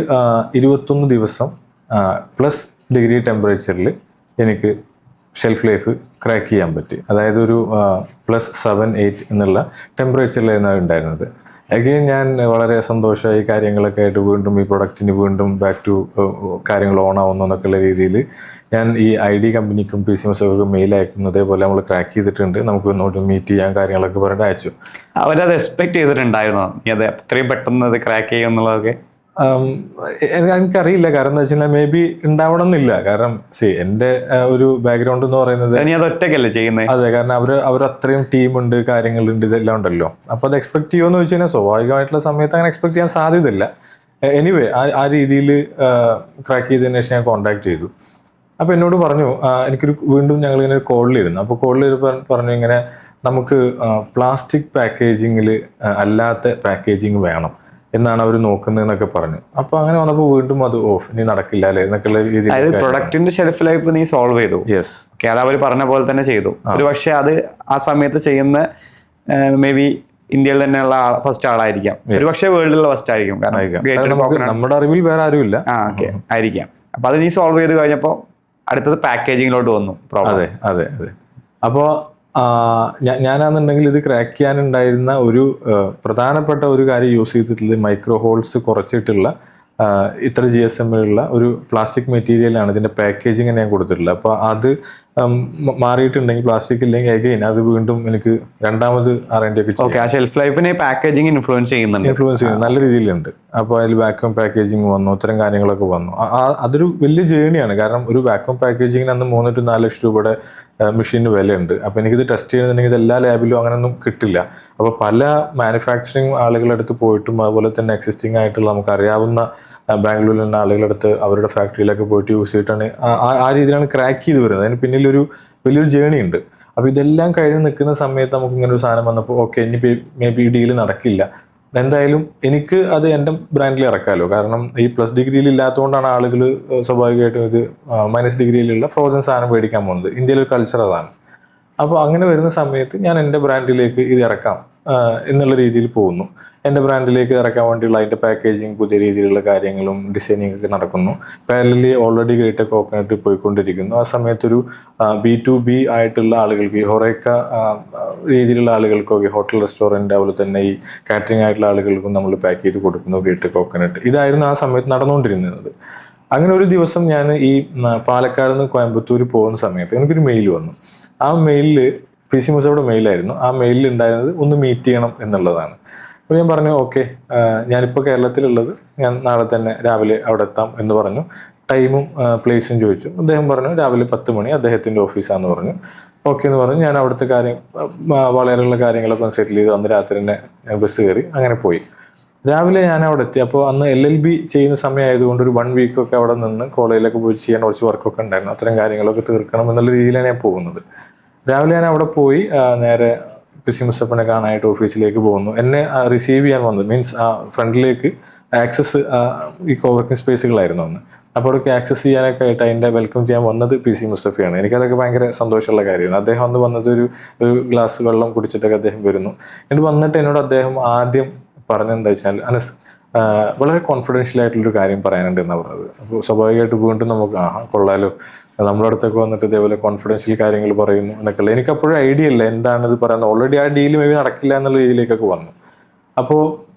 21 ദിവസം പ്ലസ് ഡിഗ്രി ടെമ്പറേച്ചറിൽ എനിക്ക് ഷെൽഫ് ലൈഫ് ക്രാക്ക് ചെയ്യാൻ പറ്റി. അതായത് ഒരു +7-8 എന്നുള്ള ടെമ്പറേച്ചറിലായിരുന്നു അത് ഉണ്ടായിരുന്നത്. അഗെയിൻ ഞാൻ വളരെ സന്തോഷമായി കാര്യങ്ങളൊക്കെ ആയിട്ട് വീണ്ടും ഈ പ്രൊഡക്റ്റിന് വീണ്ടും ബാക്ക് ടു കാര്യങ്ങൾ ഓൺ ആവുന്നു എന്നൊക്കെയുള്ള രീതിയിൽ ഞാൻ ഈ ID കമ്പനിക്കും PC Mosaic മെയിൽ അയക്കുന്നു. അതേപോലെ നമ്മൾ ക്രാക്ക് ചെയ്തിട്ടുണ്ട്, നമുക്ക് ഇങ്ങോട്ട് മീറ്റ് ചെയ്യാൻ കാര്യങ്ങളൊക്കെ പറഞ്ഞിട്ട് അയച്ചു. അവരത് എക്സ്പെക്ട് ചെയ്തിട്ടുണ്ടായിരുന്നോ അത് അത്രയും പെട്ടെന്ന് അത് ക്രാക്ക് ചെയ്യും എന്നുള്ളതൊക്കെ? എനിക്കറിയില്ല. കാരണം എന്താ വെച്ചാൽ മേ ബി ഉണ്ടാവണം എന്നില്ല. കാരണം എൻ്റെ ഒരു ബാക്ക്ഗ്രൗണ്ട് എന്ന് പറയുന്നത് അത് ഒറ്റയ്ക്കല്ലേ ചെയ്യുന്നത്? അതെ, കാരണം അവർ അത്രയും ടീമുണ്ട്, കാര്യങ്ങളുണ്ട്, ഇതെല്ലാം ഉണ്ടല്ലോ. അപ്പോൾ അത് എക്സ്പെക്ട് ചെയ്യുമെന്ന് വെച്ച് കഴിഞ്ഞാൽ സ്വാഭാവികമായിട്ടുള്ള സമയത്ത് അങ്ങനെ എക്സ്പെക്ട് ചെയ്യാൻ സാധ്യതയില്ല. എനിവേ ആ രീതിയിൽ ക്രാക്ക് ചെയ്തതിന് ശേഷം ഞാൻ കോൺടാക്ട് ചെയ്തു. അപ്പോൾ എന്നോട് പറഞ്ഞു, വീണ്ടും ഞങ്ങളിങ്ങനെ ഒരു കോളിലിരുന്നു. അപ്പോൾ കോളിൽ പറഞ്ഞു ഇങ്ങനെ നമുക്ക് പ്ലാസ്റ്റിക് പാക്കേജിങ്ങിൽ അല്ലാത്ത പാക്കേജിങ് വേണം എന്നാണ് അവർ നോക്കുന്നതെന്നൊക്കെ പറഞ്ഞു. അപ്പോൾ അങ്ങനെ വന്നപ്പോൾ വീണ്ടും അത് ഇനി നടക്കില്ല അല്ലേ എന്നൊക്കെയുള്ള രീതിയിൽ പ്രൊഡക്റ്റിന്റെ ഷെൽഫ് ലൈഫ് നീ സോൾവ് ചെയ്തു. യെസ്, അത് അവർ പറഞ്ഞ പോലെ തന്നെ ചെയ്തു. ഒരു പക്ഷെ അത് ആ സമയത്ത് ചെയ്യുന്ന മേ ബി ഇന്ത്യയിൽ തന്നെയുള്ള ഫസ്റ്റ് ആളായിരിക്കാം, ഒരു പക്ഷേ വേൾഡിലുള്ള ഫസ്റ്റ് ആയിരിക്കും. നമ്മുടെ അറിവിൽ വേറെ ആരുമില്ല. ആയിരിക്കാം. അപ്പൊ അത് നീ സോൾവ് ചെയ്ത് കഴിഞ്ഞപ്പോൾ അടുത്തത് പാക്കേജിങ്ങിലോട്ട് വന്നു. അതെ അതെ അതെ. അപ്പോൾ ഞാനാണെന്നുണ്ടെങ്കിൽ ഇത് ക്രാക്ക് ചെയ്യാനുണ്ടായിരുന്ന ഒരു പ്രധാനപ്പെട്ട ഒരു കാര്യം യൂസ് ചെയ്തിട്ടുള്ളത് മൈക്രോ ഹോൾസ് കുറച്ചിട്ടുള്ള ഇത്ര GSM ഉള്ള ഒരു പ്ലാസ്റ്റിക് മെറ്റീരിയലാണ് ഇതിൻ്റെ പാക്കേജിങ് ഞാൻ കൊടുത്തിട്ടുള്ളത്. അപ്പോൾ അത് മാറിയിട്ടുണ്ടെങ്കിൽ, പ്ലാസ്റ്റിക് ഇല്ലെങ്കിൽ അഗെയിൻ അത് വീണ്ടും എനിക്ക് രണ്ടാമത് R&D ഒക്കെ ചെയ്യും. ആ ഷെൽഫ് ലൈഫിനെ പാക്കേജിങ് ഇൻഫ്ലുവൻസ് ചെയ്യുന്നു, നല്ല രീതിയിലുണ്ട്. അപ്പോൾ അതിൽ വാക്യൂം പാക്കേജിങ് വന്നു, ഇത്തരം കാര്യങ്ങളൊക്കെ വന്നു. അതൊരു വലിയ ജേണിയാണ്. കാരണം ഒരു വാക്യൂം പാക്കേജിങ്ങിന് അന്ന് 3 to 4 ലക്ഷം രൂപയുടെ മെഷീന് വിലയുണ്ട്. അപ്പോൾ എനിക്കിത് ടെസ്റ്റ് ചെയ്യണമെന്നുണ്ടെങ്കിൽ ഇത് എല്ലാ ലാബിലും അങ്ങനെയൊന്നും കിട്ടില്ല. അപ്പോൾ പല മാനുഫാക്ചറിങ് ആളുകളുടെ അടുത്ത് പോയിട്ടും അതുപോലെ തന്നെ എക്സിസ്റ്റിംഗ് ആയിട്ടുള്ള നമുക്കറിയാവുന്ന ബാംഗ്ലൂരിലുള്ള ആളുകളുടെ അടുത്ത് അവരുടെ ഫാക്ടറിയിലൊക്കെ പോയിട്ട് യൂസ് ചെയ്തിട്ടാണ് ആ രീതിയിലാണ് ക്രാക്ക് ചെയ്ത് വരുന്നത്. അതിന് പിന്നിലൊരു വലിയൊരു ജേണി ഉണ്ട്. അപ്പോൾ ഇതെല്ലാം കഴിഞ്ഞ് നിൽക്കുന്ന സമയത്ത് നമുക്ക് ഇങ്ങനെ ഒരു സാധനം വന്നപ്പോൾ ഓക്കെ, ഇനി മേ ബി ഈ ഡീല് നടക്കില്ല, എന്തായാലും എനിക്ക് അത് എൻ്റെ ബ്രാൻഡിൽ ഇറക്കാമല്ലോ. കാരണം ഈ പ്ലസ് ഡിഗ്രിയിൽ ഇല്ലാത്തതുകൊണ്ടാണ് ആളുകൾ സ്വാഭാവികമായിട്ടും ഇത് മൈനസ് ഡിഗ്രിയിലുള്ള ഫ്രോസൺ സാധനം മേടിക്കാൻ പോകുന്നത്. ഇന്ത്യയിലൊരു കൾച്ചർ അതാണ്. അപ്പോൾ അങ്ങനെ വരുന്ന സമയത്ത് ഞാൻ എൻ്റെ ബ്രാൻഡിലേക്ക് ഇത് ഇറക്കാം എന്നുള്ള രീതിയിൽ പോകുന്നു. എൻ്റെ ബ്രാൻഡിലേക്ക് ഇറക്കാൻ വേണ്ടിയുള്ള അതിൻ്റെ പാക്കേജിങ്, പുതിയ രീതിയിലുള്ള കാര്യങ്ങളും ഡിസൈനിങ് ഒക്കെ നടക്കുന്നു. പാരലലി ഓൾറെഡി ഗ്രേറ്റ് കോക്കനട്ട് പോയിക്കൊണ്ടിരിക്കുന്നു. ആ സമയത്തൊരു B2B ആയിട്ടുള്ള ആളുകൾക്ക്, ഹൊറേക്ക രീതിയിലുള്ള ആളുകൾക്കൊക്കെ ഹോട്ടൽ, റെസ്റ്റോറൻറ്റ്, അതുപോലെ തന്നെ ഈ കാറ്ററിംഗ് ആയിട്ടുള്ള ആളുകൾക്കും നമ്മൾ പാക്ക് ചെയ്ത് കൊടുക്കുന്നു ഗ്രേറ്റ് കോക്കനട്ട്. ഇതായിരുന്നു ആ സമയത്ത് നടന്നുകൊണ്ടിരുന്നത്. അങ്ങനെ ഒരു ദിവസം ഞാൻ ഈ പാലക്കാട് നിന്ന് കോയമ്പത്തൂർ പോകുന്ന സമയത്ത് എനിക്കൊരു മെയിൽ വന്നു. ആ മെയിലിൽ PC Mosaic മെയിലായിരുന്നു. ആ മെയിലിൽ ഉണ്ടായിരുന്നത് ഒന്ന് മീറ്റ് ചെയ്യണം എന്നുള്ളതാണ്. അപ്പോൾ ഞാൻ പറഞ്ഞു ഓക്കെ, ഞാനിപ്പോൾ കേരളത്തിലുള്ളത്, ഞാൻ നാളെ തന്നെ രാവിലെ അവിടെ എത്താം എന്ന് പറഞ്ഞു. ടൈമും പ്ലേസും ചോദിച്ചു. അദ്ദേഹം പറഞ്ഞു രാവിലെ 10 മണി അദ്ദേഹത്തിൻ്റെ ഓഫീസാണെന്ന് പറഞ്ഞു. ഓക്കെ എന്ന് പറഞ്ഞു. ഞാൻ അവിടുത്തെ വളരെയുള്ള കാര്യങ്ങളൊക്കെ സെറ്റിൽ ചെയ്തു. അന്ന് രാത്രി തന്നെ ഞാൻ ബസ് കയറി അങ്ങനെ പോയി. രാവിലെ ഞാൻ അവിടെ എത്തി. അപ്പോൾ അന്ന് LLB ചെയ്യുന്ന സമയമായതുകൊണ്ട് ഒരു 1 വീക്കൊക്കെ അവിടെ നിന്ന് കോളേജിലൊക്കെ പോയി ചെയ്യാൻ കുറച്ച് വർക്കൊക്കെ ഉണ്ടായിരുന്നു. അത്തരം കാര്യങ്ങളൊക്കെ തീർക്കണം എന്നുള്ള രീതിയിലാണ് ഞാൻ പോകുന്നത്. രാവിലെ ഞാൻ അവിടെ പോയി നേരെ PC Mosaic കാണാനായിട്ട് ഓഫീസിലേക്ക് പോകുന്നു. എന്നെ റിസീവ് ചെയ്യാൻ വന്നത് മീൻസ് ആ ഫ്രണ്ടിലേക്ക് ആക്സസ് ഈ കോവർക്കിംഗ് സ്പേസുകളായിരുന്നു അന്ന്. അപ്പോൾ അവിടേക്ക് ആക്സസ് ചെയ്യാനൊക്കെ ആയിട്ട് അതിൻ്റെ വെൽക്കം ചെയ്യാൻ വന്നത് PC Mosaic ആണ്. എനിക്കതൊക്കെ ഭയങ്കര സന്തോഷമുള്ള കാര്യമാണ്. അദ്ദേഹം അന്ന് വന്നത് ഒരു ഗ്ലാസ് വെള്ളം കുടിച്ചിട്ടൊക്കെ അദ്ദേഹം വരുന്നു. എന്നിട്ട് വന്നിട്ട് എന്നോട് അദ്ദേഹം ആദ്യം പറഞ്ഞെന്താ വെച്ചാൽ, അനസ് വളരെ കോൺഫിഡൻഷ്യൽ ആയിട്ടുള്ളൊരു കാര്യം പറയാനുണ്ട് എന്നാണ് പറഞ്ഞത്. അപ്പോൾ സ്വാഭാവികമായിട്ട് വീണ്ടും നമുക്ക് കൊള്ളാലോ, നമ്മുടെ അടുത്തൊക്കെ വന്നിട്ട് ഇതേപോലെ കോൺഫിഡൻഷ്യൽ കാര്യങ്ങൾ പറയുന്നു എന്നൊക്കെയുള്ള എനിക്കപ്പോഴും ഐഡിയ ഇല്ല എന്താണിത് പറയുന്നത്. ഓൾറെഡി ആ ഡീൽ മേ ബി നടക്കില്ല എന്നുള്ള രീതിയിലേക്കൊക്കെ വന്നു. അപ്പോൾ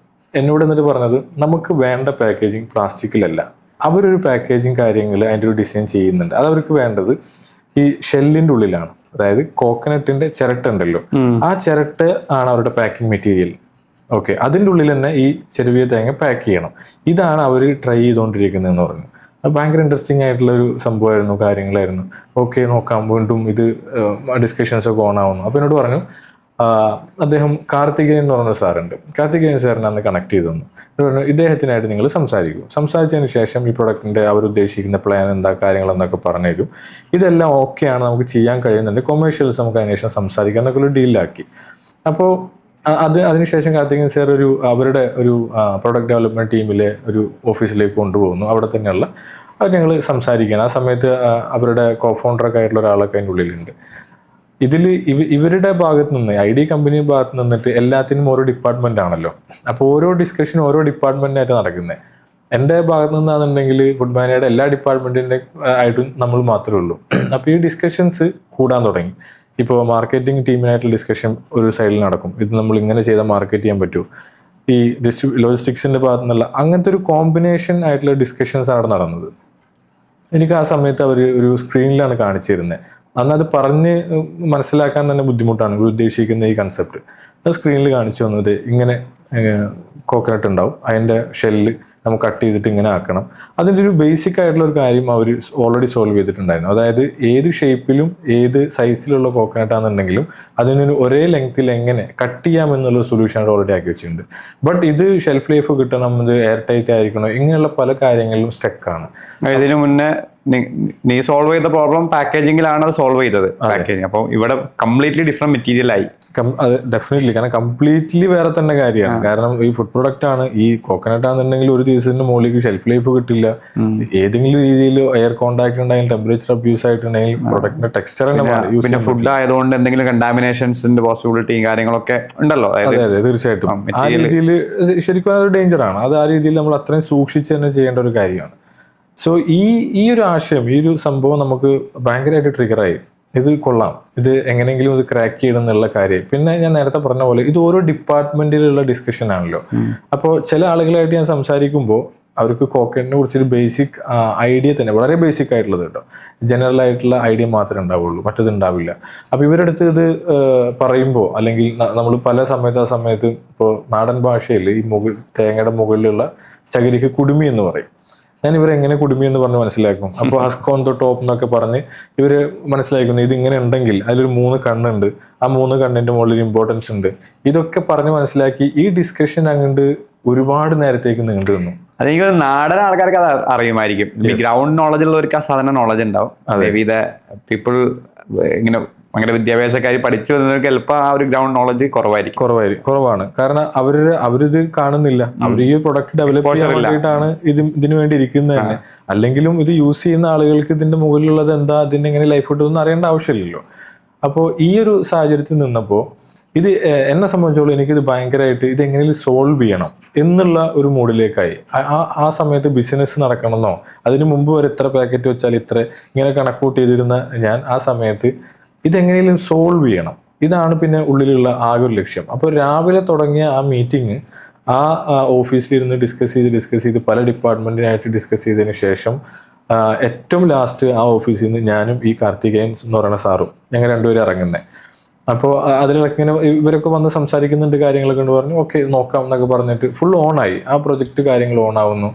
എന്നോട് എന്നിട്ട് പറഞ്ഞത്, നമുക്ക് വേണ്ട പാക്കേജിങ് പ്ലാസ്റ്റിക്കിലല്ല, അവരൊരു പാക്കേജിങ് കാര്യങ്ങൾ അതിൻ്റെ ഒരു ഡിസൈൻ ചെയ്യുന്നുണ്ട്. അത് അവർക്ക് വേണ്ടത് ഈ ഷെല്ലിൻ്റെ ഉള്ളിലാണ്. അതായത് കോക്കനട്ടിൻ്റെ ചിരട്ടുണ്ടല്ലോ, ആ ചിരട്ട് ആണ് അവരുടെ പാക്കിംഗ് മെറ്റീരിയൽ. ഓക്കെ, അതിൻ്റെ ഉള്ളിൽ തന്നെ ഈ ചെരുവിയ തേങ്ങ പാക്ക് ചെയ്യണം. ഇതാണ് അവർ ട്രൈ ചെയ്തുകൊണ്ടിരിക്കുന്നതെന്ന് പറഞ്ഞു. അത് ഭയങ്കര ഇൻട്രസ്റ്റിംഗ് ആയിട്ടുള്ളൊരു സംഭവമായിരുന്നു, കാര്യങ്ങളായിരുന്നു. ഓക്കെ, നോക്കാം. വീണ്ടും ഇത് ഡിസ്കഷൻസൊക്കെ ഓൺ ആവുന്നു. അപ്പോൾ എന്നോട് പറഞ്ഞു, അദ്ദേഹം കാർത്തികേയൻ എന്ന് പറഞ്ഞ സാറുണ്ട്, കാർത്തികേയൻ സാറിനെ അന്ന് കണക്ട് ചെയ്തു തന്നു. പറഞ്ഞു ഇദ്ദേഹത്തിനായിട്ട് നിങ്ങൾ സംസാരിക്കും, സംസാരിച്ചതിന് ശേഷം ഈ പ്രൊഡക്റ്റിൻ്റെ അവരുദ്ദേശിക്കുന്ന പ്ലാൻ എന്താ, കാര്യങ്ങളെന്നൊക്കെ പറഞ്ഞു തരും. ഇതെല്ലാം ഓക്കെയാണ്, നമുക്ക് ചെയ്യാൻ കഴിയുന്നുണ്ട്, കൊമേഴ്ഷ്യൽസ് നമുക്ക് അതിനുശേഷം സംസാരിക്കാം എന്നൊക്കെ ഒരു ഡീലാക്കി. അപ്പോൾ അതിനുശേഷം കാർത്തികേയൻ സാർ അവരുടെ ഒരു പ്രൊഡക്റ്റ് ഡെവലപ്മെൻറ്റ് ടീമിലെ ഒരു ഓഫീസിലേക്ക് കൊണ്ടുപോകുന്നു. അവിടെ തന്നെയുള്ള അത് ഞങ്ങൾ സംസാരിക്കുകയാണ്. ആ സമയത്ത് അവരുടെ കോഫൗണ്ടറൊക്കെ ആയിട്ടുള്ള ഒരാളൊക്കെ അതിൻ്റെ ഉള്ളിലുണ്ട്. ഇതിൽ ഇവരുടെ ഭാഗത്ത് നിന്ന് ID കമ്പനി ഭാഗത്ത് നിന്നിട്ട് എല്ലാത്തിനും ഓരോ ഡിപ്പാർട്ട്മെൻ്റ് ആണല്ലോ. അപ്പോൾ ഓരോ ഡിസ്കഷനും ഓരോ ഡിപ്പാർട്ട്മെൻറ്റായിട്ട് നടക്കുന്നത്. എൻ്റെ ഭാഗത്ത് നിന്നാണെന്നുണ്ടെങ്കിൽ ഫുഡ് മാനേജറുടെ എല്ലാ ഡിപ്പാർട്ട്മെൻറ്റിൻ്റെ ആയിട്ടും നമ്മൾ മാത്രമേ ഉള്ളൂ. അപ്പോൾ ഈ ഡിസ്കഷൻസ് കൂടാൻ തുടങ്ങി. ഇപ്പോൾ മാർക്കറ്റിംഗ് ടീമിനായിട്ടുള്ള ഡിസ്കഷൻ ഒരു സൈഡിൽ നടക്കും, ഇത് നമ്മൾ ഇങ്ങനെ ചെയ്താൽ മാർക്കറ്റ് ചെയ്യാൻ പറ്റുമോ, ഈ ലോജിസ്റ്റിക്സിൻ്റെ ഭാഗത്തു നിന്നുള്ള അങ്ങനത്തെ ഒരു കോമ്പിനേഷൻ ആയിട്ടുള്ള ഡിസ്കഷൻസ് ആണ് നടന്നത്. എനിക്ക് ആ സമയത്ത് അവർ ഒരു സ്ക്രീനിലാണ് കാണിച്ചു തരുന്നത്. അന്ന് അത് പറഞ്ഞ് മനസ്സിലാക്കാൻ തന്നെ ബുദ്ധിമുട്ടാണ് ഇവർ ഉദ്ദേശിക്കുന്ന ഈ കൺസെപ്റ്റ്. അത് സ്ക്രീനിൽ കാണിച്ചു തന്നത് ഇങ്ങനെ കോക്കനട്ട് ഉണ്ടാവും, അതിൻ്റെ ഷെല്ല് നമുക്ക് കട്ട് ചെയ്തിട്ട് ഇങ്ങനെ ആക്കണം. അതിൻ്റെ ഒരു ബേസിക് ആയിട്ടുള്ള ഒരു കാര്യം അവർ ഓൾറെഡി സോൾവ് ചെയ്തിട്ടുണ്ടായിരുന്നു. അതായത് ഏത് ഷേപ്പിലും ഏത് സൈസിലുള്ള കോക്കനട്ട് ആണെന്നുണ്ടെങ്കിലും അതിനൊരു ഒരേ ലെങ്ത്തിൽ എങ്ങനെ കട്ട് ചെയ്യാം എന്നുള്ള സൊല്യൂഷൻ ഓൾറെഡി ആക്കി വെച്ചിട്ടുണ്ട്. ബട്ട് ഇത് ഷെൽഫ് ലൈഫ് കിട്ടണം, ഇത് എയർ ടൈറ്റ് ആയിരിക്കണം, ഇങ്ങനെയുള്ള പല കാര്യങ്ങളിലും സ്റ്റക്കാണ്. ഇതിനു മുന്നേ നീ സോൾവ് ചെയ്ത പ്രോബ്ലം പാക്കേജിങ്ങിലാണ് അത് സോൾവ് ചെയ്തത്. പാക്കേജിങ് അപ്പോൾ ഇവിടെ കംപ്ലീറ്റ്ലി ഡിഫറെന്റ് മെറ്റീരിയൽ ആയി. അത് ഡെഫിനറ്റ്ലി, കാരണം കംപ്ലീറ്റ്ലി വേറെ തന്നെ കാര്യമാണ്. കാരണം ഈ ഫുഡ് പ്രൊഡക്റ്റ് ആണ്, ഈ കോക്കനട്ട് ആണെന്നുണ്ടെങ്കിൽ ഒരു ദിവസത്തിന്റെ മുകളിലേക്ക് ഷെൽഫ് ലൈഫ് കിട്ടില്ല. ഏതെങ്കിലും രീതിയിൽ എയർ കോൺടാക്ട് ഉണ്ടെങ്കിൽ, ടെമ്പറേച്ചർ അബ്യൂസ് ആയിട്ടുണ്ടെങ്കിൽ പ്രൊഡക്റ്റിന്റെ ടെക്സ്ചർ തന്നെ മാറി. പിന്നെ ഫുഡ് ആയതുകൊണ്ട് എന്തെങ്കിലും കണ്ടാമിനേഷൻസിന്റെ പോസിബിലിറ്റിയും കാര്യങ്ങളൊക്കെ ഉണ്ടല്ലോ. അതെ അതെ, തീർച്ചയായിട്ടും ആ രീതിയിൽ ശരിക്കും അതൊരു ഡേഞ്ചറാണ്. അത് ആ രീതിയിൽ നമ്മൾ അത്രയും സൂക്ഷിച്ച് തന്നെ ചെയ്യേണ്ട ഒരു കാര്യമാണ്. സോ ഈ ഒരു ആശയം, ഈ ഒരു സംഭവം നമുക്ക് ഭയങ്കരമായിട്ട് ട്രിഗറായി. ഇത് കൊള്ളാം, ഇത് എങ്ങനെയെങ്കിലും ഇത് ക്രാക്ക് ചെയ്യണം എന്നുള്ള കാര്യം. പിന്നെ ഞാൻ നേരത്തെ പറഞ്ഞ പോലെ ഇത് ഓരോ ഡിപ്പാർട്ട്മെന്റിലുള്ള ഡിസ്കഷൻ ആണല്ലോ. അപ്പോൾ ചില ആളുകളായിട്ട് ഞാൻ സംസാരിക്കുമ്പോൾ അവർക്ക് കോക്കനട്ടിനെ കുറിച്ചൊരു ബേസിക് ഐഡിയ തന്നെ, വളരെ ബേസിക് ആയിട്ടുള്ളത് കേട്ടോ, ജനറൽ ആയിട്ടുള്ള ഐഡിയ മാത്രമേ ഉണ്ടാവുള്ളൂ, മറ്റത് ഉണ്ടാവില്ല. അപ്പോൾ ഇവരുടെ അടുത്ത് ഇത് പറയുമ്പോൾ, അല്ലെങ്കിൽ നമ്മൾ പല സമയത്ത് ഇപ്പോൾ നാടൻ ഭാഷയിൽ ഈ തേങ്ങയുടെ മുകളിലുള്ള ചകിരിക്ക് കുടുമി എന്ന് പറയും. ഞാൻ ഇവരെങ്ങനെ കുടുമി എന്ന് പറഞ്ഞ് മനസ്സിലാക്കും. അപ്പോൾ ഹസ്ക് ഓൺ ദ ടോപ്പ് എന്നൊക്കെ പറഞ്ഞ് ഇവര് മനസ്സിലാക്കുന്നു, ഇതിങ്ങനെ ഉണ്ടെങ്കിൽ അതിലൊരു 3 കണ്ണുണ്ട്, ആ 3 കണ്ണിന്റെ മുകളിൽ ഇമ്പോർട്ടൻസ് ഉണ്ട്. ഇതൊക്കെ പറഞ്ഞ് മനസ്സിലാക്കി ഈ ഡിസ്കഷൻ അങ്ങോട്ട് ഒരുപാട് നേരത്തേക്ക് നീണ്ടു നിന്നു. അതെനിക്ക് നാടൻ ആൾക്കാർക്ക് അത് അറിയുമായിരിക്കും. ഗ്രൗണ്ട് നോളജ് ഉള്ളവർക്ക് ആ സാധാരണ നോളജ് ഉണ്ടാവും. പീപ്പിൾ ഇങ്ങനെ അങ്ങനെ വിദ്യാഭ്യാസക്കാർ പഠിച്ചു വരുന്നവർക്ക് ചിലപ്പോൾ ആ ഒരു ഗ്രൗണ്ട് നോളജ് കുറവാണ്. കാരണം അവരിത് കാണുന്നില്ല. അവർ ഈ പ്രൊഡക്റ്റ് ഡെവലപ്പ് ചെയ്യാൻ വേണ്ടിയിട്ടാണ് ഇതിനു വേണ്ടി ഇരിക്കുന്നത് തന്നെ. അല്ലെങ്കിലും ഇത് യൂസ് ചെയ്യുന്ന ആളുകൾക്ക് ഇതിന്റെ മുകളിലുള്ളത് എന്താ, ഇതിന്റെ എങ്ങനെ ലൈഫ് കിട്ടുമെന്ന് അറിയേണ്ട ആവശ്യമില്ലല്ലോ. അപ്പോൾ ഈ ഒരു സാഹചര്യത്തിൽ നിന്നപ്പോൾ ഇത് എന്നെ സംബന്ധിച്ചോളം എനിക്കിത് ഭയങ്കരമായിട്ട് ഇത് എങ്ങനെയും സോൾവ് ചെയ്യണം എന്നുള്ള ഒരു മൂഡിലേക്കായി. ആ സമയത്ത് ബിസിനസ് നടക്കണമെന്നോ, അതിന് മുമ്പ് വരെ ഇത്ര പാക്കറ്റ് വെച്ചാൽ ഇത്ര ഇങ്ങനെ കണക്കൂട്ട് ചെയ്തിരുന്ന ഞാൻ ആ സമയത്ത് ഇതെങ്ങനെയും സോൾവ് ചെയ്യണം, ഇതാണ് പിന്നെ ഉള്ളിലുള്ള ആകെ ഒരു ലക്ഷ്യം. അപ്പോൾ രാവിലെ തുടങ്ങിയ ആ മീറ്റിംഗ് ആ ഓഫീസിലിരുന്ന് ഡിസ്കസ് ചെയ്ത് പല ഡിപ്പാർട്ട്മെന്റിനായിട്ട് ഡിസ്കസ് ചെയ്തതിന് ശേഷം ഏറ്റവും ലാസ്റ്റ് ആ ഓഫീസിൽ നിന്ന് ഞാനും ഈ കാർത്തികേയൻ എന്ന് പറയുന്ന സാറും ഞങ്ങൾ രണ്ടുപേരും ഇറങ്ങുന്നത്. അപ്പോൾ അതിലൊക്കെ ഇങ്ങനെ ഇവരൊക്കെ വന്ന് സംസാരിക്കുന്നുണ്ട്, കാര്യങ്ങളൊക്കെ ഉണ്ട്, പറഞ്ഞു ഓക്കെ നോക്കാം എന്നൊക്കെ പറഞ്ഞിട്ട് ഫുൾ ഓണായി. ആ പ്രൊജക്റ്റ് കാര്യങ്ങൾ ഓണാവുന്നു.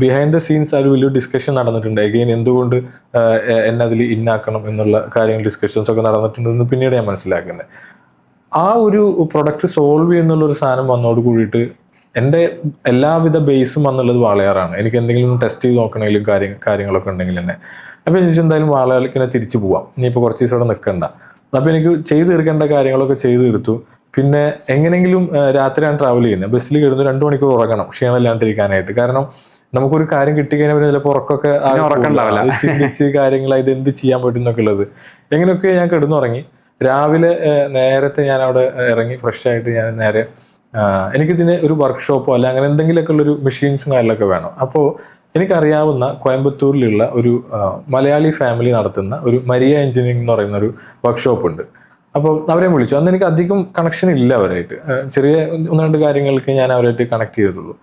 ബിഹൈൻഡ് ദ സീൻസ് ഒരു വലിയ ഡിസ്കഷൻ നടന്നിട്ടുണ്ട്. എഗെയിൻ എന്തുകൊണ്ട് എന്നെ അതിൽ ഇന്നാക്കണം എന്നുള്ള കാര്യങ്ങൾ ഡിസ്കഷൻസ് ഒക്കെ നടന്നിട്ടുണ്ടെന്ന് പിന്നീട് ഞാൻ മനസ്സിലാക്കുന്നത്. ആ ഒരു പ്രൊഡക്റ്റ് സോൾവ് ചെയ്യുന്നുള്ളൊരു സാധനം വന്നോട് കൂടിയിട്ട് എൻ്റെ എല്ലാവിധ ബേസും വന്നുള്ളത് വാളയാറാണ്. എനിക്ക് എന്തെങ്കിലും ടെസ്റ്റ് ചെയ്ത് നോക്കണമെങ്കിലും കാര്യങ്ങളൊക്കെ ഉണ്ടെങ്കിൽ തന്നെ. അപ്പോൾ എനിക്ക് എന്തായാലും വാളയാറിലേക്ക് തിരിച്ചു പോവാം, ഇനിയിപ്പോൾ കുറച്ച് ദിവസം അവിടെ നിൽക്കണ്ട. അപ്പോൾ എനിക്ക് ചെയ്തു തീർക്കേണ്ട കാര്യങ്ങളൊക്കെ ചെയ്തു തീർത്തു. പിന്നെ എങ്ങനെയെങ്കിലും രാത്രിയാണ് ട്രാവൽ ചെയ്യുന്നത്, ബസ്സിൽ കിടന്ന് 2 മണിക്കൂർ ഉറങ്ങണം ക്ഷീണമില്ലാണ്ടിരിക്കാനായിട്ട്. കാരണം നമുക്കൊരു കാര്യം കിട്ടിക്കഴിഞ്ഞാൽ ചിലപ്പോൾ ഉറക്കമൊക്കെ അത് ചിന്തിച്ച് കാര്യങ്ങൾ ഇത് എന്ത് ചെയ്യാൻ പറ്റും എന്നൊക്കെ ഉള്ളത്. എങ്ങനെയൊക്കെ ഞാൻ കിടന്നുറങ്ങി. രാവിലെ നേരത്തെ ഞാൻ അവിടെ ഇറങ്ങി ഫ്രഷായിട്ട് ഞാൻ നേരെ എനിക്കിതിന് ഒരു വർക്ക്ഷോപ്പോ അല്ല അങ്ങനെ എന്തെങ്കിലുമൊക്കെ ഉള്ളൊരു മെഷീൻസും കാര്യങ്ങളൊക്കെ വേണം. അപ്പോൾ എനിക്കറിയാവുന്ന കോയമ്പത്തൂരിലുള്ള ഒരു മലയാളി ഫാമിലി നടത്തുന്ന ഒരു മരിയ എഞ്ചിനീയറിംഗ് എന്ന് പറയുന്ന ഒരു വർക്ക്ഷോപ്പ് ഉണ്ട്. അപ്പോൾ അവരെ വിളിച്ചു. അന്ന് എനിക്ക് അധികം കണക്ഷൻ ഇല്ല അവരായിട്ട്, ചെറിയ 1-2 കാര്യങ്ങൾക്ക് ഞാൻ അവരായിട്ട് കണക്ട് ചെയ്തിട്ടുള്ളൂ.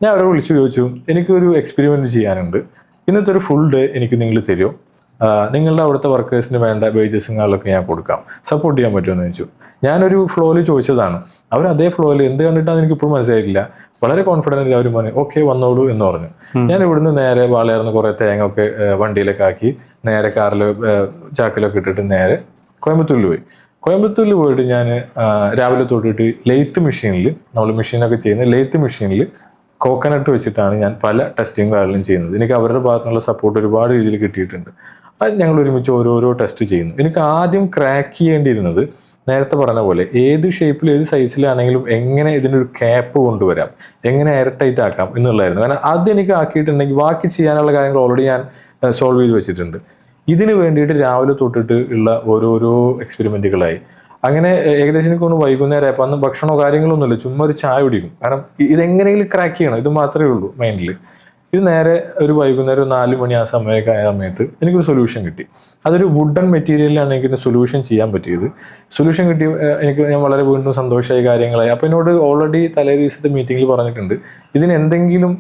ഞാൻ അവരെ വിളിച്ചു ചോദിച്ചു, എനിക്കൊരു എക്സ്പെരിമെൻറ്റ് ചെയ്യാനുണ്ട്, ഇന്നത്തെ ഒരു ഫുൾ ഡേ എനിക്ക് നിങ്ങൾ തരുമോ, നിങ്ങളുടെ അവിടുത്തെ വർക്കേഴ്സിന് വേണ്ട വേജസും കാര്യങ്ങളൊക്കെ ഞാൻ കൊടുക്കാം, സപ്പോർട്ട് ചെയ്യാൻ പറ്റുമെന്ന് ചോദിച്ചു. ഞാനൊരു ഫ്ലോയിൽ ചോദിച്ചതാണ്. അവർ അതേ ഫ്ലോയിൽ എന്ത് കണ്ടിട്ടാന്ന് എനിക്ക് ഇപ്പോഴും മനസ്സിലായിട്ടില്ല, വളരെ കോൺഫിഡൻ്റ് അവർ പറഞ്ഞു ഓക്കെ വന്നോളൂ എന്ന് പറഞ്ഞു. ഞാൻ ഇവിടുന്ന് നേരെ വാളയാർന്ന് കുറേ തേങ്ങ ഒക്കെ വണ്ടിയിലൊക്കെ ആക്കി നേരെ കാറിൽ ചാക്കിലൊക്കെ ഇട്ടിട്ട് നേരെ കോയമ്പത്തൂരിൽ പോയി. കോയമ്പത്തൂരിൽ പോയിട്ട് ഞാൻ രാവിലെ തൊട്ടിട്ട് ലെയ്ത്ത് മെഷീനിൽ, നമ്മൾ മെഷീനൊക്കെ ചെയ്യുന്ന ലെയ്ത്ത് മെഷീനിൽ കോക്കനട്ട് വെച്ചിട്ടാണ് ഞാൻ പല ടെസ്റ്റിങ് കാര്യങ്ങളും ചെയ്യുന്നത്. എനിക്ക് അവരുടെ ഭാഗത്തുനിന്നുള്ള സപ്പോർട്ട് ഒരുപാട് രീതിയിൽ കിട്ടിയിട്ടുണ്ട്. അത് ഞങ്ങൾ ഒരുമിച്ച് ഓരോരോ ടെസ്റ്റ് ചെയ്യുന്നു. എനിക്ക് ആദ്യം ക്രാക്ക് ചെയ്യേണ്ടിയിരുന്നത് നേരത്തെ പറഞ്ഞ പോലെ ഏത് ഷേപ്പിൽ ഏത് സൈസിലാണെങ്കിലും എങ്ങനെ ഇതിനൊരു ക്യാപ്പ് കൊണ്ടുവരാം, എങ്ങനെ എയർ ടൈറ്റ് ആക്കാം എന്നുള്ളതായിരുന്നു. കാരണം അതെനിക്ക് ആക്കിയിട്ടുണ്ടെങ്കിൽ ബാക്കി ചെയ്യാനുള്ള കാര്യങ്ങൾ ഓൾറെഡി ഞാൻ സോൾവ് ചെയ്ത് വെച്ചിട്ടുണ്ട്. ഇതിന് വേണ്ടിയിട്ട് രാവിലെ തൊട്ടിട്ട് ഉള്ള ഓരോരോ എക്സ്പെരിമെൻറ്റുകളായി. അങ്ങനെ ഏകദേശം എനിക്ക് തോന്നുന്നു വൈകുന്നേരം ആയപ്പോൾ അന്ന് ഭക്ഷണമോ കാര്യങ്ങളൊന്നുമില്ല, ചുമ്മാ ഒരു ചായ കുടിക്കും. കാരണം ഇതെങ്ങനെയെങ്കിലും ക്രാക്ക് ചെയ്യണം, ഇത് മാത്രമേ ഉള്ളൂ മൈൻഡിൽ. ഇത് നേരെ ഒരു വൈകുന്നേരം 4 മണി ആ സമയമൊക്കെ ആയ സമയത്ത് എനിക്കൊരു സൊല്യൂഷൻ കിട്ടി. അതൊരു വുഡൻ മെറ്റീരിയലിലാണ് എനിക്ക് സൊല്യൂഷൻ ചെയ്യാൻ പറ്റിയത്. സൊല്യൂഷൻ കിട്ടി എനിക്ക്, ഞാൻ വളരെ വീണ്ടും സന്തോഷമായി, കാര്യങ്ങളായി. അപ്പോൾ എന്നോട് ഓൾറെഡി തലേ ദിവസത്തെ മീറ്റിങ്ങിൽ പറഞ്ഞിട്ടുണ്ട്, ഇതിന് എന്തെങ്കിലും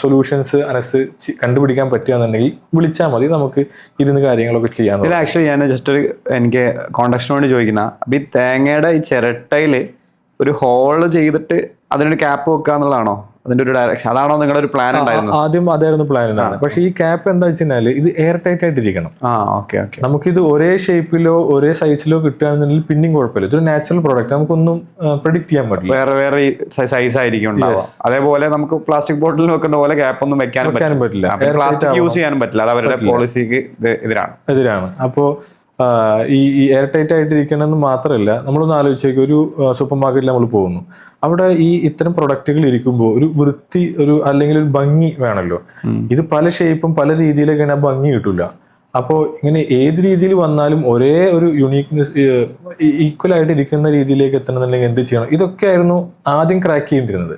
സൊല്യൂഷൻസ് അനസ് കണ്ടുപിടിക്കാൻ പറ്റുകയെന്നുണ്ടെങ്കിൽ വിളിച്ചാൽ മതി, നമുക്ക് ഇരുന്ന് കാര്യങ്ങളൊക്കെ ചെയ്യാൻ. ഇതിൽ ആക്ച്വലി ഞാൻ ജസ്റ്റ് ഒരു എനിക്ക് കോൺടാക്റ്റിന് വേണ്ടി ചോദിക്കുന്ന, അപ്പം ഈ തേങ്ങയുടെ ഈ ചിരട്ടയിൽ ഒരു ഹോള് ചെയ്തിട്ട് അതിനൊരു ക്യാപ്പ് വെക്കുക എന്നുള്ളതാണോ അതിന്റെ ഒരു ഡയറക്ഷൻ? അതാണോ നിങ്ങളുടെ ഒരു പ്ലാൻ ഉണ്ടായിരുന്നു? ആദ്യം അതായിരുന്നു പ്ലാൻ ഉണ്ടായിരുന്നത്. പക്ഷേ ഈ ക്യാപ്പ് എന്താ വെച്ചാൽ ഇത് എയർ ടൈറ്റ് ആയിട്ടിരിക്കണം. നമുക്കിത് ഒരേ ഷേപ്പിലോ ഒരേ സൈസിലോ കിട്ടുകയാണെന്നുണ്ടെങ്കിൽ പിന്നെയും കുഴപ്പമില്ല. ഇതൊരു നാച്ചുറൽ പ്രോഡക്റ്റ്, നമുക്കൊന്നും പ്രെഡിക്റ്റ് ചെയ്യാൻ പറ്റില്ല. വേറെ വേറെ സൈസ് ആയിരിക്കും ഉണ്ടാവുക. അതേപോലെ നമുക്ക് പ്ലാസ്റ്റിക് ബോട്ടിൽ വെക്കുന്ന പോലെ ക്യാപ്പ് ഒന്നും വെക്കാനും പറ്റില്ല, പ്ലാസ്റ്റിക് യൂസ് ചെയ്യാനും പറ്റില്ല. അത് അവരുടെ പോളിസിക്ക് എതിരാണ്. അപ്പോൾ ഈ എയർ ടൈറ്റ് ആയിട്ടിരിക്കണമെന്ന് മാത്രമല്ല, നമ്മളൊന്ന് ആലോചിച്ചേക്കും, ഒരു സൂപ്പർ മാർക്കറ്റിൽ നമ്മൾ പോകുന്നു, അവിടെ ഇത്തരം പ്രൊഡക്റ്റുകൾ ഇരിക്കുമ്പോൾ ഒരു വൃത്തി, അല്ലെങ്കിൽ ഒരു ഭംഗി വേണമല്ലോ. ഇത് പല ഷേപ്പും പല രീതിയിലൊക്കെയാണ്, ആ ഭംഗി കിട്ടില്ല. അപ്പോൾ ഇങ്ങനെ ഏത് രീതിയിൽ വന്നാലും ഒരേ ഒരു യുണീക്നെസ്, ഈക്വൽ ആയിട്ട് ഇരിക്കുന്ന രീതിയിലേക്ക് എത്തണമെന്നുണ്ടെങ്കിൽ എന്ത് ചെയ്യണം? ഇതൊക്കെയായിരുന്നു ആദ്യം ക്രാക്ക് ചെയ്യേണ്ടിരുന്നത്.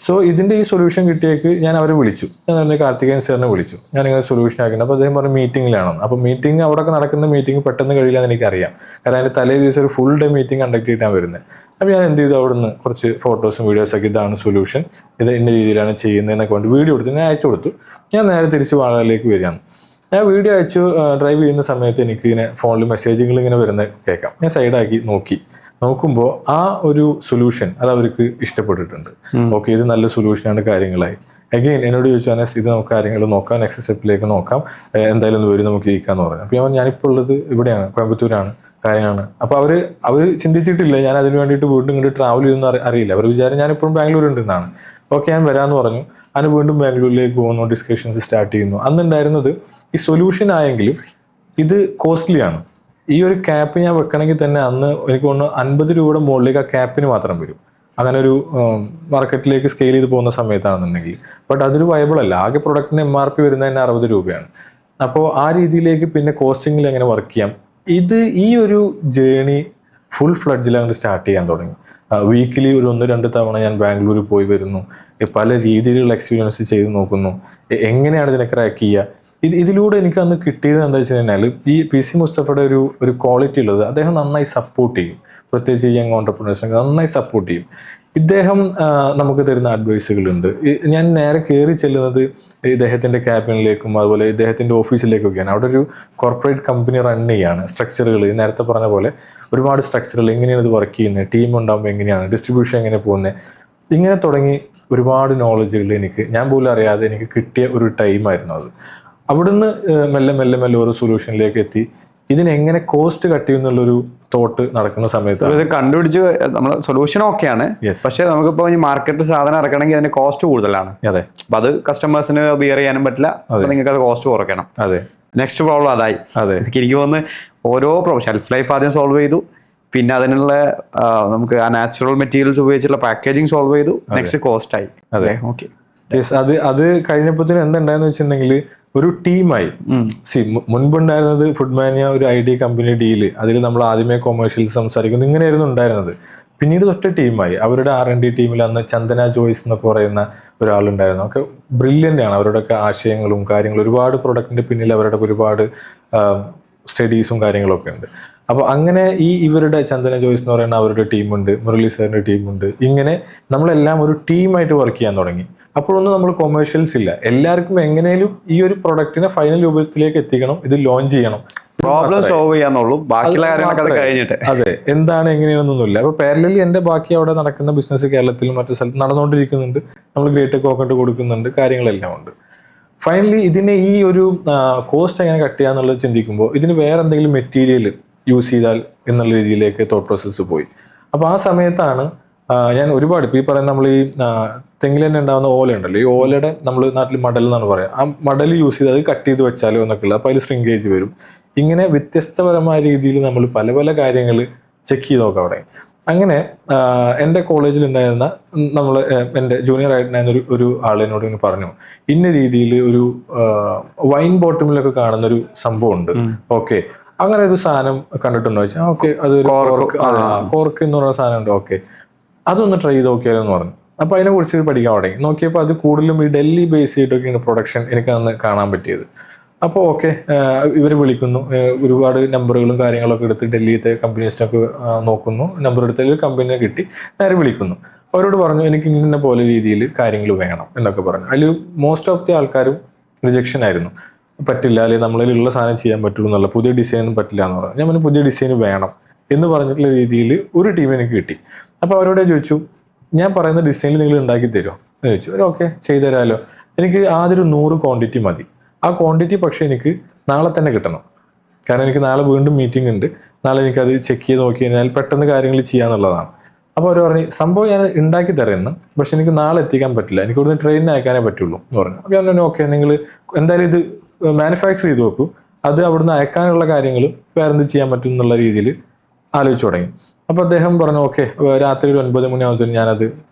സോ ഇതിൻ്റെ ഈ സൊല്യൂഷൻ കിട്ടിയേക്ക് ഞാൻ അവരെ വിളിച്ചു. ഞാൻ എൻ്റെ കാർത്തികേയൻ സാറിനെ വിളിച്ചു, ഞാനിങ്ങനെ സൊല്യൂഷൻ ആക്കിയിട്ടുണ്ട്. അപ്പോൾ അദ്ദേഹം പറഞ്ഞു മീറ്റിങ്ങിലാണെന്ന്. അപ്പോൾ മീറ്റിംഗ് അവിടെയൊക്കെ നടക്കുന്ന മീറ്റിംഗ് പെട്ടെന്ന് കഴിയില്ല എന്ന് എനിക്കറിയാം. കാരണം അതിൻ്റെ തലേ ദിവസം ഒരു ഫുൾ ഡേ മീറ്റിംഗ് കണ്ടക്ട് ചെയ്തിട്ടാണ് വരുന്നത്. അപ്പോൾ ഞാൻ എന്ത് ചെയ്തു, അവിടെ നിന്ന് കുറച്ച് ഫോട്ടോസും വീഡിയോസൊക്കെ, ഇതാണ് സൊല്യൂഷൻ, ഇത് ഇന്ന രീതിയിലാണ് ചെയ്യുന്നതെന്നൊക്കെ കൊണ്ട് വീഡിയോ എടുത്ത് ഞാൻ അയച്ചു കൊടുത്തു. ഞാൻ നേരെ തിരിച്ച് വാളയിലേക്ക് വരികയാണ്. ഞാൻ വീഡിയോ അയച്ചു ഡ്രൈവ് ചെയ്യുന്ന സമയത്ത് എനിക്ക് ഇങ്ങനെ ഫോണിൽ മെസ്സേജുകൾ ഇങ്ങനെ വരുന്നത് കേൾക്കാം. ഞാൻ സൈഡാക്കി നോക്കുമ്പോൾ ആ ഒരു സൊല്യൂഷൻ അത് അവർക്ക് ഇഷ്ടപ്പെട്ടിട്ടുണ്ട്. ഓക്കെ, ഇത് നല്ല സൊല്യൂഷനാണ്, കാര്യങ്ങളായി. അഗെയിൻ എന്നോട് ചോദിച്ചാൽ ഇത് നമുക്ക് കാര്യങ്ങൾ നോക്കാം, നെക്സ്റ്റ് സ്റ്റെപ്പിലേക്ക് നോക്കാം, എന്തായാലും ഒന്ന് വരും, നമുക്ക് ഇരിക്കാന്ന് പറഞ്ഞു. അപ്പോൾ ഞാനിപ്പോൾ ഉള്ളത് ഇവിടെയാണ്, കോയമ്പത്തൂരാണ്, കാര്യമാണ്. അപ്പോൾ അവർ ചിന്തിച്ചിട്ടില്ല ഞാൻ അതിന് വേണ്ടിയിട്ട് വീണ്ടും ഇങ്ങോട്ട് ട്രാവൽ ചെയ്യുമെന്ന് അറിയില്ല. അവർ വിചാരം ഞാനിപ്പോഴും ബാംഗ്ലൂർ ഉണ്ടെന്നാണ്. ഓക്കെ, ഞാൻ വരാമെന്ന് പറഞ്ഞു. അതിന് വീണ്ടും ബാംഗ്ലൂരിലേക്ക് പോകുന്നു, ഡിസ്കഷൻസ് സ്റ്റാർട്ട് ചെയ്യുന്നു. അന്നുണ്ടായിരുന്നത് ഈ സൊല്യൂഷൻ ആയെങ്കിലും ഇത് കോസ്റ്റ്ലിയാണ്. ഈ ഒരു ക്യാപ്പ് ഞാൻ വെക്കണമെങ്കിൽ തന്നെ അന്ന് എനിക്ക് തോന്നുന്നു 50 രൂപയുടെ മുകളിലേക്ക് ആ ക്യാപ്പിന് മാത്രം വരും, അങ്ങനെ ഒരു മാർക്കറ്റിലേക്ക് സ്കെയിൽ ചെയ്ത് പോകുന്ന സമയത്താണെന്നുണ്ടെങ്കിൽ. ബട്ട് അതൊരു വയബിൾ അല്ല. ആകെ പ്രൊഡക്റ്റിന് MRP വരുന്നത് തന്നെ 60 രൂപയാണ്. അപ്പോൾ ആ രീതിയിലേക്ക് പിന്നെ കോസ്റ്റിങ്ങിൽ എങ്ങനെ വർക്ക് ചെയ്യാം, ഈ ഒരു ജേണി ഫുൾ ഫ്ലഡ്ജിൽ അങ്ങോട്ട് സ്റ്റാർട്ട് ചെയ്യാൻ തുടങ്ങി. വീക്കിലി ഒരു 1-2 തവണ ഞാൻ ബാംഗ്ലൂരിൽ പോയി വരുന്നു, പല രീതിയിലുള്ള എക്സ്പീരിയൻസ് ചെയ്ത് നോക്കുന്നു, എങ്ങനെയാണ് ഇതിനെ ക്രാക്ക് ചെയ്യുക. ഇതിലൂടെ എനിക്ക് അന്ന് കിട്ടിയത് എന്താ വെച്ച് കഴിഞ്ഞാൽ, ഈ PC മുസ്തഫയുടെ ഒരു ക്വാളിറ്റി ഉള്ളത്, അദ്ദേഹം നന്നായി സപ്പോർട്ട് ചെയ്യും. പ്രത്യേകിച്ച് യങ് ഓണ്ടർപ്രണേഴ്സിനൊക്കെ നന്നായി സപ്പോർട്ട് ചെയ്യും. ഇദ്ദേഹം നമുക്ക് തരുന്ന അഡ്വൈസുകളുണ്ട്. ഞാൻ നേരെ കയറി ചെല്ലുന്നത് ഇദ്ദേഹത്തിൻ്റെ ക്യാബിനിലേക്കും അതുപോലെ ഇദ്ദേഹത്തിൻ്റെ ഓഫീസിലേക്കൊക്കെയാണ്. അവിടെ ഒരു കോർപ്പറേറ്റ് കമ്പനി റൺ ചെയ്യാണ്. സ്ട്രക്ചറുകൾ നേരത്തെ പറഞ്ഞ പോലെ ഒരുപാട് സ്ട്രക്ചറുകൾ, എങ്ങനെയാണ് ഇത് വർക്ക് ചെയ്യുന്നത്, ടീം ഉണ്ടാകുമ്പോൾ എങ്ങനെയാണ്, ഡിസ്ട്രിബ്യൂഷൻ എങ്ങനെ പോകുന്നത്, ഇങ്ങനെ തുടങ്ങി ഒരുപാട് നോളജുകൾ ഞാൻ പോലും അറിയാതെ എനിക്ക് കിട്ടിയ ഒരു ടൈമായിരുന്നു അത്. അവിടുന്ന് മെല്ലെ മെല്ലെ മെല്ലെ ഓരോ സൊല്യൂഷനിലേക്ക് എത്തി. ഇതിനെങ്ങനെ കോസ്റ്റ് കട്ട് ചെയ്യുന്നുള്ളൊരു തോട്ട് നടക്കുന്ന സമയത്ത് ഇത് കണ്ടുപിടിച്ച് നമ്മൾ സൊല്യൂഷൻ ഓക്കെയാണ്, പക്ഷെ നമുക്കിപ്പോൾ ഈ മാർക്കറ്റിൽ സാധനം ഇറക്കണമെങ്കിൽ അതിന്റെ കോസ്റ്റ് കൂടുതലാണ്. അതെ, അപ്പൊ അത് കസ്റ്റമേഴ്സിന് ബിയർ ചെയ്യാനും പറ്റില്ല. നിങ്ങൾക്ക് അത് കോസ്റ്റ് കുറയ്ക്കണം. അതെ, നെക്സ്റ്റ് പ്രോബ്ലം അതായി. അതെ, എനിക്ക് തോന്നുന്നു ഓരോ ഷെൽഫ് ലൈഫ് ആദ്യം സോൾവ് ചെയ്തു, പിന്നെ അതിനുള്ള നമുക്ക് ആ നാച്ചുറൽ മെറ്റീരിയൽസ് ഉപയോഗിച്ചുള്ള പാക്കേജിങ് സോൾവ് ചെയ്തു, നെക്സ്റ്റ് കോസ്റ്റ് ആയി. അതെ, ഓക്കെ. അത് കഴിഞ്ഞപ്പോഴത്തേനും എന്തുണ്ടായെന്ന് വെച്ചിട്ടുണ്ടെങ്കിൽ ഒരു ടീമായി. മുൻപുണ്ടായിരുന്നത് ഫുഡ് മാനിയ ഒരു ID കമ്പനി ഡീല്, അതിൽ നമ്മൾ ആദ്യമേ കൊമേഴ്ഷ്യൽസ് സംസാരിക്കുന്നു, ഇങ്ങനെയായിരുന്നു ഉണ്ടായിരുന്നത്. പിന്നീട് ഒറ്റ ടീമായി. അവരുടെ R&D ടീമിൽ അന്ന് ചന്ദന ജോയ്സ് എന്നൊക്കെ പറയുന്ന ഒരാളുണ്ടായിരുന്നു. ഒക്കെ ബ്രില്യൻ്റ് ആണ്. അവരുടെയൊക്കെ ആശയങ്ങളും കാര്യങ്ങളും, ഒരുപാട് പ്രൊഡക്റ്റിൻ്റെ പിന്നിൽ അവരുടെ ഒരുപാട് സ്റ്റഡീസും കാര്യങ്ങളൊക്കെ ഉണ്ട്. അപ്പോൾ അങ്ങനെ ഇവരുടെ ചന്ദന ജോയ്സ് എന്ന് പറയുന്ന അവരുടെ ടീമുണ്ട്, മുരളി സാറിൻ്റെ ടീമുണ്ട്. ഇങ്ങനെ നമ്മളെല്ലാം ഒരു ടീമായിട്ട് വർക്ക് ചെയ്യാൻ തുടങ്ങി. അപ്പോഴൊന്നും നമ്മൾ കൊമേഴ്ഷ്യൽസ് ഇല്ല. എല്ലാവർക്കും എങ്ങനെയും ഈ ഒരു പ്രൊഡക്റ്റിനെ ഫൈനൽ രൂപത്തിലേക്ക് എത്തിക്കണം, ഇത് ലോഞ്ച് ചെയ്യണം, പ്രോബ്ലം സോൾവ് ചെയ്യാന്നുള്ളൂ. ബാക്കിയുള്ള കാര്യങ്ങളൊക്കെ കഴിഞ്ഞിട്ട് അതെ എന്താണ് എങ്ങനെയാണെന്നൊന്നുമില്ല. അപ്പോൾ പാരലലി എൻ്റെ ബാക്കി അവിടെ നടക്കുന്ന ബിസിനസ് കേരളത്തിലും മറ്റു സ്ഥലത്ത് നടന്നുകൊണ്ടിരിക്കുന്നുണ്ട്. നമ്മൾ ഗ്രേറ്റ് കോക്കട്ട് കൊടുക്കുന്നുണ്ട്, കാര്യങ്ങളെല്ലാം ഉണ്ട്. ഫൈനലി ഇതിനെ ഈ ഒരു കോസ്റ്റ് എങ്ങനെ കട്ട് ചെയ്യാന്നുള്ളത് ചിന്തിക്കുമ്പോൾ ഇതിന് വേറെ എന്തെങ്കിലും മെറ്റീരിയൽ യൂസ് ചെയ്താൽ എന്നുള്ള രീതിയിലേക്ക് തോട്ട് പ്രോസസ്സ് പോയി. അപ്പോൾ ആ സമയത്താണ് ഞാൻ ഒരുപാട് ഇപ്പോൾ ഈ പറയുന്ന നമ്മൾ ഈ തെങ്ങിൽ തന്നെ ഉണ്ടാകുന്ന ഓല ഉണ്ടല്ലോ, ഈ ഓലയുടെ നമ്മൾ നാട്ടിൽ മടൽ എന്നാണ് പറയുക, ആ മടൽ യൂസ് ചെയ്ത് അത് കട്ട് ചെയ്ത് വെച്ചാലോ എന്നൊക്കെ ഉള്ളത്. അപ്പോൾ അതിൽ സ്ട്രിങ്കേജ് വരും. ഇങ്ങനെ വ്യത്യസ്തപരമായ രീതിയിൽ നമ്മൾ പല പല കാര്യങ്ങൾ ചെക്ക് ചെയ്ത് നോക്കാം അവിടെ. അങ്ങനെ എൻ്റെ കോളേജിലുണ്ടായിരുന്ന എൻ്റെ ജൂനിയർ ആയിട്ടുണ്ടായിരുന്ന ഒരു ആളിനോട് ഇങ്ങനെ പറഞ്ഞു, ഇന്ന രീതിയിൽ ഒരു വൈൻ ബോട്ടിലൊക്കെ കാണുന്നൊരു സംഭവം ഉണ്ട്. ഓക്കെ, അങ്ങനെ ഒരു സാധനം കണ്ടിട്ടുണ്ടോ വെച്ചാൽ ഓക്കെ അതൊരു കോർക്ക് എന്ന് പറയുന്ന സാധനം ഉണ്ട്, ഓക്കെ അതൊന്ന് ട്രൈ ചെയ്ത് നോക്കിയാലെന്ന് പറഞ്ഞു. അപ്പോൾ അതിനെക്കുറിച്ച് പഠിക്കാൻ തുടങ്ങി. നോക്കിയപ്പോൾ അത് കൂടുതലും ഈ ഡൽഹി ബേസ് ചെയ്തിട്ടൊക്കെയാണ് പ്രൊഡക്ഷൻ എനിക്ക് അന്ന് കാണാൻ പറ്റിയത്. അപ്പോൾ ഓക്കെ ഇവർ വിളിക്കുന്നു, ഒരുപാട് നമ്പറുകളും കാര്യങ്ങളൊക്കെ എടുത്ത് ഡൽഹിയിലത്തെ കമ്പനീസിനൊക്കെ നോക്കുന്നു, നമ്പർ എടുത്ത് ഒരു കമ്പനിയെ കിട്ടി, നേരെ വിളിക്കുന്നു. അവരോട് പറഞ്ഞു എനിക്ക് ഇന്ന പോലെ രീതിയിൽ കാര്യങ്ങൾ വേണം എന്നൊക്കെ പറഞ്ഞു. അതിൽ മോസ്റ്റ് ഓഫ് ദി ആൾക്കാരും റിജക്ഷൻ ആയിരുന്നു, പറ്റില്ല, അല്ലെങ്കിൽ നമ്മളിലുള്ള സാധനം ചെയ്യാൻ പറ്റുള്ളൂ എന്നുള്ള, പുതിയ ഡിസൈനൊന്നും പറ്റില്ല എന്ന് പറഞ്ഞു. ഞാൻ പറഞ്ഞു പുതിയ ഡിസൈൻ വേണം എന്ന് പറഞ്ഞിട്ടുള്ള രീതിയിൽ ഒരു ടീം എനിക്ക് കിട്ടി. അപ്പോൾ അവരോട് ചോദിച്ചു ഞാൻ പറയുന്ന ഡിസൈനിൽ നിങ്ങൾ ഉണ്ടാക്കി തരുമോ എന്ന് ചോദിച്ചു. ഒരു ഓക്കെ ചെയ്തു തരാമല്ലോ. എനിക്ക് ആദ്യം ഒരു 100 ക്വാണ്ടിറ്റി മതി. ആ ക്വാണ്ടിറ്റി പക്ഷേ എനിക്ക് നാളെ തന്നെ കിട്ടണം, കാരണം എനിക്ക് നാളെ വീണ്ടും മീറ്റിംഗ് ഉണ്ട്, നാളെ എനിക്കത് ചെക്ക് ചെയ്ത് നോക്കി കഴിഞ്ഞാൽ പെട്ടെന്ന് കാര്യങ്ങൾ ചെയ്യാന്നുള്ളതാണ്. അപ്പോൾ അവർ പറഞ്ഞു സംഭവം ഞാൻ ഉണ്ടാക്കി തരുന്നു, പക്ഷെ എനിക്ക് നാളെ എത്തിക്കാൻ പറ്റില്ല, എനിക്ക് ഇവിടുന്ന് ട്രെയിനിന് അയക്കാനേ പറ്റുള്ളൂ എന്ന് പറഞ്ഞു. അപ്പോൾ ഞാൻ പറഞ്ഞു ഓക്കെ നിങ്ങൾ എന്തായാലും ഇത് മാനുഫാക്ചർ ചെയ്ത് നോക്കൂ, അത് അവിടുന്ന് അയക്കാനുള്ള കാര്യങ്ങൾ വേറെന്ത് ചെയ്യാൻ പറ്റും എന്നുള്ള രീതിയിൽ ആലോചിച്ച് തുടങ്ങി. അപ്പോൾ അദ്ദേഹം പറഞ്ഞു ഓക്കെ രാത്രി ഒരു 9 മണിയാകുമ്പോഴത്തേനും ഞാനത്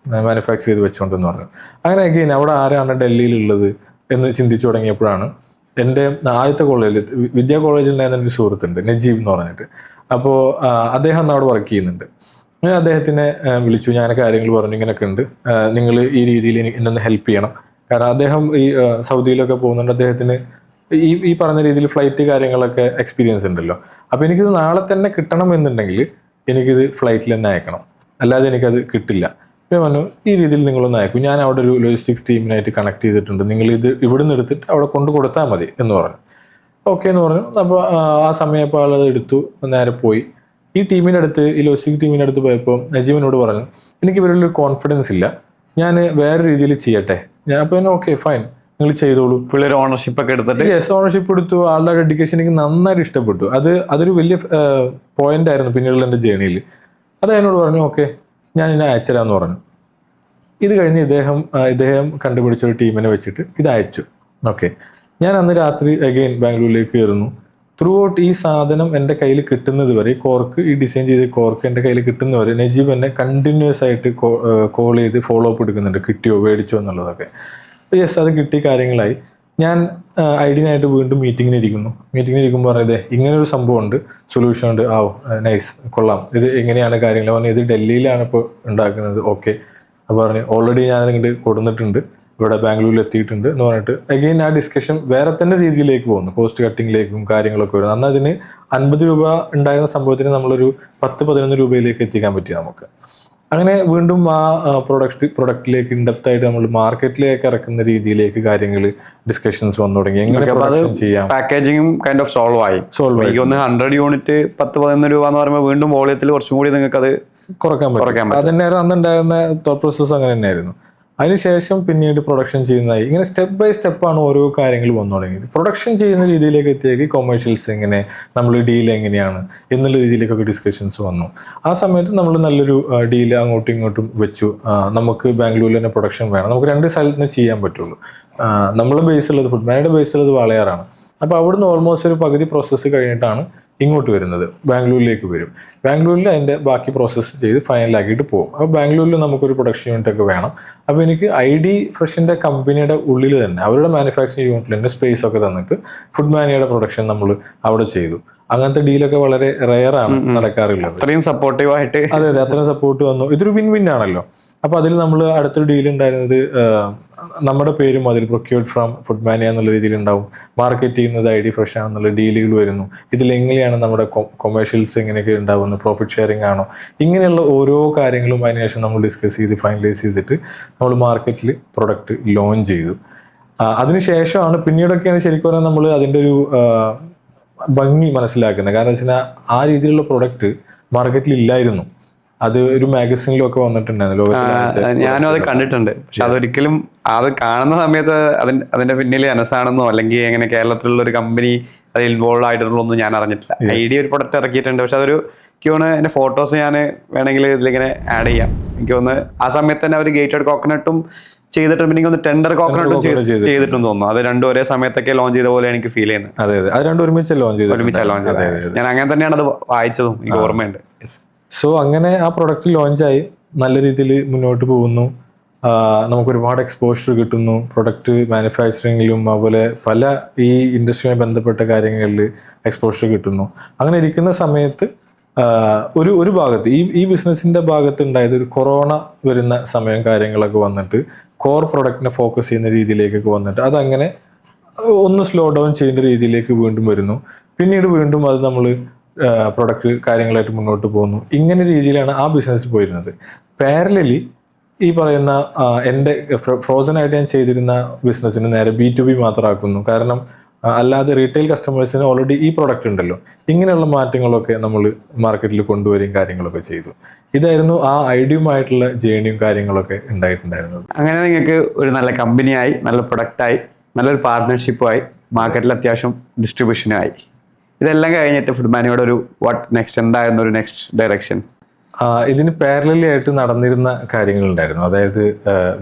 മാനുഫാക്ചർ ചെയ്ത് വെച്ചോണ്ടെന്ന് പറഞ്ഞു. അങ്ങനെ അഗെയിൻ അവിടെ ആരാണ് ഡൽഹിയിലുള്ളത് എന്ന് ചിന്തിച്ചു തുടങ്ങിയപ്പോഴാണ് എൻ്റെ ആദ്യത്തെ കോളേജിൽ വിദ്യാ കോളേജിൽ ഉണ്ടായിരുന്ന ഒരു സുഹൃത്തുണ്ട് നജീബ് എന്ന് പറഞ്ഞിട്ട്. അപ്പോൾ അദ്ദേഹം അന്ന് അവിടെ വർക്ക് ചെയ്യുന്നുണ്ട്. ഞാൻ അദ്ദേഹത്തിനെ വിളിച്ചു, ഞാൻ കാര്യങ്ങൾ പറഞ്ഞു ഇങ്ങനെയൊക്കെ ഉണ്ട്, നിങ്ങൾ ഈ രീതിയിൽ എന്നൊന്ന് ഹെൽപ്പ് ചെയ്യണം. കാരണം അദ്ദേഹം ഈ സൗദിയിലൊക്കെ പോകുന്നുണ്ട്, അദ്ദേഹത്തിന് ഈ പറഞ്ഞ രീതിയിൽ ഫ്ലൈറ്റ് കാര്യങ്ങളൊക്കെ എക്സ്പീരിയൻസ് ഉണ്ടല്ലോ. അപ്പോൾ എനിക്കിത് നാളെ തന്നെ കിട്ടണം എന്നുണ്ടെങ്കിൽ എനിക്കിത് ഫ്ലൈറ്റിൽ തന്നെ അയക്കണം, അല്ലാതെ എനിക്കത് കിട്ടില്ല. ഞാൻ പറഞ്ഞു ഈ രീതിയിൽ നിങ്ങളൊന്ന് അയക്കും, ഞാൻ അവിടെ ഒരു ലോജിസ്റ്റിക്സ് ടീമിനായിട്ട് കണക്ട് ചെയ്തിട്ടുണ്ട്, നിങ്ങൾ ഇത് ഇവിടെ നിന്ന് എടുത്തിട്ട് അവിടെ കൊണ്ട് കൊടുത്താൽ മതി എന്ന് പറഞ്ഞു. ഓക്കെ എന്ന് പറഞ്ഞു. അപ്പോൾ ആ സമയപ്പോൾ ആളത് എടുത്തു, നേരെ പോയി. ഈ ടീമിൻ്റെ അടുത്ത്, ഈ ലോജിസ്റ്റിക്സ് ടീമിൻ്റെ അടുത്ത് പോയപ്പോൾ നജീബിനോട് പറഞ്ഞു എനിക്ക് ഇവരിലൊരു കോൺഫിഡൻസ് ഇല്ല, ഞാൻ വേറെ രീതിയിൽ ചെയ്യട്ടെ. ഞാൻ അപ്പോൾ ഓക്കെ ഫൈൻ നിങ്ങൾ ചെയ്തോളൂ. പിള്ളേർ ഓണർഷിപ്പ് ഒക്കെ എടുത്തിട്ട് ഓണർഷിപ്പ് എടുത്തു. ആളുടെ ഡെഡിക്കേഷൻ എനിക്ക് നന്നായിട്ട് ഇഷ്ടപ്പെട്ടു. അതൊരു വലിയ പോയിന്റ് ആയിരുന്നു പിന്നീടുള്ള എൻ്റെ ജേണിയിൽ. അത് എന്നോട് പറഞ്ഞു ഓക്കെ ഞാൻ ഇതിനെ അയച്ചുതരാമെന്ന് പറഞ്ഞു. ഇത് കഴിഞ്ഞ് ഇദ്ദേഹം കണ്ടുപിടിച്ച ഒരു ടീമിനെ വെച്ചിട്ട് ഇത് അയച്ചു. ഓക്കെ ഞാൻ അന്ന് രാത്രി അഗെയിൻ ബാംഗ്ലൂരിലേക്ക് കയറുന്നു. ത്രൂ ഔട്ട് ഈ സാധനം എൻ്റെ കയ്യിൽ കിട്ടുന്നത് വരെ, ഈ ഡിസൈൻ ചെയ്ത കോർക്ക് എൻ്റെ കയ്യിൽ കിട്ടുന്നവരെ നജീബ് എന്നെ കണ്ടിന്യൂസ് ആയിട്ട് കോൾ ചെയ്ത് ഫോളോ അപ്പ് എടുക്കുന്നുണ്ട്, കിട്ടിയോ മേടിച്ചോ എന്നുള്ളതൊക്കെ. യെസ് അത് കിട്ടി, കാര്യങ്ങളായി. ഞാൻ ഐഡിയനായിട്ട് വീണ്ടും മീറ്റിങ്ങിന് ഇരിക്കുമ്പോൾ പറഞ്ഞത് ഇങ്ങനൊരു സംഭവം ഉണ്ട്, സൊല്യൂഷൻ ഉണ്ട്. നൈസ് കൊള്ളാം, ഇത് എങ്ങനെയാണ് കാര്യങ്ങൾ പറഞ്ഞു. ഇത് ഡൽഹിയിലാണ് ഇപ്പോൾ ഉണ്ടാക്കുന്നത്. ഓക്കെ അപ്പോൾ പറഞ്ഞു ഓൾറെഡി ഞാനത് ഇങ്ങോട്ട് കൊടുത്തിട്ടുണ്ട്, ഇവിടെ ബാംഗ്ലൂരിൽ എത്തിയിട്ടുണ്ട് എന്ന് പറഞ്ഞിട്ട് അഗെയിൻ ആ ഡിസ്കഷൻ വേറെ തന്നെ രീതിയിലേക്ക് പോകുന്നു, കോസ്റ്റ് കട്ടിങ്ങിലേക്കും കാര്യങ്ങളൊക്കെ വരുന്നു. അന്ന് അതിന് 50 രൂപ ഉണ്ടായിരുന്ന സംഭവത്തിന് നമ്മളൊരു 10-11 രൂപയിലേക്ക് എത്തിക്കാൻ പറ്റി നമുക്ക്. അങ്ങനെ വീണ്ടും ആ പ്രൊഡക്റ്റിലേക്ക് ഇൻഡെപ്ത് നമ്മൾ മാർക്കറ്റിലേക്ക് ഇറക്കുന്ന രീതിയിലേക്ക് കാര്യങ്ങൾ ഡിസ്കഷൻസ് വന്നു തുടങ്ങി. എങ്ങനെ പ്രൊഡക്ഷൻ ചെയ്യാം, പാക്കേജിങ്ങും കൈൻഡ് ഓഫ് സോൾവ് ആയി. 100 യൂണിറ്റ് 10-11 രൂപ എന്ന് പറയുമ്പോൾ വീണ്ടും വോളിയത്തിൽ കുറച്ചും കൂടി നിങ്ങൾക്ക് അത് കുറയ്ക്കാൻ പറ്റും. അതന്നെയായിരുന്നു അന്നുണ്ടായിരുന്ന തോട്ട് പ്രോസസ്, അങ്ങനെ തന്നെയായിരുന്നു. അതിനുശേഷം പിന്നീട് പ്രൊഡക്ഷൻ ചെയ്യുന്നതായി. ഇങ്ങനെ സ്റ്റെപ്പ് ബൈ സ്റ്റെപ്പാണ് ഓരോ കാര്യങ്ങൾ വന്നു തുടങ്ങിയത്. പ്രൊഡക്ഷൻ ചെയ്യുന്ന രീതിയിലേക്ക് എത്തിയേക്ക് കൊമേഴ്ഷ്യൽസ് എങ്ങനെ, നമ്മൾ ഡീൽ എങ്ങനെയാണ് എന്നുള്ള രീതിയിലേക്കൊക്കെ ഡിസ്കഷൻസ് വന്നു. ആ സമയത്ത് നമ്മൾ നല്ലൊരു ഡീൽ അങ്ങോട്ടും ഇങ്ങോട്ടും വെച്ചു. നമുക്ക് ബാംഗ്ലൂരിൽ തന്നെ പ്രൊഡക്ഷൻ വേണം, നമുക്ക് 2 സ്ഥലത്ത് നിന്ന് ചെയ്യാൻ പറ്റുള്ളൂ. നമ്മൾ ബേസുള്ളത് ഫുഡ്മാനിയുടെ ബേസുള്ളത് വാളയാറാണ്. അപ്പോൾ അവിടുന്ന് ഓൾമോസ്റ്റ് ഒരു പകുതി പ്രോസസ്സ് കഴിഞ്ഞിട്ടാണ് ഇങ്ങോട്ട് വരുന്നത്, ബാംഗ്ലൂരിലേക്ക് വരും. ബാംഗ്ലൂരിൽ അതിൻ്റെ ബാക്കി പ്രോസസ്സ് ചെയ്ത് ഫൈനലാക്കിയിട്ട് പോകും. അപ്പോൾ ബാംഗ്ലൂരിൽ നമുക്കൊരു പ്രൊഡക്ഷൻ യൂണിറ്റ് ഒക്കെ വേണം. അപ്പോൾ എനിക്ക് ID ഫ്രഷിൻ്റെ കമ്പനിയുടെ ഉള്ളിൽ തന്നെ അവരുടെ മാനുഫാക്ചറിങ് യൂണിറ്റിൽ തന്നെ സ്പേസ് ഒക്കെ തന്നിട്ട് ഫുഡ്മാനിയുടെ പ്രൊഡക്ഷൻ നമ്മൾ അവിടെ ചെയ്തു. അങ്ങനത്തെ ഡീലൊക്കെ വളരെ റെയറാണ് നടക്കാറുള്ളത്. അത്രയും സപ്പോർട്ടീവായിട്ട്, അതെ അത്രയും സപ്പോർട്ട് വന്നു. ഇതൊരു വിൻ ആണല്ലോ. അപ്പോൾ അതിൽ നമ്മൾ അടുത്തൊരു ഡീൽ ഉണ്ടായിരുന്നത് നമ്മുടെ പേരും അതിൽ പ്രൊക്യൂർഡ് ഫ്രം ഫുഡ്മാനിയ എന്നുള്ള രീതിയിൽ ഉണ്ടാവും, മാർക്കറ്റ് ചെയ്യുന്നത് ID ഫ്രഷ് ആണെന്നുള്ള ഡീലുകൾ വരുന്നു. ഇതിലെങ്ങനെയാണ് നമ്മുടെ കൊമേഴ്ഷ്യൽസ് എങ്ങനെയൊക്കെ ഉണ്ടാവുന്നത്, പ്രോഫിറ്റ് ഷെയറിംഗ് ആണോ, ഇങ്ങനെയുള്ള ഓരോ കാര്യങ്ങളും അതിനുശേഷം നമ്മൾ ഡിസ്കസ് ചെയ്ത് ഫൈനലൈസ് ചെയ്തിട്ട് നമ്മൾ മാർക്കറ്റിൽ പ്രൊഡക്റ്റ് ലോഞ്ച് ചെയ്തു. അതിനുശേഷമാണ് പിന്നീടൊക്കെയാണ് ശരിക്കും പറഞ്ഞാൽ നമ്മൾ അതിൻ്റെ ഒരു ഭംഗി മനസ്സിലാക്കുന്നത്. കാരണം വെച്ചാൽ ആ രീതിയിലുള്ള പ്രൊഡക്റ്റ് മാർക്കറ്റിൽ ഇല്ലായിരുന്നു. അത് ഒരു മാഗസിനിലൊക്കെ വന്നിട്ടുണ്ടായിരുന്നു, ഞാനും അത് കണ്ടിട്ടുണ്ട്. പക്ഷെ അതൊരിക്കലും അത് കാണുന്ന സമയത്ത് അതിന്റെ പിന്നിൽ അനസാണെന്നോ അല്ലെങ്കിൽ എങ്ങനെ കേരളത്തിലുള്ള ഒരു കമ്പനി അത് ഇൻവോൾവ് ആയിട്ടുള്ളൊന്നും ഞാൻ അറിഞ്ഞിട്ടില്ല. ID ഒരു പ്രൊഡക്റ്റ് ഇറക്കിയിട്ടുണ്ട്, പക്ഷെ അതൊരു എനിക്ക് തോന്നുന്നു എൻ്റെ ഫോട്ടോസ് ഞാൻ വേണമെങ്കിൽ ഇതിലിങ്ങനെ ആഡ് ചെയ്യാം. എനിക്ക് തോന്നുന്നു ആ സമയത്ത് തന്നെ അവർ ഗേറ്റഡ് കോക്കനട്ടും ചെയ്തിട്ട് പിന്നെ ഒന്ന് ടെൻഡർ കോക്കനട്ടും ചെയ്തിട്ടും തോന്നുന്നു. അത് രണ്ടും ഒരേ സമയത്തൊക്കെ ലോഞ്ച് ചെയ്ത പോലെ എനിക്ക് ഫീൽ ചെയ്യുന്നത്. അതെ അത് രണ്ടും ഒരുമിച്ച് ലോഞ്ച് ചെയ്തത്. ഞാൻ അങ്ങനെ തന്നെയാണ് അത് വായിച്ചതും, എനിക്ക് ഓർമ്മയുണ്ട്. സോ അങ്ങനെ ആ പ്രൊഡക്റ്റ് ലോഞ്ചായി നല്ല രീതിയിൽ മുന്നോട്ട് പോകുന്നു. നമുക്ക് ഒരുപാട് എക്സ്പോഷർ കിട്ടുന്നു പ്രൊഡക്റ്റ് മാനുഫാക്ചറിങ്ങിലും, അതുപോലെ പല ഈ ഇൻഡസ്ട്രിയുമായി ബന്ധപ്പെട്ട കാര്യങ്ങളിൽ എക്സ്പോഷർ കിട്ടുന്നു. അങ്ങനെ ഇരിക്കുന്ന സമയത്ത് ഒരു ഭാഗത്ത് ഈ ബിസിനസ്സിൻ്റെ ഭാഗത്ത് ഉണ്ടായത് ഒരു കൊറോണ വരുന്ന സമയം കാര്യങ്ങളൊക്കെ വന്നിട്ട് കോർ പ്രൊഡക്റ്റിനെ ഫോക്കസ് ചെയ്യുന്ന രീതിയിലേക്കൊക്കെ വന്നിട്ട് അതങ്ങനെ ഒന്ന് സ്ലോ ഡൗൺ ചെയ്യുന്ന രീതിയിലേക്ക് വീണ്ടും വരുന്നു. പിന്നീട് വീണ്ടും അത് നമ്മൾ പ്രൊഡക്റ്റ് കാര്യങ്ങളായിട്ട് മുന്നോട്ട് പോകുന്നു. ഇങ്ങനെ രീതിയിലാണ് ആ ബിസിനസ് പോയിരുന്നത്. പാരലലി ഈ പറയുന്ന എൻ്റെ ഫ്രോസൺ ആയിട്ട് ഞാൻ ചെയ്തിരുന്ന ബിസിനസ്സിന് നേരെ B2B മാത്രമാക്കുന്നു. കാരണം അല്ലാതെ റീറ്റെയിൽ കസ്റ്റമേഴ്സിന് ഓൾറെഡി ഈ പ്രൊഡക്റ്റ് ഉണ്ടല്ലോ. ഇങ്ങനെയുള്ള മാറ്റങ്ങളൊക്കെ നമ്മൾ മാർക്കറ്റിൽ കൊണ്ടുവരികയും കാര്യങ്ങളൊക്കെ ചെയ്തു. ഇതായിരുന്നു ആ ഐഡിയയുമായിട്ടുള്ള ജേണിയും കാര്യങ്ങളൊക്കെ ഉണ്ടായിട്ടുണ്ടായിരുന്നത്. അങ്ങനെ നിങ്ങൾക്ക് ഒരു നല്ല കമ്പനിയായി, നല്ല പ്രൊഡക്റ്റായി, നല്ലൊരു പാർട്ട്ണർഷിപ്പുമായി, മാർക്കറ്റിൽ അത്യാവശ്യം ഡിസ്ട്രിബ്യൂഷനുമായി. ഇതെല്ലാം കഴിഞ്ഞിട്ട് ഫുഡ്മാനിയോട് ഒരു വാട്ട് നെക്സ്റ്റ്, എന്തായിരുന്നു ഒരു നെക്സ്റ്റ് ഡയറക്ഷൻ? ഇതിന് പാരലലി ആയിട്ട് നടന്നിരുന്ന കാര്യങ്ങളുണ്ടായിരുന്നു. അതായത്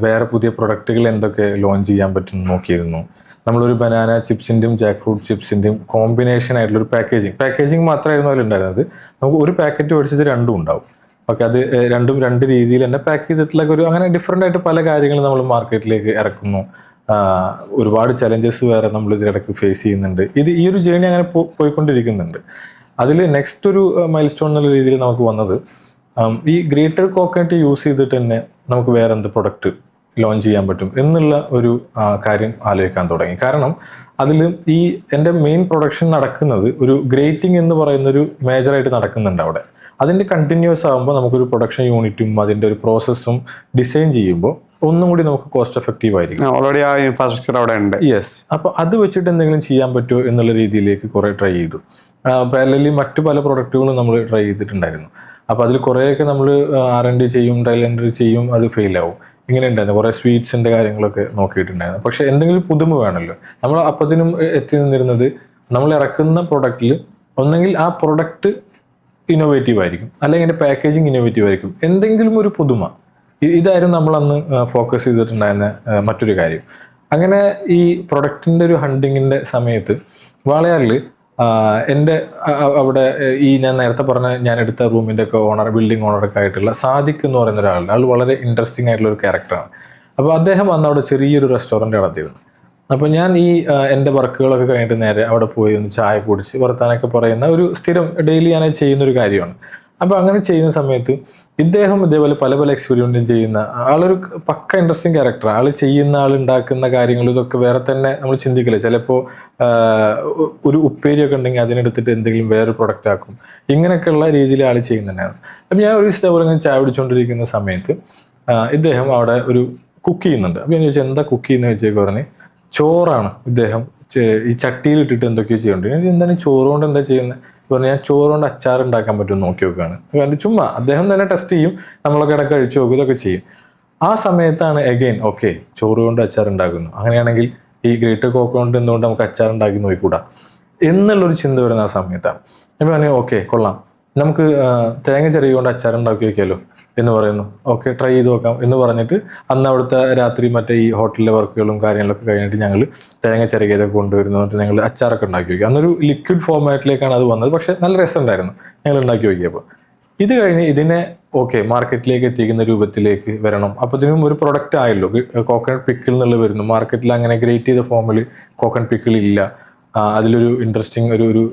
വേറെ പുതിയ പ്രൊഡക്റ്റുകൾ എന്തൊക്കെ ലോഞ്ച് ചെയ്യാൻ പറ്റും നോക്കിയിരുന്നു. നമ്മളൊരു ബനാന ചിപ്സിൻ്റെയും ജാക്ക് ഫ്രൂട്ട് ചിപ്സിൻ്റെയും കോമ്പിനേഷൻ ആയിട്ടുള്ള ഒരു പാക്കേജിങ് മാത്രമായിരുന്നു അതിലുണ്ടായിരുന്നത്. നമുക്ക് ഒരു പാക്കറ്റ് മേടിച്ചത് രണ്ടും ഉണ്ടാവും. ഓക്കെ, അത് രണ്ടും രണ്ട് രീതിയിൽ തന്നെ പാക്ക് ചെയ്തിട്ടുള്ള ഒരു അങ്ങനെ ഡിഫറെൻ്റ് ആയിട്ട് പല കാര്യങ്ങൾ നമ്മൾ മാർക്കറ്റിലേക്ക് ഇറക്കുന്നു. ഒരുപാട് ചലഞ്ചസ് വേറെ നമ്മൾ ഇതിനിടയ്ക്ക് ഫേസ് ചെയ്യുന്നുണ്ട്. ഈ ഒരു ജേണി അങ്ങനെ പോയിക്കൊണ്ടിരിക്കുന്നുണ്ട്. അതിൽ നെക്സ്റ്റ് ഒരു മൈൽ സ്റ്റോൺ എന്നുള്ള രീതിയിൽ നമുക്ക് വന്നത് ഈ ഗ്രേറ്റർ കോക്കനട്ട് യൂസ് ചെയ്തിട്ട് തന്നെ നമുക്ക് വേറെ എന്ത് പ്രൊഡക്റ്റ് ലോഞ്ച് ചെയ്യാൻ പറ്റും എന്നുള്ള ഒരു കാര്യം ആലോചിക്കാൻ തുടങ്ങി. കാരണം അതിൽ എൻ്റെ മെയിൻ പ്രൊഡക്ഷൻ നടക്കുന്നത് ഒരു ഗ്രേറ്റിംഗ് എന്ന് പറയുന്നൊരു മേജറായിട്ട് നടക്കുന്നുണ്ട് അവിടെ. അതിൻ്റെ കണ്ടിന്യൂസ് ആകുമ്പോൾ നമുക്കൊരു പ്രൊഡക്ഷൻ യൂണിറ്റും അതിൻ്റെ ഒരു പ്രോസസ്സും ഡിസൈൻ ചെയ്യുമ്പോൾ ഒന്നും കൂടി നമുക്ക് കോസ്റ്റ് എഫക്റ്റീവ് ആയിരിക്കും. ഓൾറെഡി ആ ഇൻഫ്രാസ്ട്രക്ചർ അവിടെ ഉണ്ട്. യെസ്. അപ്പോൾ അത് വെച്ചിട്ട് എന്തെങ്കിലും ചെയ്യാൻ പറ്റുമോ എന്നുള്ള രീതിയിലേക്ക് കുറേ ട്രൈ ചെയ്തു. പാരലലി മറ്റു പല പ്രൊഡക്റ്റുകളും നമ്മൾ ട്രൈ ചെയ്തിട്ടുണ്ടായിരുന്നു. അപ്പോൾ അതിൽ കുറേയൊക്കെ നമ്മൾ R&D ചെയ്യും, ട്രയൽ എൻട്രി ചെയ്യും, അത് ഫെയിലാവും. ഇങ്ങനെ ഉണ്ടായിരുന്നു. കുറേ സ്വീറ്റ്സിൻ്റെ കാര്യങ്ങളൊക്കെ നോക്കിയിട്ടുണ്ടായിരുന്നു. പക്ഷേ എന്തെങ്കിലും പുതുമ വേണമല്ലോ. നമ്മൾ അപ്പത്തിനും എത്തി നിന്നിരുന്നത് നമ്മൾ ഇറക്കുന്ന പ്രൊഡക്റ്റിൽ ഒന്നെങ്കിൽ ആ പ്രൊഡക്റ്റ് ഇന്നോവേറ്റീവ് ആയിരിക്കും, അല്ലെങ്കിൽ അതിൻ്റെ പാക്കേജിങ് ഇന്നോവേറ്റീവ് ആയിരിക്കും, എന്തെങ്കിലും ഒരു പുതുമ. ഇതായിരുന്നു നമ്മളന്ന് ഫോക്കസ് ചെയ്തിട്ടുണ്ടായിരുന്ന മറ്റൊരു കാര്യം. അങ്ങനെ ഈ പ്രൊഡക്റ്റിൻ്റെ ഒരു ഹണ്ടിങ്ങിൻ്റെ സമയത്ത് വാളയാറിൽ എൻ്റെ അവിടെ ഞാൻ നേരത്തെ പറഞ്ഞ ഞാൻ എടുത്ത റൂമിൻ്റെ ഒക്കെ ബിൽഡിംഗ് ഓണറൊക്കെ ആയിട്ടുള്ള സാദിഖ് എന്ന് പറയുന്ന ഒരാളുണ്ട്. ആൾ വളരെ ഇൻട്രസ്റ്റിംഗ് ആയിട്ടുള്ള ഒരു ക്യാരക്ടറാണ്. അപ്പോൾ അദ്ദേഹം അന്ന് അവിടെ ചെറിയൊരു റെസ്റ്റോറൻറ്റ് നടത്തിയിരുന്നു. അപ്പോൾ ഞാൻ എൻ്റെ വർക്കുകളൊക്കെ കഴിഞ്ഞിട്ട് നേരെ അവിടെ പോയി ഒന്ന് ചായ കുടിച്ച് വർത്താനൊക്കെ പറയുന്ന ഒരു സ്ഥിരം ഡെയിലി ഞാൻ ചെയ്യുന്നൊരു കാര്യമാണ്. അപ്പോൾ അങ്ങനെ ചെയ്യുന്ന സമയത്ത് ഇദ്ദേഹം ഇതേപോലെ പല പല എക്സ്പെരിമെൻറ്റും ചെയ്യുന്ന ആളൊരു പക്ക ഇൻട്രസ്റ്റിംഗ് ക്യാരക്ടറാണ്. ആൾ ചെയ്യുന്ന ഉണ്ടാക്കുന്ന കാര്യങ്ങൾ ഇതൊക്കെ വേറെ തന്നെ നമ്മൾ ചിന്തിക്കില്ല. ചിലപ്പോൾ ഒരു ഉപ്പേരിയൊക്കെ ഉണ്ടെങ്കിൽ അതിനെടുത്തിട്ട് എന്തെങ്കിലും വേറെ പ്രൊഡക്റ്റ് ആക്കും. ഇങ്ങനെയൊക്കെയുള്ള രീതിയിൽ ആൾ ചെയ്യുന്നുണ്ടായിരുന്നു. അപ്പോൾ ഞാൻ ഒരു ദിവസം ഇതേപോലെ ഇങ്ങനെ ചായ കുടിച്ചുകൊണ്ടിരിക്കുന്ന സമയത്ത് ഇദ്ദേഹം അവിടെ ഒരു കുക്ക് ചെയ്യുന്നുണ്ട്. അപ്പോൾ ഞാൻ ചോദിച്ചാൽ എന്താ കുക്ക് ചെയ്യുന്നത് വെച്ചേക്ക് പറഞ്ഞ് ചോറാണ് ഇദ്ദേഹം ഈ ചട്ടിയിലിട്ടിട്ട് എന്തൊക്കെയോ ചെയ്യുന്നുണ്ട്. എന്താണ് ചോറ് കൊണ്ട് എന്താ ചെയ്യുന്നത് പറഞ്ഞാൽ ഞാൻ ചോറ് കൊണ്ട് അച്ചാർ ഉണ്ടാക്കാൻ പറ്റുമെന്ന് നോക്കി നോക്കുകയാണ്. കാരണം ചുമ്മാ അദ്ദേഹം തന്നെ ടെസ്റ്റ് ചെയ്യും, നമ്മളൊക്കെ ഇടയ്ക്ക് കഴിച്ചു നോക്കും, ഇതൊക്കെ ചെയ്യും. ആ സമയത്താണ് എഗെയിൻ ഓക്കെ ചോറ് കൊണ്ട് അച്ചാർ ഉണ്ടാക്കുന്നു, അങ്ങനെയാണെങ്കിൽ ഈ ഗ്രേറ്റർ കോക്കനട്ട് എന്തുകൊണ്ട് നമുക്ക് അച്ചാർ ഉണ്ടാക്കി നോക്കിക്കൂടാ എന്നുള്ളൊരു ചിന്ത വരുന്ന ആ സമയത്താണ്. ഞാൻ പറഞ്ഞു ഓക്കെ കൊള്ളാം, നമുക്ക് തേങ്ങ ചെറിയ കൊണ്ട് അച്ചാർ ഉണ്ടാക്കി നോക്കിയാലോ എന്ന് പറയുന്നു. ഓക്കെ ട്രൈ ചെയ്ത് നോക്കാം എന്ന് പറഞ്ഞിട്ട് അന്ന് അവിടുത്തെ രാത്രി മറ്റേ ഈ ഹോട്ടലിലെ വർക്കുകളും കാര്യങ്ങളൊക്കെ കഴിഞ്ഞിട്ട് ഞങ്ങൾ തേങ്ങ ചിരകിയതൊക്കെ കൊണ്ടുവരുന്നു. എന്നിട്ട് ഞങ്ങൾ അച്ചാറൊക്കെ ഉണ്ടാക്കി നോക്കി. അന്നൊരു ലിക്വിഡ് ഫോമാറ്റിലേക്കാണ് അത് വന്നത്. പക്ഷേ നല്ല രസമുണ്ടായിരുന്നു ഞങ്ങൾ ഉണ്ടാക്കി നോക്കിയപ്പോൾ. ഇത് കഴിഞ്ഞ് ഇതിനെ ഓക്കെ മാർക്കറ്റിലേക്ക് എത്തിക്കുന്ന രൂപത്തിലേക്ക് വരണം. അപ്പോൾ ഇതിനും ഒരു പ്രൊഡക്റ്റ് ആയല്ലോ. കോക്കനട്ട് പിക്കിൾ എന്നുള്ളത് വരുന്നു മാർക്കറ്റിൽ. അങ്ങനെ ഗ്രേറ്റ് ചെയ്ത ഫോമിൽ കോക്കനട്ട് പിക്കിൾ ഇല്ല. അതിലൊരു ഇൻട്രസ്റ്റിംഗ് ഒരു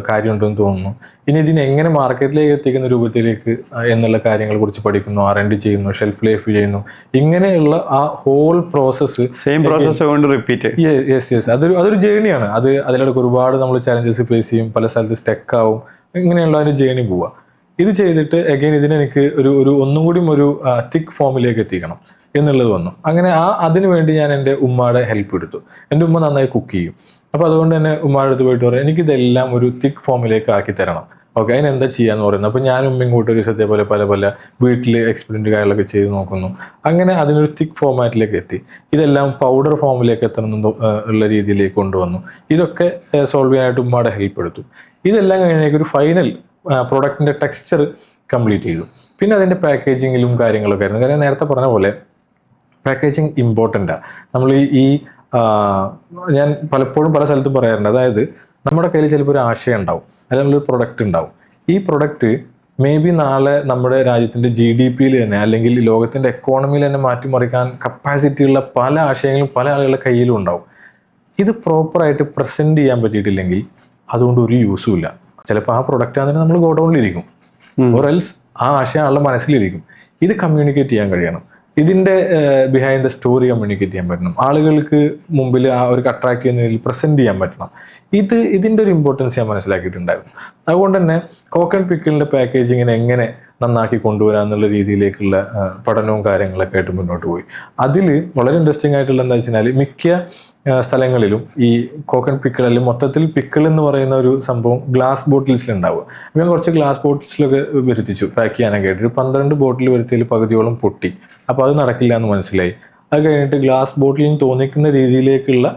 കാര്യമുണ്ടെന്ന് തോന്നുന്നു. ഇനി ഇതിനെ എങ്ങനെ മാർക്കറ്റിലേക്ക് എത്തിക്കുന്ന രൂപത്തിലേക്ക് എന്നുള്ള കാര്യങ്ങളെ കുറിച്ച് പഠിക്കുന്നു, R&D ചെയ്യുന്നു, ഷെൽഫ് ലൈഫ് ചെയ്യുന്നു. ഇങ്ങനെയുള്ള ആ ഹോൾ പ്രോസസ്സ് സെയിം പ്രോസസ്സ് കൊണ്ട് റിപ്പീറ്റ്. യെസ് അതൊരു ജേണിയാണ്. അതിലിടയ്ക്ക് ഒരുപാട് നമ്മൾ ചലഞ്ചസ് ഫേസ് ചെയ്യും, പല സ്ഥലത്ത് സ്റ്റക്ക് ആവും. ഇങ്ങനെയുള്ള ഒരു ജേണി പോവുക. ഇത് ചെയ്തിട്ട് അഗൈൻ ഇതിനെനിക്ക് ഒരു ഒന്നും കൂടി ഒരു തിക്ക് ഫോമിലേക്ക് എത്തിക്കണം എന്നുള്ളത് വന്നു. അങ്ങനെ അതിനു വേണ്ടി ഞാൻ എൻ്റെ ഉമ്മയുടെ ഹെൽപ്പ് എടുത്തു. എൻ്റെ ഉമ്മ നന്നായി കുക്ക് ചെയ്യും. അപ്പോൾ അതുകൊണ്ട് തന്നെ ഉമ്മയുടെ അടുത്ത് പോയിട്ട് പറയാം എനിക്കിതെല്ലാം ഒരു തിക്ക് ഫോമിലേക്ക് ആക്കി തരണം. ഓക്കെ അതിനെന്താ ചെയ്യാന്ന് പറയുന്നത്. അപ്പോൾ ഞാനും ഇങ്ങോട്ട് ഒരു സത്യം പല വീട്ടിൽ എക്സ്പെരിമെൻ്റ് കാര്യങ്ങളൊക്കെ ചെയ്ത് നോക്കുന്നു. അങ്ങനെ അതിനൊരു തിക്ക് ഫോമാറ്റിലേക്ക് എത്തി. ഇതെല്ലാം പൗഡർ ഫോമിലേക്ക് എത്തണം ഉള്ള രീതിയിലേക്ക് കൊണ്ടുവന്നു. ഇതൊക്കെ സോൾവ് ചെയ്യാനായിട്ട് ഉമ്മയുടെ ഹെൽപ്പ് എടുത്തു. ഇതെല്ലാം കഴിഞ്ഞേക്ക് ഒരു ഫൈനൽ പ്രൊഡക്റ്റിൻ്റെ ടെക്സ്ചർ കംപ്ലീറ്റ് ചെയ്തു. പിന്നെ അതിൻ്റെ പാക്കേജിങ്ങിലും കാര്യങ്ങളൊക്കെ ആയിരുന്നു. കാര്യം നേരത്തെ പറഞ്ഞ പോലെ പാക്കേജിങ് ഇമ്പോർട്ടൻ്റാണ്. നമ്മൾ ഞാൻ പലപ്പോഴും പല സ്ഥലത്തും പറയാറുണ്ട്. അതായത് നമ്മുടെ കയ്യിൽ ചിലപ്പോൾ ഒരു ആശയം ഉണ്ടാവും, അല്ലെങ്കിൽ നമ്മളൊരു പ്രൊഡക്റ്റ് ഉണ്ടാവും. ഈ പ്രൊഡക്റ്റ് മേ ബി നാളെ നമ്മുടെ രാജ്യത്തിൻ്റെ GDP-യിൽ തന്നെ അല്ലെങ്കിൽ ലോകത്തിൻ്റെ എക്കോണമിയിൽ തന്നെ മാറ്റിമറിക്കാൻ കപ്പാസിറ്റിയുള്ള പല ആശയങ്ങളും പല ആളുകളുടെ കയ്യിലും ഉണ്ടാവും. ഇത് പ്രോപ്പറായിട്ട് പ്രസൻറ്റ് ചെയ്യാൻ പറ്റിയിട്ടില്ലെങ്കിൽ അതുകൊണ്ട് ഒരു യൂസും ഇല്ല. ചിലപ്പോൾ ആ പ്രൊഡക്റ്റ് ആണെങ്കിൽ നമ്മൾ ഗോഡൗണിലിരിക്കും, ഓറെൽസ് ആ ആശയം ആളുടെ മനസ്സിലിരിക്കും. ഇത് കമ്മ്യൂണിക്കേറ്റ് ചെയ്യാൻ കഴിയണം. ഇതിൻ്റെ ബിഹൈൻഡ് ദ സ്റ്റോറി കമ്മ്യൂണിക്കേറ്റ് ചെയ്യാൻ പറ്റണം. ആളുകൾക്ക് മുമ്പിൽ ആ ഒരു അട്രാക്ട് ചെയ്യുന്ന രീതിയിൽ പ്രസൻറ്റ് ചെയ്യാൻ പറ്റണം. ഇതിൻ്റെ ഒരു ഇമ്പോർട്ടൻസ് ഞാൻ മനസ്സിലാക്കിയിട്ടുണ്ടായിരുന്നു. അതുകൊണ്ട് തന്നെ കോക്ക് ആൻഡ് പിക്കിളിൻ്റെ പാക്കേജിങ്ങിനെ എങ്ങനെ നന്നാക്കി കൊണ്ടുവരാം എന്നുള്ള രീതിയിലേക്കുള്ള പഠനവും കാര്യങ്ങളൊക്കെ ആയിട്ട് മുന്നോട്ട് പോയി. അതിൽ വളരെ ഇൻട്രസ്റ്റിംഗ് ആയിട്ടുള്ള എന്താ വെച്ചാൽ മിക്ക സ്ഥലങ്ങളിലും ഈ കോക്ക് ആൻഡ് പിക്കിൾ അല്ലെങ്കിൽ മൊത്തത്തിൽ പിക്കിൾ എന്ന് പറയുന്ന ഒരു സംഭവം ഗ്ലാസ് ബോട്ടിൽസിലുണ്ടാവുക. ഞാൻ കുറച്ച് ഗ്ലാസ് ബോട്ടിൽസിലൊക്കെ വരുത്തിച്ചു പാക്ക് ചെയ്യാനൊക്കെ ആയിട്ട്. 12 ബോട്ടിൽ വരുത്തിയതിൽ പകുതിയോളം പൊട്ടി. അപ്പോൾ അത് നടക്കില്ല എന്ന് മനസ്സിലായി. അത് കഴിഞ്ഞിട്ട് ഗ്ലാസ് ബോട്ടിലിന് തോന്നിക്കുന്ന രീതിയിലേക്കുള്ള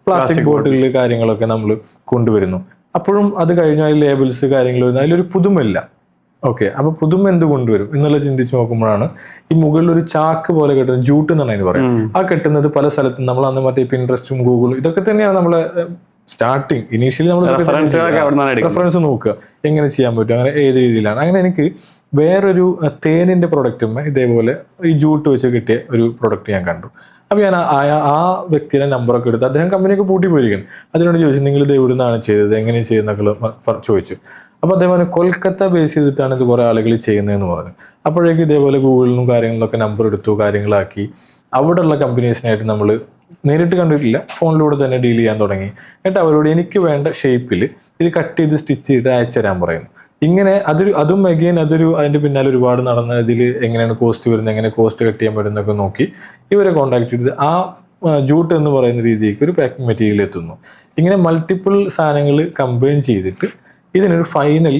പ്ലാസ്റ്റിക് ബോട്ടിൽ കാര്യങ്ങളൊക്കെ നമ്മൾ കൊണ്ടുവരുന്നു. അപ്പോഴും അത് കഴിഞ്ഞ ലേബിൾസ് കാര്യങ്ങൾ വരുന്നു, അതിലൊരു പുതുമയില്ല. ഓക്കെ, അപ്പോൾ പുതുമ എന്ത് കൊണ്ടുവരും എന്നുള്ള ചിന്തിച്ച് നോക്കുമ്പോഴാണ് ഈ മുകളിൽ ഒരു ചാക്ക് പോലെ കെട്ടുന്നത്, ജൂട്ട് എന്നാണ് അതിന് പറയാം. ആ കെട്ടുന്നത് പല സ്ഥലത്തും നമ്മൾ അന്ന് മറ്റേ പിൻട്രസ്റ്റും ഗൂഗിളും ഇതൊക്കെ തന്നെയാണ് നമ്മളെ സ്റ്റാർട്ടിങ് ഇനീഷ്യലി നമ്മൾ റെഫറൻസ് നോക്കുക എങ്ങനെ ചെയ്യാൻ പറ്റും, അങ്ങനെ ഏത് രീതിയിലാണ്. അങ്ങനെ എനിക്ക് വേറൊരു തേനിൻ്റെ പ്രൊഡക്റ്റും ഇതേപോലെ ഈ ജൂട്ട് വെച്ച് കിട്ടിയ ഒരു പ്രൊഡക്റ്റ് ഞാൻ കണ്ടു. അപ്പോൾ ഞാൻ ആ വ്യക്തിയുടെ നമ്പറൊക്കെ എടുത്ത്, അദ്ദേഹം കമ്പനിയൊക്കെ പൂട്ടി പോയിരിക്കണം. അതിനോട് ചോദിച്ചു, നിങ്ങൾ ഇത് എവിടെ നിന്നാണ് ചെയ്തത്, എങ്ങനെ ചെയ്യുന്നൊക്കെ ചോദിച്ചു. അപ്പോൾ അതേപോലെ കൊൽക്കത്ത ബേസ് ചെയ്തിട്ടാണ് ഇത് കുറേ ആളുകൾ ചെയ്യുന്നതെന്ന് പറഞ്ഞു. അപ്പോഴേക്കും ഇതേപോലെ ഗൂഗിളിലും കാര്യങ്ങളിലൊക്കെ നമ്പർ എടുത്തു, കാര്യങ്ങളാക്കി അവിടെയുള്ള കമ്പനീസിനായിട്ട് നമ്മൾ നേരിട്ട് കണ്ടിട്ടില്ല, ഫോണിലൂടെ തന്നെ ഡീൽ ചെയ്യാൻ തുടങ്ങി. എന്നിട്ട് അവരോട് എനിക്ക് വേണ്ട ഷേപ്പിൽ ഇത് കട്ട് ചെയ്ത് സ്റ്റിച്ച് ചെയ്ത് അയച്ചു തരാൻ പറയുന്നു. ഇങ്ങനെ അതും അഗെയിൻ അതിൻ്റെ പിന്നാലെ ഒരുപാട് നടന്ന ഇതിൽ എങ്ങനെയാണ് കോസ്റ്റ് വരുന്നത്, എങ്ങനെ കോസ്റ്റ് കട്ട് ചെയ്യാൻ പറ്റുന്നതൊക്കെ നോക്കി ഇവരെ കോൺടാക്ട് ചെയ്ത് ആ ജൂട്ട് എന്ന് പറയുന്ന രീതിക്ക് ഒരു പാക്കിംഗ് മെറ്റീരിയൽ എത്തുന്നു. ഇങ്ങനെ മൾട്ടിപ്പിൾ സാധനങ്ങൾ കമ്പൈൻ ചെയ്തിട്ട് ഇതിനൊരു ഫൈനൽ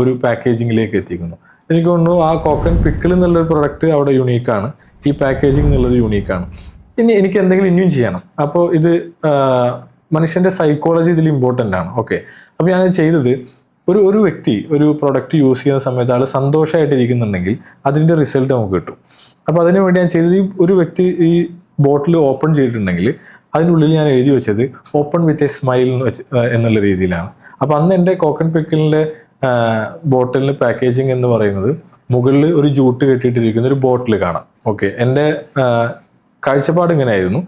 ഒരു പാക്കേജിങ്ങിലേക്ക് എത്തിക്കുന്നു. എനിക്ക് തോന്നുന്നു ആ കോക്ക് ആൻഡ് പിക്കിൾ എന്നുള്ളൊരു പ്രൊഡക്റ്റ് അവിടെ യുണീക്കാണ്, ഈ പാക്കേജിങ് എന്നുള്ളത് യുണീക്കാണ്. ഇനി എനിക്ക് എന്തെങ്കിലും ഇനിയും ചെയ്യണം. അപ്പോൾ ഇത് മനുഷ്യൻ്റെ സൈക്കോളജി ഇതിൽ ഇമ്പോർട്ടൻ്റ് ആണ്. ഓക്കെ, അപ്പോൾ ഞാനത് ചെയ്തത് ഒരു വ്യക്തി ഒരു പ്രൊഡക്റ്റ് യൂസ് ചെയ്യുന്ന സമയത്ത് ആൾ സന്തോഷമായിട്ടിരിക്കുന്നുണ്ടെങ്കിൽ അതിൻ്റെ റിസൾട്ട് നമുക്ക് കിട്ടും. അപ്പോൾ അതിനു വേണ്ടി ഞാൻ ചെയ്തത്, ഒരു വ്യക്തി ഈ ബോട്ടിൽ ഓപ്പൺ ചെയ്തിട്ടുണ്ടെങ്കിൽ അതിനുള്ളിൽ ഞാൻ എഴുതി വെച്ചത് ഓപ്പൺ വിത്ത് എ സ്മൈൽ എന്നുള്ള രീതിയിലാണ്. അപ്പോൾ അന്ന് എൻ്റെ കോക്ക് ആൻഡ് പിക്കിളിൻ്റെ ബോട്ടിലിന് പാക്കേജിങ് എന്ന് പറയുന്നത് മുകളിൽ ഒരു ജൂട്ട് കെട്ടിയിട്ടിരിക്കുന്ന ഒരു ബോട്ടിൽ കാണാം. ഓക്കെ, എൻ്റെ കാഴ്ചപ്പാട് ഇങ്ങനെയായിരുന്നു,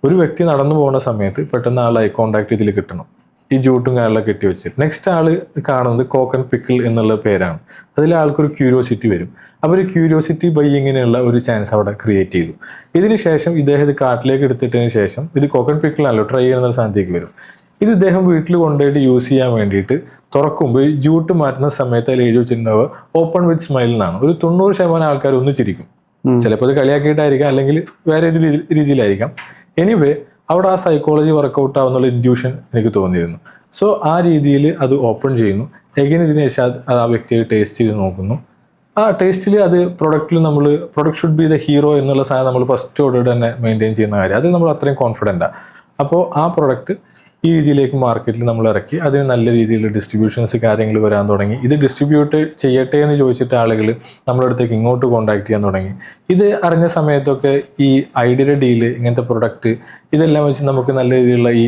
ഒരു വ്യക്തി നടന്നു പോകുന്ന സമയത്ത് പെട്ടെന്ന് ആൾ ഐ കോണ്ടാക്ട് ഇതിൽ കിട്ടണം, ഈ ജൂട്ടും കാര്യങ്ങളൊക്കെ കെട്ടി വെച്ചിട്ട്. നെക്സ്റ്റ് ആൾ കാണുന്നത് കോക്ക് ആൻഡ് പിക്കിൾ എന്നുള്ള പേരാണ്. അതിൽ ആൾക്കൊരു ക്യൂരിയോസിറ്റി വരും. അപ്പോൾ ഒരു ക്യൂരിയോസിറ്റി ബൈയിങ്ങിനുള്ള ഒരു ചാൻസ് അവിടെ ക്രിയേറ്റ് ചെയ്തു. ഇതിന് ശേഷം ഇദ്ദേഹം ഇത് കാട്ടിലേക്ക് എടുത്തിട്ടതിന് ശേഷം ഇത് കോക്ക് ആൻഡ് പിക്കിളാണല്ലോ, ട്രൈ ചെയ്യുന്ന സ്ഥാനത്തേക്ക് വരും. ഇത് ഇദ്ദേഹം വീട്ടിൽ കൊണ്ടുപോയിട്ട് യൂസ് ചെയ്യാൻ വേണ്ടിയിട്ട് തുറക്കുമ്പോൾ ഈ ജൂട്ട് മാറ്റുന്ന സമയത്ത് അതിൽ എഴുതി വെച്ചിട്ടുണ്ടാവുക ഓപ്പൺ വിത്ത് സ്മൈൽ എന്നാണ്. ഒരു 90% ആൾക്കാർ ഒന്ന് ചിരിക്കും. ചിലപ്പോൾ അത് കളിയാക്കിയിട്ടായിരിക്കാം, അല്ലെങ്കിൽ വേറെ ഏത് രീതിയിലായിരിക്കാം. എനിവേ അവിടെ ആ സൈക്കോളജി വർക്കൗട്ട് ആവുന്നുള്ള ഇൻഡ്യൂഷൻ എനിക്ക് തോന്നിയിരുന്നു. സോ ആ രീതിയിൽ അത് ഓപ്പൺ ചെയ്യുന്നു. എഗൈൻ ഇതിന് ശേഷം ആ വ്യക്തിയെ ടേസ്റ്റ് ചെയ്ത് നോക്കുന്നു. ആ ടേസ്റ്റിൽ അത് product should be the hero എന്നുള്ള സാധനം നമ്മൾ ഫസ്റ്റോടെ തന്നെ മെയിൻറ്റെയിൻ ചെയ്യുന്ന കാര്യം, അത് നമ്മൾ അത്രയും കോൺഫിഡൻറ്റാണ്. അപ്പോൾ ആ പ്രൊഡക്റ്റ് ഈ രീതിയിലേക്ക് മാർക്കറ്റിൽ നമ്മൾ ഇറക്കി, അതിന് നല്ല രീതിയിൽ ഡിസ്ട്രിബ്യൂഷൻസ് കാര്യങ്ങൾ വരാൻ തുടങ്ങി. ഇത് ഡിസ്ട്രിബ്യൂട്ട് ചെയ്യട്ടെ എന്ന് ചോദിച്ചിട്ട് ആളുകൾ നമ്മുടെ അടുത്തേക്ക് ഇങ്ങോട്ട് കോൺടാക്ട് ചെയ്യാൻ തുടങ്ങി. ഇത് അറിഞ്ഞ സമയത്തൊക്കെ ഈ ഐഡിയയുടെ ഡീല്, ഇങ്ങനത്തെ പ്രൊഡക്റ്റ്, ഇതെല്ലാം വെച്ച് നമുക്ക് നല്ല രീതിയിലുള്ള ഈ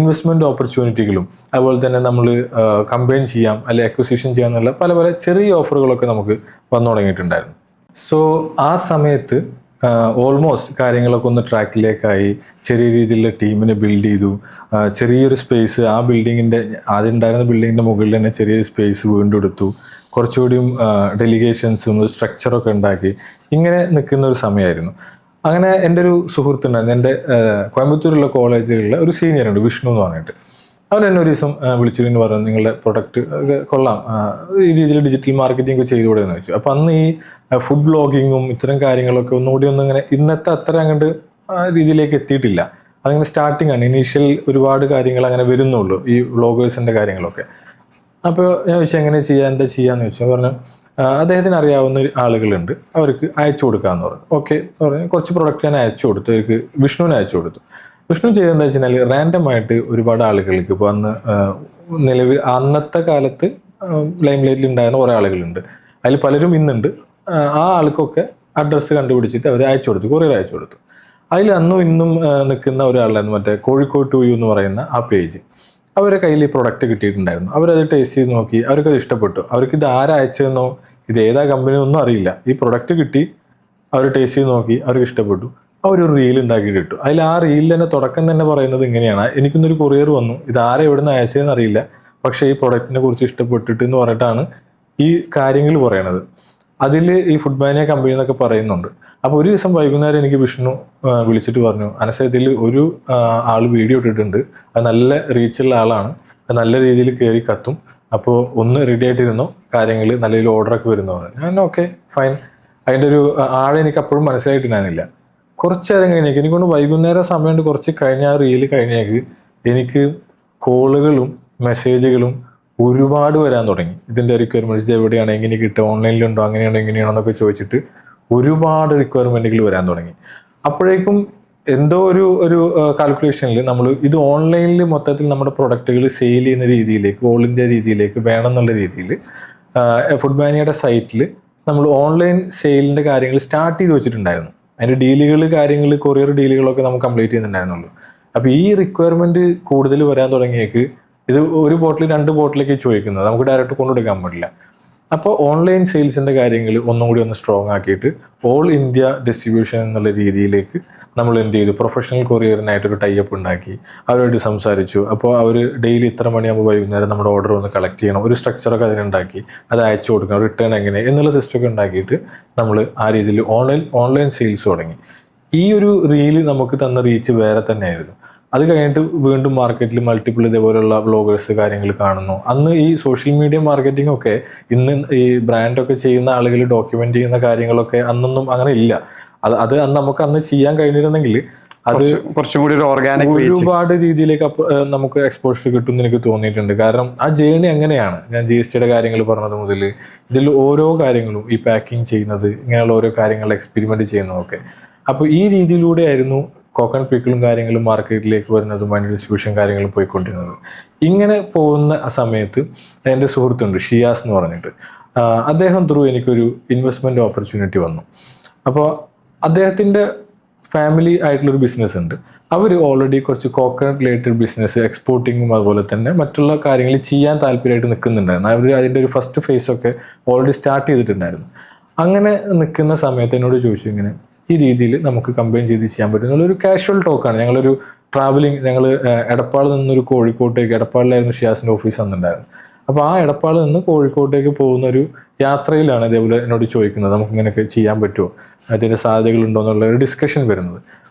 ഇൻവെസ്റ്റ്മെൻറ്റ് ഓപ്പർച്യൂണിറ്റികളും അതുപോലെ തന്നെ നമ്മൾ കമ്പൈൻ ചെയ്യാം അല്ലെങ്കിൽ അക്വിസിഷൻ ചെയ്യാമെന്നുള്ള പല പല ചെറിയ ഓഫറുകളൊക്കെ നമുക്ക് വന്നു തുടങ്ങിയിട്ടുണ്ടായിരുന്നു. സോ ആ സമയത്ത് ഓൾമോസ്റ്റ് കാര്യങ്ങളൊക്കെ ഒന്ന് ട്രാക്കിലേക്കായി, ചെറിയ രീതിയിലുള്ള ടീമിനെ ബിൽഡ് ചെയ്തു. ചെറിയൊരു സ്പേസ് ആ ബിൽഡിങ്ങിൻ്റെ ആദ്യം ഉണ്ടായിരുന്ന ബിൽഡിങ്ങിൻ്റെ മുകളിൽ തന്നെ ചെറിയൊരു സ്പേസ് വീണ്ടും എടുത്തു. കുറച്ചുകൂടിയും ഡെലിഗേഷൻസും സ്ട്രക്ചറൊക്കെ ഉണ്ടാക്കി ഇങ്ങനെ നിൽക്കുന്ന ഒരു സമയമായിരുന്നു. അങ്ങനെ എൻ്റെ ഒരു സുഹൃത്തുണ്ടായിരുന്നു, എൻ്റെ കോയമ്പത്തൂരുള്ള കോളേജുകളിലെ ഒരു സീനിയറുണ്ട്, വിഷ്ണു എന്ന് പറഞ്ഞിട്ട്. അവൻ എന്നെ ഒരു ദിവസം വിളിച്ചിട്ട് പറഞ്ഞു, നിങ്ങളുടെ പ്രൊഡക്റ്റ് കൊള്ളാം, ഈ രീതിയിൽ ഡിജിറ്റൽ മാർക്കറ്റിംഗ് ഒക്കെ ചെയ്തുകൂടെ എന്ന് വെച്ചു. അപ്പം അന്ന് ഈ ഫുഡ് ബ്ലോഗിങ്ങും ഇത്തരം കാര്യങ്ങളൊക്കെ ഒന്നുകൂടി ഇങ്ങനെ ഇന്നത്തെ അത്ര അങ്ങോട്ട് രീതിയിലേക്ക് എത്തിയിട്ടില്ല. അതിങ്ങനെ സ്റ്റാർട്ടിംഗ് ആണ്, ഇനീഷ്യൽ ഒരുപാട് കാര്യങ്ങൾ അങ്ങനെ വരുന്നുള്ളൂ ഈ വ്ളോഗേഴ്സിൻ്റെ കാര്യങ്ങളൊക്കെ. അപ്പോൾ ഞാൻ ചോദിച്ചാൽ എങ്ങനെ ചെയ്യാം, എന്താ ചെയ്യാന്ന് ചോദിച്ചാൽ പറഞ്ഞു, അദ്ദേഹത്തിന് അറിയാവുന്ന ആളുകളുണ്ട്, അവർക്ക് അയച്ചു കൊടുക്കാമെന്ന് പറഞ്ഞു. ഓക്കെ പറഞ്ഞു. കുറച്ച് പ്രൊഡക്റ്റ് ഞാൻ അയച്ചു കൊടുത്തു, അവർക്ക് വിഷ്ണുവിന് അയച്ചു കൊടുത്തു. വിഷ്ണു ചെയ്തതെന്ന് വെച്ച് കഴിഞ്ഞാൽ റാൻഡമായിട്ട് ഒരുപാട് ആളുകൾക്ക്, ഇപ്പോൾ അന്ന് നിലവിൽ അന്നത്തെ കാലത്ത് ലൈം ലൈറ്റിൽ ഉണ്ടായിരുന്ന കുറേ ആളുകളുണ്ട്, അതിൽ പലരും ഇന്നുണ്ട്. ആ ആൾക്കൊക്കെ അഡ്രസ്സ് കണ്ടുപിടിച്ചിട്ട് അവർ അയച്ചു കൊടുത്തു, കൊറിയർ അയച്ചു കൊടുത്തു. അതിൽ അന്നും ഇന്നും നിൽക്കുന്ന ഒരാളായിരുന്നു മറ്റേ കോഴിക്കോട് ടു യു എന്ന് പറയുന്ന ആ പേജ്. അവരുടെ കയ്യിൽ ഈ പ്രൊഡക്റ്റ് കിട്ടിയിട്ടുണ്ടായിരുന്നു. അവരത് ടേസ്റ്റ് ചെയ്ത് നോക്കി, അവർക്കത് ഇഷ്ടപ്പെട്ടു. അവർക്ക് ഇത് ആരാ അയച്ചതെന്നോ ഇത് ഏതാ കമ്പനി ഒന്നും അറിയില്ല. ഈ പ്രൊഡക്റ്റ് കിട്ടി, അവർ ടേസ്റ്റ് ചെയ്ത് നോക്കി, അവർക്ക് ഇഷ്ടപ്പെട്ടു. അവരൊരു റീൽ ഉണ്ടാക്കിയിട്ട് ഇട്ടു. അതിൽ ആ റീലിൽ തന്നെ തുടക്കം തന്നെ പറയുന്നത് ഇങ്ങനെയാണ്: എനിക്കൊന്നൊരു കൊറിയർ വന്നു, ഇത് ആരെ എവിടെ നിന്ന് അയച്ചതെന്ന് അറിയില്ല, പക്ഷേ ഈ പ്രൊഡക്റ്റിനെ കുറിച്ച് ഇഷ്ടപ്പെട്ടിട്ട് എന്ന് പറഞ്ഞിട്ടാണ് ഈ കാര്യങ്ങൾ പറയണത്. അതിൽ ഈ ഫുഡ് മാനിയ കമ്പനി എന്നൊക്കെ പറയുന്നുണ്ട്. അപ്പോൾ ഒരു ദിവസം വൈകുന്നേരം എനിക്ക് വിഷ്ണു വിളിച്ചിട്ട് പറഞ്ഞു, അനസ ഇതിൽ ഒരു ആൾ വീഡിയോ ഇട്ടിട്ടുണ്ട്, അത് നല്ല റീച്ചുള്ള ആളാണ്, അത് നല്ല രീതിയിൽ കയറി കത്തും, അപ്പോൾ ഒന്ന് റെഡി ആയിട്ടിരുന്നോ, കാര്യങ്ങൾ നല്ല രീതിയിൽ ഓർഡറൊക്കെ വരുന്നു പറഞ്ഞു. ഞാൻ ഓക്കെ ഫൈൻ. അതിൻ്റെ ഒരു ആളെ എനിക്ക് അപ്പോഴും മനസ്സിലായിട്ടുണ്ടായിരുന്നില്ല. കുറച്ച് നേരം കഴിഞ്ഞേക്ക്, എനിക്കൊണ്ട് വൈകുന്നേരം സമയമുണ്ട്, കുറച്ച് കഴിഞ്ഞ ആ റീല് കഴിഞ്ഞേക്ക് എനിക്ക് കോളുകളും മെസ്സേജുകളും ഒരുപാട് വരാൻ തുടങ്ങി. ഇതിൻ്റെ റിക്വയർമെൻറ്റ്സ് എവിടെയാണ്, എങ്ങനെ കിട്ടുക, ഓൺലൈനിലുണ്ടോ, അങ്ങനെയാണോ ഇങ്ങനെയാണോ എന്നൊക്കെ ചോദിച്ചിട്ട് ഒരുപാട് റിക്വയർമെൻറ്റുകൾ വരാൻ തുടങ്ങി. അപ്പോഴേക്കും എന്തോ ഒരു കാൽക്കുലേഷനിൽ നമ്മൾ ഇത് ഓൺലൈനിൽ മൊത്തത്തിൽ നമ്മുടെ പ്രൊഡക്റ്റുകൾ സെയിൽ ചെയ്യുന്ന രീതിയിലേക്ക്, ഓൾ ഇന്ത്യ രീതിയിലേക്ക് വേണം എന്നുള്ള രീതിയിൽ ഫുഡ് മാനിയയുടെ സൈറ്റിൽ നമ്മൾ ഓൺലൈൻ സെയിലിൻ്റെ കാര്യങ്ങൾ സ്റ്റാർട്ട് ചെയ്ത് വെച്ചിട്ടുണ്ടായിരുന്നു. അതിൻ്റെ ഡീലുകൾ, കാര്യങ്ങൾ, കൊറിയർ ഡീലുകളൊക്കെ നമുക്ക് കംപ്ലീറ്റ് ചെയ്യുന്നുണ്ടായിരുന്നുള്ളൂ. അപ്പോൾ ഈ റിക്വയർമെൻറ്റ് കൂടുതൽ വരാൻ തുടങ്ങിയേക്ക് ഇത് ഒരു ബോട്ടിൽ 2 ബോട്ടിലേക്ക് ചോദിക്കുന്നത്, നമുക്ക് ഡയറക്റ്റ് കൊണ്ടുകൊടുക്കാൻ പറ്റില്ല. അപ്പോൾ ഓൺലൈൻ സെയിൽസിൻ്റെ കാര്യങ്ങൾ ഒന്നും കൂടി ഒന്ന് സ്ട്രോങ് ആക്കിയിട്ട് ഓൾ ഇന്ത്യ ഡിസ്ട്രിബ്യൂഷൻ എന്നുള്ള രീതിയിലേക്ക് നമ്മൾ എന്ത് ചെയ്തു, പ്രൊഫഷണൽ കൊറിയറിനായിട്ടൊരു ടൈപ്പ് ഉണ്ടാക്കി, അവരോട് സംസാരിച്ചു. അപ്പോൾ അവർ ഡെയിലി ഇത്ര മണിയാകുമ്പോൾ വൈകുന്നേരം നമ്മുടെ ഓർഡർ ഒന്ന് കളക്ട് ചെയ്യണം, ഒരു സ്ട്രക്ചറൊക്കെ അതിനുണ്ടാക്കി, അത് അയച്ചു കൊടുക്കണം, റിട്ടേൺ എങ്ങനെ എന്നുള്ള സിസ്റ്റമൊക്കെ ഉണ്ടാക്കിയിട്ട് നമ്മൾ ആ രീതിയിൽ ഓൺലൈൻ സെയിൽസ് തുടങ്ങി. ഈ ഒരു റീല് നമുക്ക് തന്ന റീച്ച് വേറെ തന്നെയായിരുന്നു. അത് കഴിഞ്ഞിട്ട് വീണ്ടും മാർക്കറ്റിൽ മൾട്ടിപ്പിൾ ഇതേപോലെയുള്ള വ്ളോഗേഴ്സ് കാര്യങ്ങൾ കാണുന്നു. അന്ന് ഈ സോഷ്യൽ മീഡിയ മാർക്കറ്റിംഗ് ഒക്കെ ഇന്ന് ഈ ബ്രാൻഡൊക്കെ ചെയ്യുന്ന ആളുകൾ ഡോക്യുമെന്റ് ചെയ്യുന്ന കാര്യങ്ങളൊക്കെ അന്നൊന്നും അങ്ങനെ ഇല്ല. അത് നമുക്ക് അന്ന് ചെയ്യാൻ കഴിഞ്ഞിരുന്നെങ്കിൽ അത് കുറച്ചും കൂടി ഒരു ഓർഗാനിക് ഒരുപാട് രീതിയിലേക്ക് നമുക്ക് എക്സ്പോഷർ കിട്ടുമെന്ന് എനിക്ക് തോന്നിയിട്ടുണ്ട്. കാരണം ആ ജേണി അങ്ങനെയാണ്. ഞാൻ GSTയുടെ കാര്യങ്ങൾ പറഞ്ഞത് മുതൽ ഇതിൽ ഓരോ കാര്യങ്ങളും, ഈ പാക്കിങ് ചെയ്യുന്നത്, ഇങ്ങനെയുള്ള ഓരോ കാര്യങ്ങൾ എക്സ്പെരിമെന്റ് ചെയ്യുന്നതൊക്കെ. അപ്പോൾ ഈ രീതിയിലൂടെ ആയിരുന്നു കോക്കനട്ട് പിക്കിളും കാര്യങ്ങളും മാർക്കറ്റിലേക്ക് വരുന്നതും അതിൻ്റെ ഡിസ്ട്രിബ്യൂഷൻ കാര്യങ്ങളും പോയിക്കൊണ്ടിരുന്നത്. ഇങ്ങനെ പോകുന്ന സമയത്ത് എൻ്റെ സുഹൃത്തുണ്ട് ഷിയാസ് എന്ന് പറഞ്ഞിട്ട്, അദ്ദേഹം ത്രൂ എനിക്കൊരു ഇൻവെസ്റ്റ്മെൻറ്റ് ഓപ്പർച്യൂണിറ്റി വന്നു. അപ്പോൾ അദ്ദേഹത്തിൻ്റെ ഫാമിലി ആയിട്ടുള്ളൊരു ബിസിനസ് ഉണ്ട്. അവർ ഓൾറെഡി കുറച്ച് കോക്കനട്ട് റിലേറ്റഡ് ബിസിനസ്, എക്സ്പോർട്ടിങ്ങും അതുപോലെ തന്നെ മറ്റുള്ള കാര്യങ്ങൾ ചെയ്യാൻ താല്പര്യമായിട്ട് നിൽക്കുന്നുണ്ടായിരുന്നു. അവർ അതിൻ്റെ ഒരു ഫസ്റ്റ് ഫേസൊക്കെ ഓൾറെഡി സ്റ്റാർട്ട് ചെയ്തിട്ടുണ്ടായിരുന്നു. അങ്ങനെ നിൽക്കുന്ന സമയത്ത് എന്നോട് ചോദിച്ചു, ഇങ്ങനെ ഈ രീതിയിൽ നമുക്ക് കമ്പൈൻ ചെയ്ത് ചെയ്യാൻ പറ്റും എന്നുള്ളൊരു കാഷ്വൽ ടോക്കാണ്. ഞങ്ങളൊരു ട്രാവലിംഗ്, ഞങ്ങൾ എടപ്പാളിൽ നിന്നൊരു കോഴിക്കോട്ടേക്ക്, എടപ്പാളിലായിരുന്നു ഷിയാസിൻ്റെ ഓഫീസ് വന്നിട്ടുണ്ടായിരുന്നു. അപ്പോൾ ആ എടപ്പാളിൽ നിന്ന് കോഴിക്കോട്ടേക്ക് പോകുന്ന ഒരു യാത്രയിലാണ് ഇതേപോലെ എന്നോട് ചോദിക്കുന്നത്, നമുക്ക് ഇങ്ങനെയൊക്കെ ചെയ്യാൻ പറ്റുമോ, അതിൻ്റെ സാധ്യതകളുണ്ടോ എന്നുള്ള ഒരു ഡിസ്കഷൻ വരുന്നത്.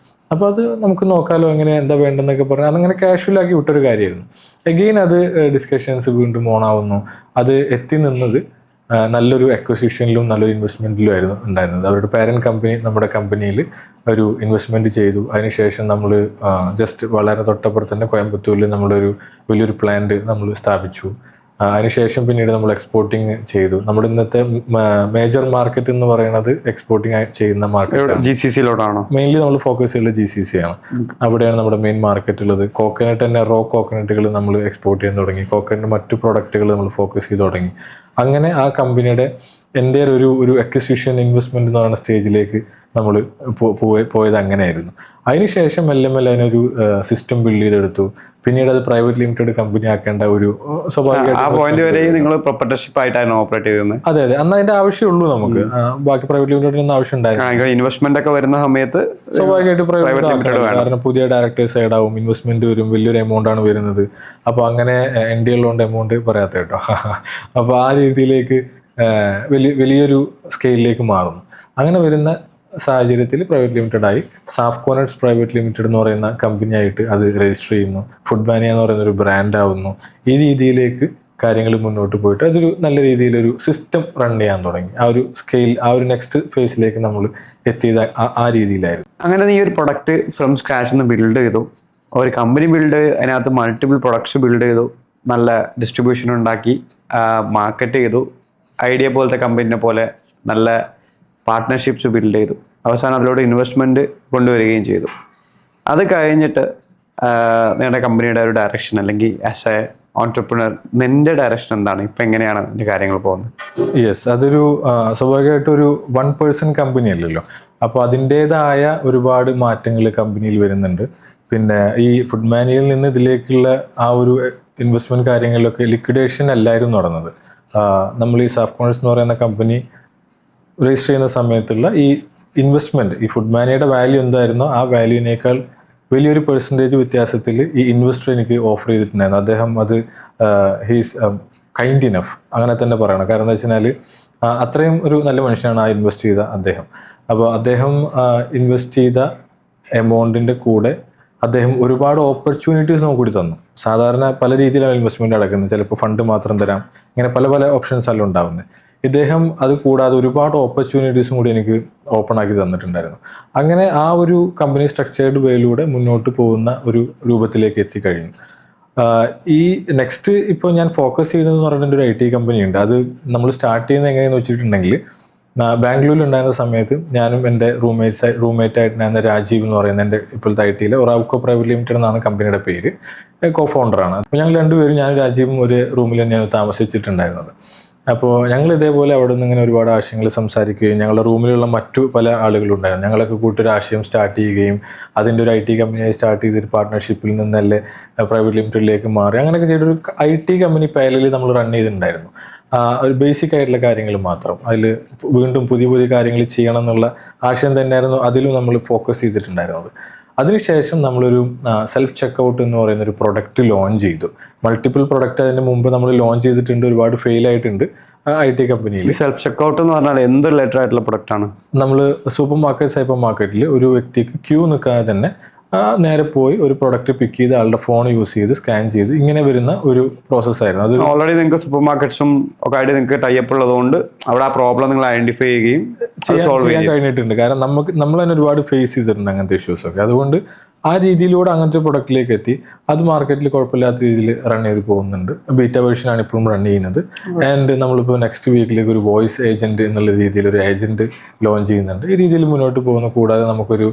അപ്പോൾ അത് നമുക്ക് നോക്കാമല്ലോ, എങ്ങനെ എന്താ വേണ്ടെന്നൊക്കെ പറഞ്ഞാൽ അതങ്ങനെ കാഷ്വലാക്കി വിട്ടൊരു കാര്യമായിരുന്നു. എഗെയിൻ അത് ഡിസ്കഷൻസ് വീണ്ടും ഓണാവുന്നു. അത് എത്തി നിന്നത് നല്ലൊരു അക്വസിഷനിലും നല്ലൊരു ഇൻവെസ്റ്റ്മെൻറ്റിലും ആയിരുന്നു ഉണ്ടായിരുന്നത്. അവരുടെ പാരൻറ്റ് കമ്പനി നമ്മുടെ കമ്പനിയിൽ ഒരു ഇൻവെസ്റ്റ്മെൻറ്റ് ചെയ്തു. അതിനുശേഷം നമ്മൾ ജസ്റ്റ് വളരെ തൊട്ടപ്പുറത്ത് തന്നെ കോയമ്പത്തൂരിൽ നമ്മളൊരു വലിയൊരു പ്ലാന്റ് നമ്മൾ സ്ഥാപിച്ചു. അതിനുശേഷം പിന്നീട് നമ്മൾ എക്സ്പോർട്ടിങ് ചെയ്തു. നമ്മുടെ ഇന്നത്തെ മേജർ മാർക്കറ്റ് എന്ന് പറയുന്നത് എക്സ്പോർട്ടിങ് ചെയ്യുന്ന മാർക്കറ്റ് GCCയിലോട്ടാണോ മെയിൻലി നമ്മൾ ഫോക്കസ് ചെയ്യുന്നത്? GCC ആണ്. അവിടെയാണ് നമ്മുടെ മെയിൻ മാർക്കറ്റ് ഉള്ളത്. കോക്കനട്ട് തന്നെ, റോ കോക്കനട്ടുകൾ നമ്മൾ എക്സ്പോർട്ട് ചെയ്യാൻ തുടങ്ങി. കോക്കനട്ട് മറ്റു പ്രൊഡക്റ്റുകൾ നമ്മൾ ഫോക്കസ് ചെയ്ത് തുടങ്ങി. അങ്ങനെ ആ കമ്പനിയുടെ എൻ്റെ ഒരു അക്വിസിഷൻ ഇൻവെസ്റ്റ്മെന്റ് എന്ന് പറയുന്ന സ്റ്റേജിലേക്ക് നമ്മൾ പോയത് അങ്ങനെയായിരുന്നു. അതിനുശേഷം മെല്ലെ അതിനൊരു സിസ്റ്റം ബിൽഡ് ചെയ്തെടുത്തു. പിന്നീട് അത് പ്രൈവറ്റ് ലിമിറ്റഡ് കമ്പനി ആക്കേണ്ട ഒരു സ്വാഭാവികമായിട്ട്. അതെ, അന്ന് അതിന്റെ ആവശ്യമുള്ളൂ നമുക്ക്. ബാക്കി പ്രൈവറ്റ് ലിമിറ്റഡിന് ആവശ്യം ഉണ്ടായിരുന്നു. ഇൻവെസ്റ്റ്മെന്റ് ഒക്കെ വരുന്ന സമയത്ത് സ്വാഭാവികമായിട്ട് പ്രൈവറ്റ് ലിമിറ്റഡ്, കാരണം പുതിയ ഡയറക്ടേഴ്സ് ആഡ് ആവും, ഇൻവെസ്റ്റ്മെന്റ് വരും, വലിയൊരു എമൗണ്ട് ആണ് വരുന്നത്. അപ്പോൾ അങ്ങനെ ND ഉള്ളതുകൊണ്ട് എമൗണ്ട് പറയാത്ത കേട്ടോ. അപ്പോൾ ആ രീതിയിലേക്ക് വലിയൊരു സ്കെയിലിലേക്ക് മാറുന്നു. അങ്ങനെ വരുന്ന സാഹചര്യത്തിൽ പ്രൈവറ്റ് ലിമിറ്റഡായി സാഫ്കോനട്സ് പ്രൈവറ്റ് ലിമിറ്റഡ് എന്ന് പറയുന്ന കമ്പനിയായിട്ട് അത് രജിസ്റ്റർ ചെയ്യുന്നു. ഫുഡ് മാനിയ എന്ന് പറയുന്ന ഒരു ബ്രാൻഡ് ആവുന്നു. ഈ രീതിയിലേക്ക് കാര്യങ്ങൾ മുന്നോട്ട് പോയിട്ട് അതൊരു നല്ല രീതിയിലൊരു സിസ്റ്റം റൺ ചെയ്യാൻ തുടങ്ങി. ആ ഒരു സ്കെയിൽ, ആ ഒരു നെക്സ്റ്റ് ഫേസിലേക്ക് നമ്മൾ എത്തിയത് ആ രീതിയിലായിരുന്നു. അങ്ങനെ നീ ഒരു പ്രൊഡക്റ്റ് ഫ്രം സ്ക്രാച്ച് നിന്ന് ബിൽഡ് ചെയ്തു, ഒരു കമ്പനി ബിൽഡ്, അതിനകത്ത് മൾട്ടിപ്പിൾ പ്രൊഡക്ട്സ് ബിൽഡ് ചെയ്തു, നല്ല ഡിസ്ട്രിബ്യൂഷൻ ഉണ്ടാക്കി, മാർക്കറ്റ് ചെയ്തു, ഐഡിയ പോലത്തെ കമ്പനിനെ പോലെ നല്ല പാർട്ട്ണർഷിപ്സ് ബിൽഡ് ചെയ്തു, അവസാനം അതിലൂടെ ഇൻവെസ്റ്റ്മെൻറ്റ് കൊണ്ടുവരികയും ചെയ്തു. അത് കഴിഞ്ഞിട്ട് നിങ്ങളുടെ കമ്പനിയുടെ ഒരു ഡയറക്ഷൻ, അല്ലെങ്കിൽ ആസ് എ ഓൺട്രപ്രണർ നിന്റെ ഡയറക്ഷൻ എന്താണ്? ഇപ്പം എങ്ങനെയാണ് അതിൻ്റെ കാര്യങ്ങൾ പോകുന്നത്? യെസ്, അതൊരു സ്വാഭാവികമായിട്ടൊരു 1 person കമ്പനി അല്ലല്ലോ. അപ്പോൾ അതിൻ്റേതായ ഒരുപാട് മാറ്റങ്ങൾ കമ്പനിയിൽ വരുന്നുണ്ട്. പിന്നെ ഈ ഫുഡ് മാനിയയിൽ നിന്ന് ഇതിലേക്കുള്ള ആ ഒരു ഇൻവെസ്റ്റ്മെൻറ്റ് കാര്യങ്ങളിലൊക്കെ ലിക്വിഡേഷൻ അല്ലായിരുന്നു നടന്നത്. നമ്മൾ ഈ സാഫ് കോമേഴ്സ് എന്ന് പറയുന്ന കമ്പനി രജിസ്റ്റർ ചെയ്യുന്ന സമയത്തുള്ള ഈ ഇൻവെസ്റ്റ്മെൻറ്റ്, ഈ ഫുഡ് മാനിയുടെ വാല്യൂ എന്തായിരുന്നോ ആ വാല്യൂവിനേക്കാൾ വലിയൊരു പെർസെൻറ്റേജ് വ്യത്യാസത്തിൽ ഈ ഇൻവെസ്റ്റർ എനിക്ക് ഓഫർ ചെയ്തിട്ടുണ്ടായിരുന്നു. അദ്ദേഹം അത് ഹീസ് കൈൻഡ് ഇനഫ് അങ്ങനെ തന്നെ പറയണം. കാരണം എന്താ വെച്ചാൽ അത്രയും ഒരു നല്ല മനുഷ്യനാണ് ആ ഇൻവെസ്റ്റ് ചെയ്ത അദ്ദേഹം. അപ്പോൾ അദ്ദേഹം ഇൻവെസ്റ്റ് ചെയ്ത എമൗണ്ടിൻ്റെ കൂടെ അദ്ദേഹം ഒരുപാട് ഓപ്പർച്യൂണിറ്റീസ് നമുക്ക് കൂടി തന്നു. സാധാരണ പല രീതിയിലാണ് ഇൻവെസ്റ്റ്മെൻറ്റ് നടക്കുന്നത്. ചിലപ്പോൾ ഫണ്ട് മാത്രം തരാം, ഇങ്ങനെ പല പല ഓപ്ഷൻസ് എല്ലാം ഉണ്ടാവുന്നത്. ഇദ്ദേഹം അത് കൂടാതെ ഒരുപാട് ഓപ്പർച്യൂണിറ്റീസും കൂടി എനിക്ക് ഓപ്പൺ ആക്കി തന്നിട്ടുണ്ടായിരുന്നു. അങ്ങനെ ആ ഒരു കമ്പനി സ്ട്രക്ചേർഡ് വേയിലൂടെ മുന്നോട്ട് പോകുന്ന ഒരു രൂപത്തിലേക്ക് എത്തിക്കഴിഞ്ഞു. ഈ നെക്സ്റ്റ് ഇപ്പോൾ ഞാൻ ഫോക്കസ് ചെയ്യുന്നതെന്ന് പറഞ്ഞിട്ട് ഒരു IT കമ്പനി ഉണ്ട്. അത് നമ്മൾ സ്റ്റാർട്ട് ചെയ്യുന്നത് എങ്ങനെയെന്ന് വെച്ചിട്ടുണ്ടെങ്കിൽ, ബാംഗ്ലൂരിൽ ഉണ്ടായിരുന്ന സമയത്ത് ഞാനും എൻ്റെ റൂംമേറ്റായിട്ടുണ്ടായിരുന്ന രാജീവ് എന്ന് പറയുന്ന എൻ്റെ ഇപ്പോഴത്തെ IT-ലെ ഒറാവ്കോ പ്രൈവറ്റ് ലിമിറ്റഡ് എന്നാണ് കമ്പനിയുടെ പേര്, കോ ഫൗണ്ടറാണ്. അപ്പോൾ ഞങ്ങൾ രണ്ടുപേരും, ഞാനും രാജീവും ഒരു റൂമിൽ തന്നെയാണ് താമസിച്ചിട്ടുണ്ടായിരുന്നത്. അപ്പോൾ ഞങ്ങൾ ഇതേപോലെ അവിടെ നിന്ന് ഇങ്ങനെ ഒരുപാട് ആശയങ്ങൾ സംസാരിക്കുകയും ഞങ്ങളുടെ റൂമിലുള്ള മറ്റു പല ആളുകളുണ്ടായിരുന്നു. ഞങ്ങളൊക്കെ കൂട്ടൊരു ആശയം സ്റ്റാർട്ട് ചെയ്യുകയും അതിൻ്റെ ഒരു IT കമ്പനിയായി സ്റ്റാർട്ട് ചെയ്തൊരു പാർട്ട്ണർഷിപ്പിൽ നിന്നല്ലേ പ്രൈവറ്റ് ലിമിറ്റഡിലേക്ക് മാറി. അങ്ങനെയൊക്കെ ചെയ്തൊരു IT കമ്പനി പാരലലി നമ്മൾ റൺ ചെയ്തിട്ടുണ്ടായിരുന്നു. ഒരു ബേസിക് ആയിട്ടുള്ള കാര്യങ്ങൾ മാത്രം, അതിൽ വീണ്ടും പുതിയ പുതിയ കാര്യങ്ങൾ ചെയ്യണം എന്നുള്ള ആശയം തന്നെയായിരുന്നു അതിലും നമ്മൾ ഫോക്കസ് ചെയ്തിട്ടുണ്ടായിരുന്നത്. അതിനുശേഷം നമ്മളൊരു സെൽഫ് ചെക്കൗട്ട് എന്ന് പറയുന്ന ഒരു പ്രൊഡക്റ്റ് ലോഞ്ച് ചെയ്തു. മൾട്ടിപ്പിൾ പ്രൊഡക്റ്റ് അതിന് മുമ്പ് നമ്മൾ ലോഞ്ച് ചെയ്തിട്ടുണ്ട്, ഒരുപാട് ഫെയിൽ ആയിട്ടുണ്ട് IT കമ്പനിയിൽ. സെൽഫ് ചെക്കൗട്ട് എന്ന് പറഞ്ഞാൽ എന്ത് റിലേറ്റഡ് ആയിട്ടുള്ള പ്രൊഡക്റ്റ് ആണ്? നമ്മൾ സൂപ്പർ മാർക്കറ്റ്, ഹൈപ്പർ മാർക്കറ്റിൽ ഒരു വ്യക്തിക്ക് ക്യൂ നിൽക്കാതെ തന്നെ നേരെ പോയി ഒരു പ്രൊഡക്റ്റ് പിക്ക് ചെയ്ത് ആളുടെ ഫോൺ യൂസ് ചെയ്ത് സ്കാൻ ചെയ്ത് ഇങ്ങനെ വരുന്ന ഒരു പ്രോസസ്സായിരുന്നു. അത് ഓൾറെഡി നിങ്ങൾക്ക് സൂപ്പർ മാർക്കറ്റ്സും ഒക്കെ ആയിട്ട് നിങ്ങൾക്ക് ടൈപ്പ് ഉള്ളതുകൊണ്ട് അവിടെ ആ പ്രോബ്ലം നിങ്ങൾ ഐഡന്റിഫൈ ചെയ്യുകയും ചെയ്യാൻ കഴിഞ്ഞിട്ടുണ്ട്. കാരണം നമ്മൾ തന്നെ ഒരുപാട് ഫേസ് ചെയ്തിട്ടുണ്ട് അങ്ങനത്തെ ഇഷ്യൂസൊക്കെ. അതുകൊണ്ട് ആ രീതിയിലൂടെ അങ്ങനത്തെ പ്രൊഡക്റ്റിലേക്ക് എത്തി. അത് മാർക്കറ്റിൽ കുഴപ്പമില്ലാത്ത രീതിയിൽ റൺ ചെയ്ത് പോകുന്നുണ്ട്. ബീറ്റ വേർഷനാണ് ഇപ്പോഴും റൺ ചെയ്യുന്നത്. ആൻഡ് നമ്മളിപ്പോൾ നെക്സ്റ്റ് വീക്കിലേക്ക് ഒരു വോയിസ് ഏജൻറ്റ് എന്നുള്ള രീതിയിൽ ഒരു ഏജൻറ്റ് ലോഞ്ച് ചെയ്യുന്നുണ്ട്. ഈ രീതിയിൽ മുന്നോട്ട് പോകുന്നു. കൂടാതെ നമുക്കൊരു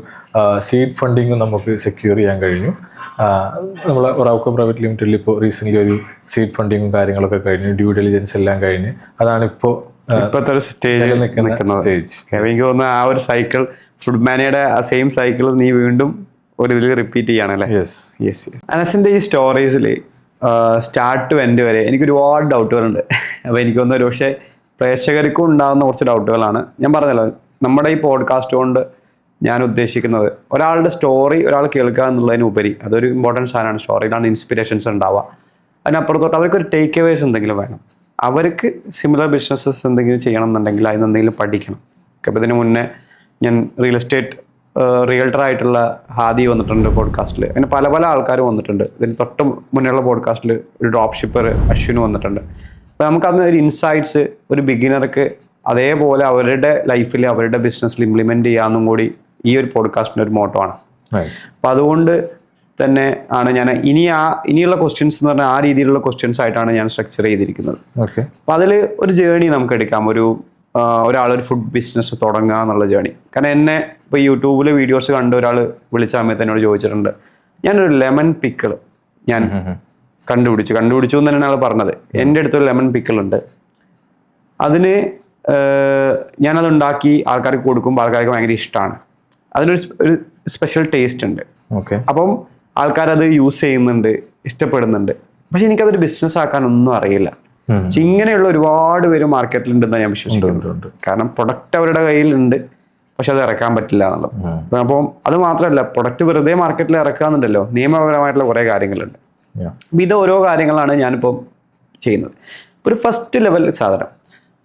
സീഡ് ഫണ്ടിങ്ങും നമുക്ക് സെക്യൂർ ചെയ്യാൻ കഴിഞ്ഞു. നമ്മൾ ഒറാവ്കോ പ്രൈവറ്റ് ലിമിറ്റഡിൽ ഇപ്പോൾ റീസെൻ്റ്ലി ഒരു സീഡ് ഫണ്ടിങ്ങും കാര്യങ്ങളൊക്കെ കഴിഞ്ഞു, ഡ്യൂ ഡെലിജൻസ് എല്ലാം കഴിഞ്ഞ്. അതാണ് ഇപ്പോഴത്തെ ഒരു സ്റ്റേജിൽ നിൽക്കുന്ന സ്റ്റേജ്. എനിക്ക് തോന്നുന്നു ആ ഒരു സൈക്കിൾ, ഫുഡ് മാനിയുടെ ആ സെയിം സൈക്കിൾ നീ വീണ്ടും ഒരു ഇതിൽ റിപ്പീറ്റ് ചെയ്യാണല്ലേ? യെസ്. അനസിൻ്റെ ഈ സ്റ്റോറീസിൽ സ്റ്റാർട്ട് ടു എൻഡ് വരെ എനിക്ക് ഒരുപാട് ഡൗട്ടുകളുണ്ട്. അപ്പോൾ എനിക്ക് തോന്നുന്നു ഒരു പക്ഷേ പ്രേക്ഷകർക്കും ഉണ്ടാകുന്ന കുറച്ച് ഡൗട്ടുകളാണ്. ഞാൻ പറഞ്ഞല്ലോ, നമ്മുടെ ഈ പോഡ്കാസ്റ്റ് കൊണ്ട് ഞാൻ ഉദ്ദേശിക്കുന്നത് ഒരാളുടെ സ്റ്റോറി ഒരാൾ കേൾക്കുക എന്നുള്ളതിനുപരി അതൊരു ഇമ്പോർട്ടൻറ്റ് സാധനമാണ്. സ്റ്റോറിയിലാണ് ഇൻസ്പിറേഷൻസ് ഉണ്ടാവുക. അതിനപ്പുറത്തോട്ട് അവർക്കൊരു ടേക്ക് അവേസ് എന്തെങ്കിലും വേണം. അവർക്ക് സിമിലർ ബിസിനസ്സസ് എന്തെങ്കിലും ചെയ്യണം എന്നുണ്ടെങ്കിൽ അതിന് എന്തെങ്കിലും പഠിക്കണം. അപ്പോൾ ഇതിന് മുന്നേ ഞാൻ റിയൽട്ടർ ആയിട്ടുള്ള ഹാദി വന്നിട്ടുണ്ട് പോഡ്കാസ്റ്റിൽ. അങ്ങനെ പല പല ആൾക്കാരും വന്നിട്ടുണ്ട്. ഇതിന് തൊട്ട് മുന്നേയുള്ള പോഡ്കാസ്റ്റിൽ ഒരു ഡ്രോപ്പ് ഷിപ്പർ അശ്വിന് വന്നിട്ടുണ്ട്. അപ്പോൾ നമുക്കതിന് ഒരു ഇൻസൈറ്റ്സ് ഒരു ബിഗിനർക്ക് അതേപോലെ അവരുടെ ലൈഫിൽ അവരുടെ ബിസിനസ്സിൽ ഇംപ്ലിമെൻറ്റ് ചെയ്യാമെന്നും കൂടി ഈ ഒരു പോഡ്കാസ്റ്റിൻ്റെ ഒരു മോട്ടോ ആണ്. അപ്പോൾ അതുകൊണ്ട് തന്നെ ആണ് ഞാൻ ഇനിയുള്ള ക്വസ്റ്റ്യൻസ് എന്ന് പറഞ്ഞാൽ ആ രീതിയിലുള്ള ക്വസ്റ്റ്യൻസ് ആയിട്ടാണ് ഞാൻ സ്ട്രക്ചർ ചെയ്തിരിക്കുന്നത്. അപ്പോൾ അതിൽ ഒരു ജേണി നമുക്ക് എടുക്കാം. ഒരാളൊരു ഫുഡ് ബിസിനസ് തുടങ്ങുക എന്നുള്ള ജേണി. കാരണം എന്നെ ഇപ്പോൾ യൂട്യൂബിൽ വീഡിയോസ് കണ്ട് ഒരാൾ വിളിച്ച സമയത്ത് എന്നോട് ചോദിച്ചിട്ടുണ്ട്, ഞാനൊരു ലെമൺ പിക്കിൾ ഞാൻ കണ്ടുപിടിച്ചു എന്ന് തന്നെയാണ് ആൾ പറഞ്ഞത്. എൻ്റെ അടുത്തൊരു ലെമൺ പിക്കിളുണ്ട്, അതിന് ഞാനത് ഉണ്ടാക്കി ആൾക്കാർക്ക് കൊടുക്കുമ്പോൾ ആൾക്കാർക്ക് ഭയങ്കര ഇഷ്ടമാണ്. അതിനൊരു സ്പെഷ്യൽ ടേസ്റ്റ് ഉണ്ട്. അപ്പം ആൾക്കാരത് യൂസ് ചെയ്യുന്നുണ്ട്, ഇഷ്ടപ്പെടുന്നുണ്ട്. പക്ഷെ എനിക്കതൊരു ബിസിനസ് ആക്കാനൊന്നും അറിയില്ല. ഇങ്ങനെയുള്ള ഒരുപാട് പേര് മാർക്കറ്റിലുണ്ടെന്നാണ് ഞാൻ വിശ്വസിക്കുന്നുണ്ട്. കാരണം പ്രൊഡക്റ്റ് അവരുടെ കയ്യിലുണ്ട്, പക്ഷെ അത് ഇറക്കാൻ പറ്റില്ല എന്നുള്ളത്. അപ്പം അത് മാത്രമല്ല, പ്രൊഡക്റ്റ് വെറുതെ മാർക്കറ്റിൽ ഇറക്കാന്നുണ്ടല്ലോ, നിയമപരമായിട്ടുള്ള കുറേ കാര്യങ്ങളുണ്ട്. അപ്പം ഇത് ഓരോ കാര്യങ്ങളാണ് ഞാനിപ്പോൾ ചെയ്യുന്നത്. ഒരു ഫസ്റ്റ് ലെവൽ സാധനം,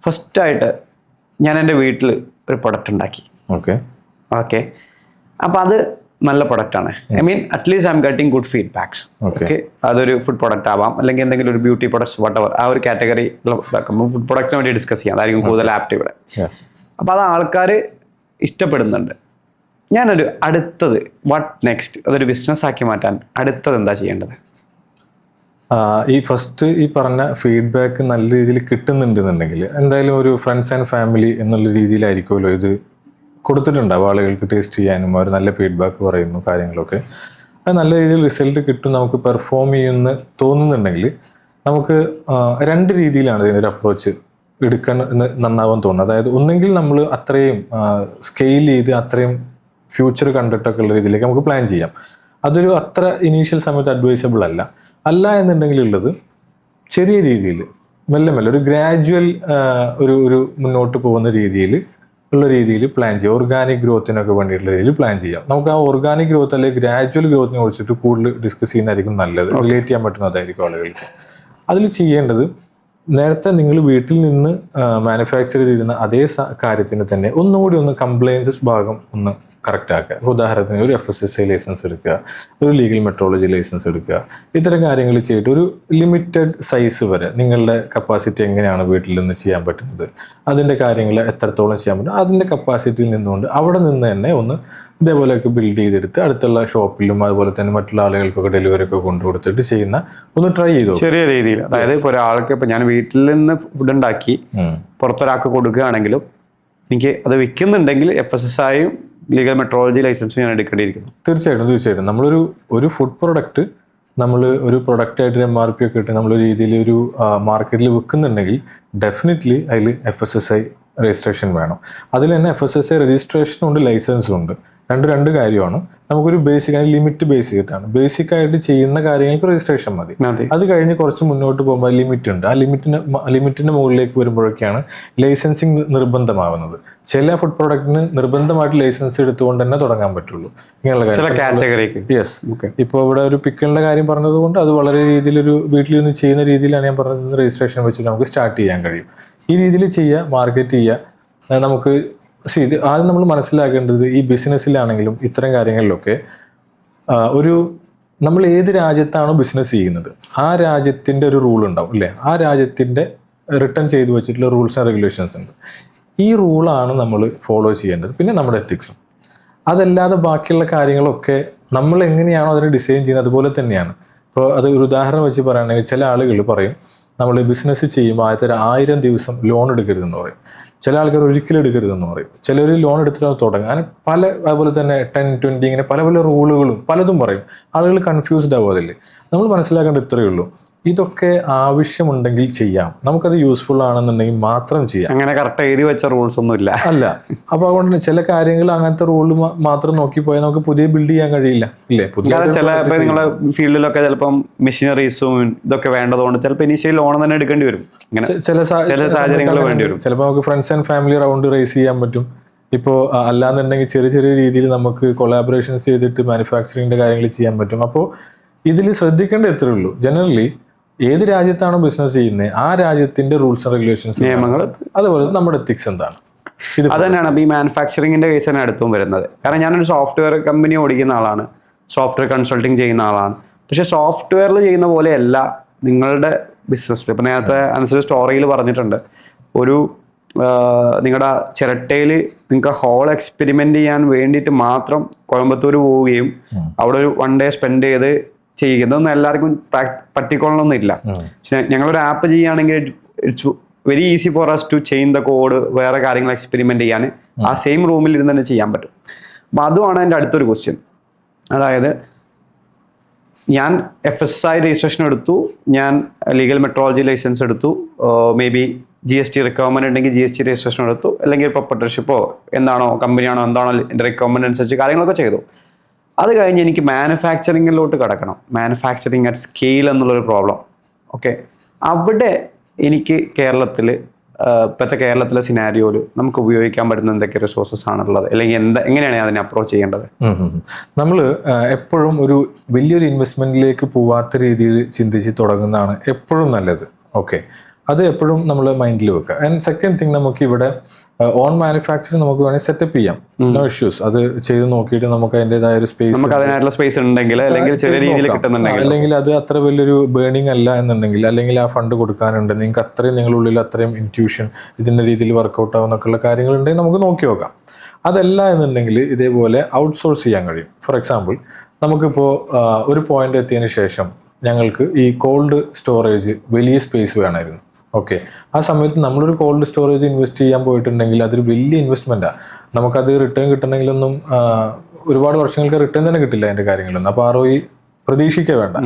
ഫസ്റ്റായിട്ട് ഞാൻ എൻ്റെ വീട്ടിൽ ഒരു പ്രൊഡക്റ്റ് ഉണ്ടാക്കി. ഓക്കെ അപ്പം അത് നല്ല പ്രൊഡക്റ്റാണ്. I mean at least I am getting good feedbacks. Okay, അതൊരു ഫുഡ് പ്രൊഡക്റ്റ് ആവാം, അല്ലെങ്കിൽ എന്തെങ്കിലും ഒരു ബ്യൂട്ടി പ്രൊഡക്ട്സ് വട്ടവർ, ആ ഒരു കാറ്റഗറി ഫുഡ് പ്രൊഡക്റ്റിനെ വേണ്ടി ഡിസ്കസ് ചെയ്യാം. അതായിരിക്കും കൂടുതൽ ആപ്റ്റ് ഇവിടെ. അപ്പം അത് ആൾക്കാർ ഇഷ്ടപ്പെടുന്നുണ്ട്. ഞാനൊരു അടുത്തത് വാട്ട് നെക്സ്റ്റ്, അതൊരു ബിസിനസ് ആക്കി മാറ്റാൻ അടുത്തത് എന്താ ചെയ്യേണ്ടത്? ഈ ഫസ്റ്റ് ഈ പറഞ്ഞ ഫീഡ്ബാക്ക് നല്ല രീതിയിൽ കിട്ടുന്നുണ്ടെന്നുണ്ടെങ്കിൽ എന്തായാലും ഒരു ഫ്രണ്ട്സ് ആൻഡ് ഫാമിലി എന്നുള്ള രീതിയിലായിരിക്കുമല്ലോ ഇത് കൊടുത്തിട്ടുണ്ടാവും. ആളുകൾക്ക് ടേസ്റ്റ് ചെയ്യാനും അവർ നല്ല ഫീഡ്ബാക്ക് പറയുന്നു കാര്യങ്ങളൊക്കെ. അത് നല്ല രീതിയിൽ റിസൾട്ട് കിട്ടും, നമുക്ക് പെർഫോം ചെയ്യുമെന്ന് തോന്നുന്നുണ്ടെങ്കിൽ നമുക്ക് രണ്ട് രീതിയിലാണ് ഇതിനൊരു അപ്രോച്ച് എടുക്കാൻ നന്നാവാൻ തോന്നുന്നത്. അതായത് ഒന്നെങ്കിൽ നമ്മൾ അത്രയും സ്കെയിൽ ചെയ്ത് അത്രയും ഫ്യൂച്ചർ കണ്ടിട്ടൊക്കെ ഉള്ള രീതിയിലേക്ക് നമുക്ക് പ്ലാൻ ചെയ്യാം. അതൊരു അത്ര ഇനീഷ്യൽ സമയത്ത് അഡ്വൈസബിൾ അല്ല എന്നുണ്ടെങ്കിൽ ഉള്ളത് ചെറിയ രീതിയിൽ മെല്ലെ മെല്ലെ ഒരു ഗ്രാജുവൽ ഒരു മുന്നോട്ട് പോകുന്ന രീതിയിൽ പ്ലാൻ ചെയ്യാം. ഓർഗാനിക് ഗ്രോത്തിനൊക്കെ വേണ്ടിയിട്ടുള്ള രീതിയിൽ പ്ലാൻ ചെയ്യാം. നമുക്ക് ആ ഓർഗാനിക് ഗ്രോത്ത് അല്ലെങ്കിൽ ഗ്രാജുവൽ ഗ്രോത്തിനെ കുറിച്ചിട്ട് കൂടുതൽ ഡിസ്കസ് ചെയ്യുന്നതായിരിക്കും നല്ലത്, റിലേറ്റ് ചെയ്യാൻ പറ്റുന്നതായിരിക്കും ആളുകൾക്ക്. അതിൽ ചെയ്യേണ്ടത് നേരത്തെ നിങ്ങൾ വീട്ടിൽ നിന്ന് മാനുഫാക്ചർ ചെയ്തിരുന്ന അതേ കാര്യത്തിന് തന്നെ ഒന്നുകൂടി ഒന്ന് കംപ്ലയൻസസ് ഭാഗം ഒന്ന് കറക്റ്റ് ആക്കുക. ഉദാഹരണത്തിന് ഒരു FSSAI ലൈസൻസ് എടുക്കുക, ഒരു ലീഗൽ മെട്രോളജി ലൈസൻസ് എടുക്കുക. ഇത്തരം കാര്യങ്ങൾ ചെയ്തിട്ട് ഒരു ലിമിറ്റഡ് സൈസ് വരെ നിങ്ങളുടെ കപ്പാസിറ്റി എങ്ങനെയാണ് വീട്ടിൽ നിന്ന് ചെയ്യാൻ പറ്റുന്നത്, അതിൻ്റെ കാര്യങ്ങൾ എത്രത്തോളം ചെയ്യാൻ പറ്റും, അതിൻ്റെ കപ്പാസിറ്റിയിൽ നിന്നുകൊണ്ട് അവിടെ നിന്ന് തന്നെ ഒന്ന് ഇതേപോലെയൊക്കെ ബിൽഡ് ചെയ്തെടുത്ത് അടുത്തുള്ള ഷോപ്പിലും അതുപോലെ തന്നെ മറ്റുള്ള ആളുകൾക്കൊക്കെ ഡെലിവറി ഒക്കെ കൊണ്ടുകൊടുത്തിട്ട് ചെയ്യുന്ന ഒന്ന് ട്രൈ ചെയ്തു ചെറിയ രീതിയിൽ. അതായത് ഇപ്പോൾ ഒരാൾക്ക് ഇപ്പം ഞാൻ വീട്ടിൽ നിന്ന് ഫുഡ് ഉണ്ടാക്കി പുറത്തൊരാൾക്ക് കൊടുക്കുകയാണെങ്കിലും എനിക്ക് അത് വിൽക്കുന്നുണ്ടെങ്കിൽ FSSAIയും ലീഗൽ മെട്രോളജി ലൈസൻസും ഞാൻ എടുക്കേണ്ടിയിരിക്കുന്നു. തീർച്ചയായിട്ടും ഒരു ഫുഡ് പ്രൊഡക്റ്റ് നമ്മൾ ഒരു പ്രൊഡക്റ്റായിട്ട് MRP ഒക്കെ ഇട്ട് നമ്മളൊരു രീതിയിൽ ഒരു മാർക്കറ്റിൽ വിൽക്കുന്നുണ്ടെങ്കിൽ ഡെഫിനറ്റ്ലി അതിൽ FSSAI രജിസ്ട്രേഷൻ വേണം. അതിൽ തന്നെ FSSAI രജിസ്ട്രേഷനും ഉണ്ട്, ലൈസൻസും ഉണ്ട്. രണ്ട് കാര്യമാണ്. നമുക്കൊരു ബേസിക് ലിമിറ്റ് ബേസിക് ആയിട്ട് ചെയ്യുന്ന കാര്യങ്ങൾക്ക് രജിസ്ട്രേഷൻ മതി. അത് കഴിഞ്ഞ് കുറച്ച് മുന്നോട്ട് പോകുമ്പോൾ ലിമിറ്റ് ഉണ്ട്. ആ ലിമിറ്റിന്റെ മുകളിലേക്ക് വരുമ്പോഴൊക്കെയാണ് ലൈസൻസിങ് നിർബന്ധമാവുന്നത്. ചില ഫുഡ് പ്രൊഡക്റ്റിന് നിർബന്ധമായിട്ട് ലൈസൻസ് എടുത്തുകൊണ്ട് തന്നെ തുടങ്ങാൻ പറ്റുള്ളൂ. ഇങ്ങനെയുള്ള കാര്യം. യെസ്. ഇപ്പോൾ ഇവിടെ ഒരു പിക്കിളിന്റെ കാര്യം പറഞ്ഞതുകൊണ്ട് അത് വളരെ രീതിയിലൊരു വീട്ടിലിരുന്ന് ചെയ്യുന്ന രീതിയിലാണ് ഞാൻ പറഞ്ഞത്. രജിസ്ട്രേഷൻ വെച്ചിട്ട് നമുക്ക് സ്റ്റാർട്ട് ചെയ്യാൻ കഴിയും. ഈ രീതിയിൽ ചെയ്യുക, മാർക്കറ്റ് ചെയ്യുക. നമുക്ക് ഇത് ആദ്യം നമ്മൾ മനസ്സിലാക്കേണ്ടത് ഈ ബിസിനസ്സിലാണെങ്കിലും ഇത്തരം കാര്യങ്ങളിലൊക്കെ നമ്മൾ ഏത് രാജ്യത്താണോ ബിസിനസ് ചെയ്യുന്നത് ആ രാജ്യത്തിൻ്റെ ഒരു റൂൾ ഉണ്ടാവും അല്ലേ? ആ രാജ്യത്തിൻ്റെ റിട്ടേൺ ചെയ്തു വെച്ചിട്ടുള്ള റൂൾസ് ആൻഡ് റെഗുലേഷൻസ് ഉണ്ട്. ഈ റൂളാണ് നമ്മൾ ഫോളോ ചെയ്യേണ്ടത്. പിന്നെ നമ്മുടെ എത്തിക്സും. അതല്ലാതെ ബാക്കിയുള്ള കാര്യങ്ങളൊക്കെ നമ്മൾ എങ്ങനെയാണോ അതിനെ ഡിസൈൻ ചെയ്യുന്നത് അതുപോലെ തന്നെയാണ്. ഇപ്പോൾ അത് ഒരു ഉദാഹരണം വെച്ച് പറയുകയാണെങ്കിൽ ചില ആളുകൾ പറയും നമ്മൾ ബിസിനസ് ചെയ്യുമ്പോൾ ആദ്യത്തെ 1000 ദിവസം ലോൺ എടുക്കരുതെന്ന് പറയും. ചില ആൾക്കാർ ഒരിക്കലും എടുക്കരുതെന്ന് പറയും. ചിലർ ലോൺ എടുത്തിട്ട് തുടങ്ങും. അങ്ങനെ അതുപോലെ തന്നെ 10, 20 ഇങ്ങനെ പല റൂളുകളും പലതും പറയും. ആളുകൾ കൺഫ്യൂസ്ഡ് ആവും. അതിൽ നമ്മൾ മനസ്സിലാക്കേണ്ടത് ഇത്രയേ ഉള്ളൂ, ഇതൊക്കെ ആവശ്യമുണ്ടെങ്കിൽ ചെയ്യാം, നമുക്കത് യൂസ്ഫുൾ ആണെന്നുണ്ടെങ്കിൽ മാത്രം ചെയ്യാം. അങ്ങനെ കറക്റ്റ് എഴുതി വെച്ച റൂൾസ് ഒന്നും ഇല്ല. അപ്പോൾ അതുകൊണ്ട് ചില കാര്യങ്ങൾ അങ്ങനത്തെ റൂൾ മാത്രം നോക്കി പോയാൽ നമുക്ക് പുതിയ ബിൽഡ് ചെയ്യാൻ കഴിയില്ല ഇല്ലേ? ചില നിങ്ങളുടെ ഫീൽഡിലൊക്കെ ചിലപ്പം മെഷീനറീസും ഇതൊക്കെ വേണ്ടതുകൊണ്ട് ചിലപ്പോൾ ഇനീഷ്യൽ ലോൺ തന്നെ എടുക്കേണ്ടി വരും. ചില സാഹചര്യങ്ങൾ വേണ്ടി വരും. ചിലപ്പോൾ നമുക്ക് friends and family round race ചെയ്യാൻ പറ്റും. ഇപ്പോൾ അല്ലാന്നുണ്ടെങ്കിൽ ചെറിയ രീതിയിൽ നമുക്ക് കൊളാബറേഷൻസ് ചെയ്തിട്ട് മാനുഫാക്ചറിങ്ങിന്റെ കാര്യങ്ങൾ ചെയ്യാൻ പറ്റും. അപ്പോൾ ഇതിൽ ശ്രദ്ധിക്കേണ്ട എത്രയേ ഉള്ളൂ, ജനറലി ഏത് രാജ്യത്താണോ ബിസിനസ് ചെയ്യുന്നത് ആ രാജ്യത്തിന്റെ റൂൾസ് ആൻഡ് റെഗുലേഷൻസ്, നിയമങ്ങൾ, അതുപോലെ നമ്മുടെ എത്തിക്സ് എന്താണ്, അത് തന്നെയാണ് ഈ മാനുഫാക്ചറിങ്ങിന്റെ കേസ് തന്നെ അടുത്തും വരുന്നത്. കാരണം ഞാനൊരു സോഫ്റ്റ്വെയർ കമ്പനി ഓടിക്കുന്ന ആളാണ്, സോഫ്റ്റ്വെയർ കൺസൾട്ടിങ് ചെയ്യുന്ന ആളാണ്. പക്ഷെ സോഫ്റ്റ്വെയറിൽ ചെയ്യുന്ന പോലെയല്ല നിങ്ങളുടെ ബിസിനസ്സിൽ. ഇപ്പം നേരത്തെ അനുസരിച്ച് സ്റ്റോറിയിൽ പറഞ്ഞിട്ടുണ്ട്, നിങ്ങളുടെ ചിരട്ടയിൽ നിങ്ങൾക്ക് ഹോൾ എക്സ്പെരിമെന്റ് ചെയ്യാൻ വേണ്ടിയിട്ട് മാത്രം കോയമ്പത്തൂർ പോവുകയും അവിടെ ഒരു 1 ഡേ സ്പെൻഡ് ചെയ്ത് ചെയ്യുന്നതൊന്നും എല്ലാവർക്കും പറ്റിക്കൊള്ളണമെന്നും ഇല്ല. പക്ഷെ ഞങ്ങളൊരു ആപ്പ് ചെയ്യുകയാണെങ്കിൽ it's very easy for us to change the code, വേറെ കാര്യങ്ങൾ എക്സ്പെരിമെന്റ് ചെയ്യാൻ ആ സെയിം റൂമിൽ ഇരുന്ന് തന്നെ ചെയ്യാൻ പറ്റും. അപ്പം അതുമാണ് എൻ്റെ അടുത്തൊരു ക്വസ്റ്റ്യൻ. അതായത് ഞാൻ FSSAI രജിസ്ട്രേഷൻ എടുത്തു, ഞാൻ ലീഗൽ മെട്രോളജി ലൈസൻസ് എടുത്തു, മേ ബി GST റിക്വയർമെന്റ് ഉണ്ടെങ്കിൽ GST രജിസ്ട്രേഷൻ എടുത്തു, അല്ലെങ്കിൽ പ്രൊപ്പറേറ്റർഷിപ്പോ എന്താണോ കമ്പനിയാണോ എന്താണോ എൻ്റെ റിക്വയർമെന്റ് അനുസരിച്ച് കാര്യങ്ങളൊക്കെ ചെയ്തു. അത് കഴിഞ്ഞ് എനിക്ക് മാനുഫാക്ചറിങ്ങിലോട്ട് കിടക്കണം, മാനുഫാക്ചറിങ് അറ്റ് സ്കെയിൽ എന്നുള്ളൊരു പ്രോബ്ലം. ഓക്കെ, അവിടെ എനിക്ക് ഇപ്പോഴത്തെ കേരളത്തിലെ സിനാരിയോയിൽ നമുക്ക് ഉപയോഗിക്കാൻ പറ്റുന്ന എന്തൊക്കെ റിസോഴ്സസ് ആണുള്ളത്, അല്ലെങ്കിൽ എങ്ങനെയാണ് അതിനെ അപ്രോച്ച് ചെയ്യേണ്ടത്? നമ്മൾ എപ്പോഴും ഒരു വലിയൊരു ഇൻവെസ്റ്റ്മെന്റിലേക്ക് പോവാത്ത രീതിയിൽ ചിന്തിച്ച് തുടങ്ങുന്നതാണ് എപ്പോഴും നല്ലത്. ഓക്കെ, അത് എപ്പോഴും നമ്മൾ മൈൻഡിൽ വെക്കുക. ആൻഡ് സെക്കൻഡ് തിങ്, നമുക്ക് ഇവിടെ ഓൺ മാനുഫാക്ചറിങ് നമുക്ക് വേണമെങ്കിൽ സെറ്റപ്പ് ചെയ്യാം, നോ ഇഷ്യൂസ്. അത് ചെയ്ത് നോക്കിയിട്ട് നമുക്ക് അതിൻ്റെതായ ഒരു സ്പേസ് ഉണ്ടെങ്കിൽ, അല്ലെങ്കിൽ അത് അത്ര വലിയൊരു ബേണിംഗ് അല്ല എന്നുണ്ടെങ്കിൽ, അല്ലെങ്കിൽ ആ ഫണ്ട് കൊടുക്കാനുണ്ട്, നിങ്ങൾക്ക് അത്രയും നിങ്ങളുള്ളിൽ അത്രയും ഇൻറ്റ്യൂഷൻ ഇതിൻ്റെ രീതിയിൽ വർക്കൗട്ട് ആവുന്നൊക്കെയുള്ള കാര്യങ്ങളുണ്ടെങ്കിൽ നമുക്ക് നോക്കി നോക്കാം. അതല്ല എന്നുണ്ടെങ്കിൽ ഇതേപോലെ ഔട്ട്സോഴ്സ് ചെയ്യാൻ കഴിയും. ഫോർ എക്സാമ്പിൾ, നമുക്കിപ്പോൾ ഒരു പോയിന്റ് എത്തിയതിന് ശേഷം ഞങ്ങൾക്ക് ഈ കോൾഡ് സ്റ്റോറേജ് വലിയ സ്പേസ് വേണമായിരുന്നു. ഓക്കെ, ആ സമയത്ത് നമ്മളൊരു കോൾഡ് സ്റ്റോറേജ് ഇൻവെസ്റ്റ് ചെയ്യാൻ പോയിട്ടുണ്ടെങ്കിൽ അതൊരു വലിയ ഇൻവെസ്റ്റ്മെൻറ്റാണ്. നമുക്കത് റിട്ടേൺ കിട്ടണമെങ്കിലൊന്നും ഒരുപാട് വർഷങ്ങൾക്ക് റിട്ടേൺ തന്നെ കിട്ടില്ല അതിൻ്റെ കാര്യങ്ങളൊന്നും. അപ്പോൾ ROI പ്രതീക്ഷിക്കുക വേണ്ട.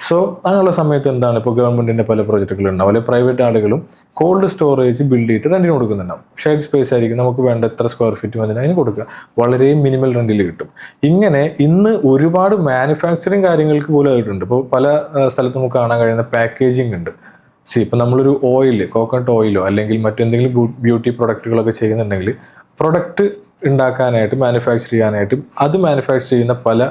സോ അങ്ങനെയുള്ള സമയത്ത് എന്താണ് ഇപ്പോൾ ഗവൺമെൻറ്റിൻ്റെ പല പ്രൊജക്റ്റുകളുണ്ടാവും, അല്ലെങ്കിൽ പ്രൈവറ്റ് ആളുകളും കോൾഡ് സ്റ്റോറേജ് ബിൽഡ് ചെയ്തിട്ട് റെൻറ്റിന് കൊടുക്കുന്നുണ്ടാവും. ഷെയർഡ് സ്പേസ് ആയിരിക്കും, നമുക്ക് വേണ്ട എത്ര സ്ക്വയർ ഫീറ്റ് മതി അതിന് കൊടുക്കുക, വളരെ മിനിമൽ റെൻറ്റിൽ കിട്ടും. ഇങ്ങനെ ഇന്ന് ഒരുപാട് മാനുഫാക്ചറിങ് കാര്യങ്ങൾക്ക് പോലും ആയിട്ടുണ്ട്. ഇപ്പോൾ പല സ്ഥലത്ത് നമുക്ക് കാണാൻ കഴിയുന്ന പാക്കേജിങ് ഉണ്ട്. ഇപ്പം നമ്മളൊരു ഓയിൽ, കോക്കനട്ട് ഓയിലോ അല്ലെങ്കിൽ മറ്റെന്തെങ്കിലും ബ്യൂട്ടി പ്രൊഡക്റ്റുകളൊക്കെ ചെയ്യുന്നുണ്ടെങ്കിൽ പ്രൊഡക്റ്റ് ഉണ്ടാക്കാനായിട്ട്, മാനുഫാക്ചർ ചെയ്യാനായിട്ട് അത് മാനുഫാക്ചർ ചെയ്യുന്ന പല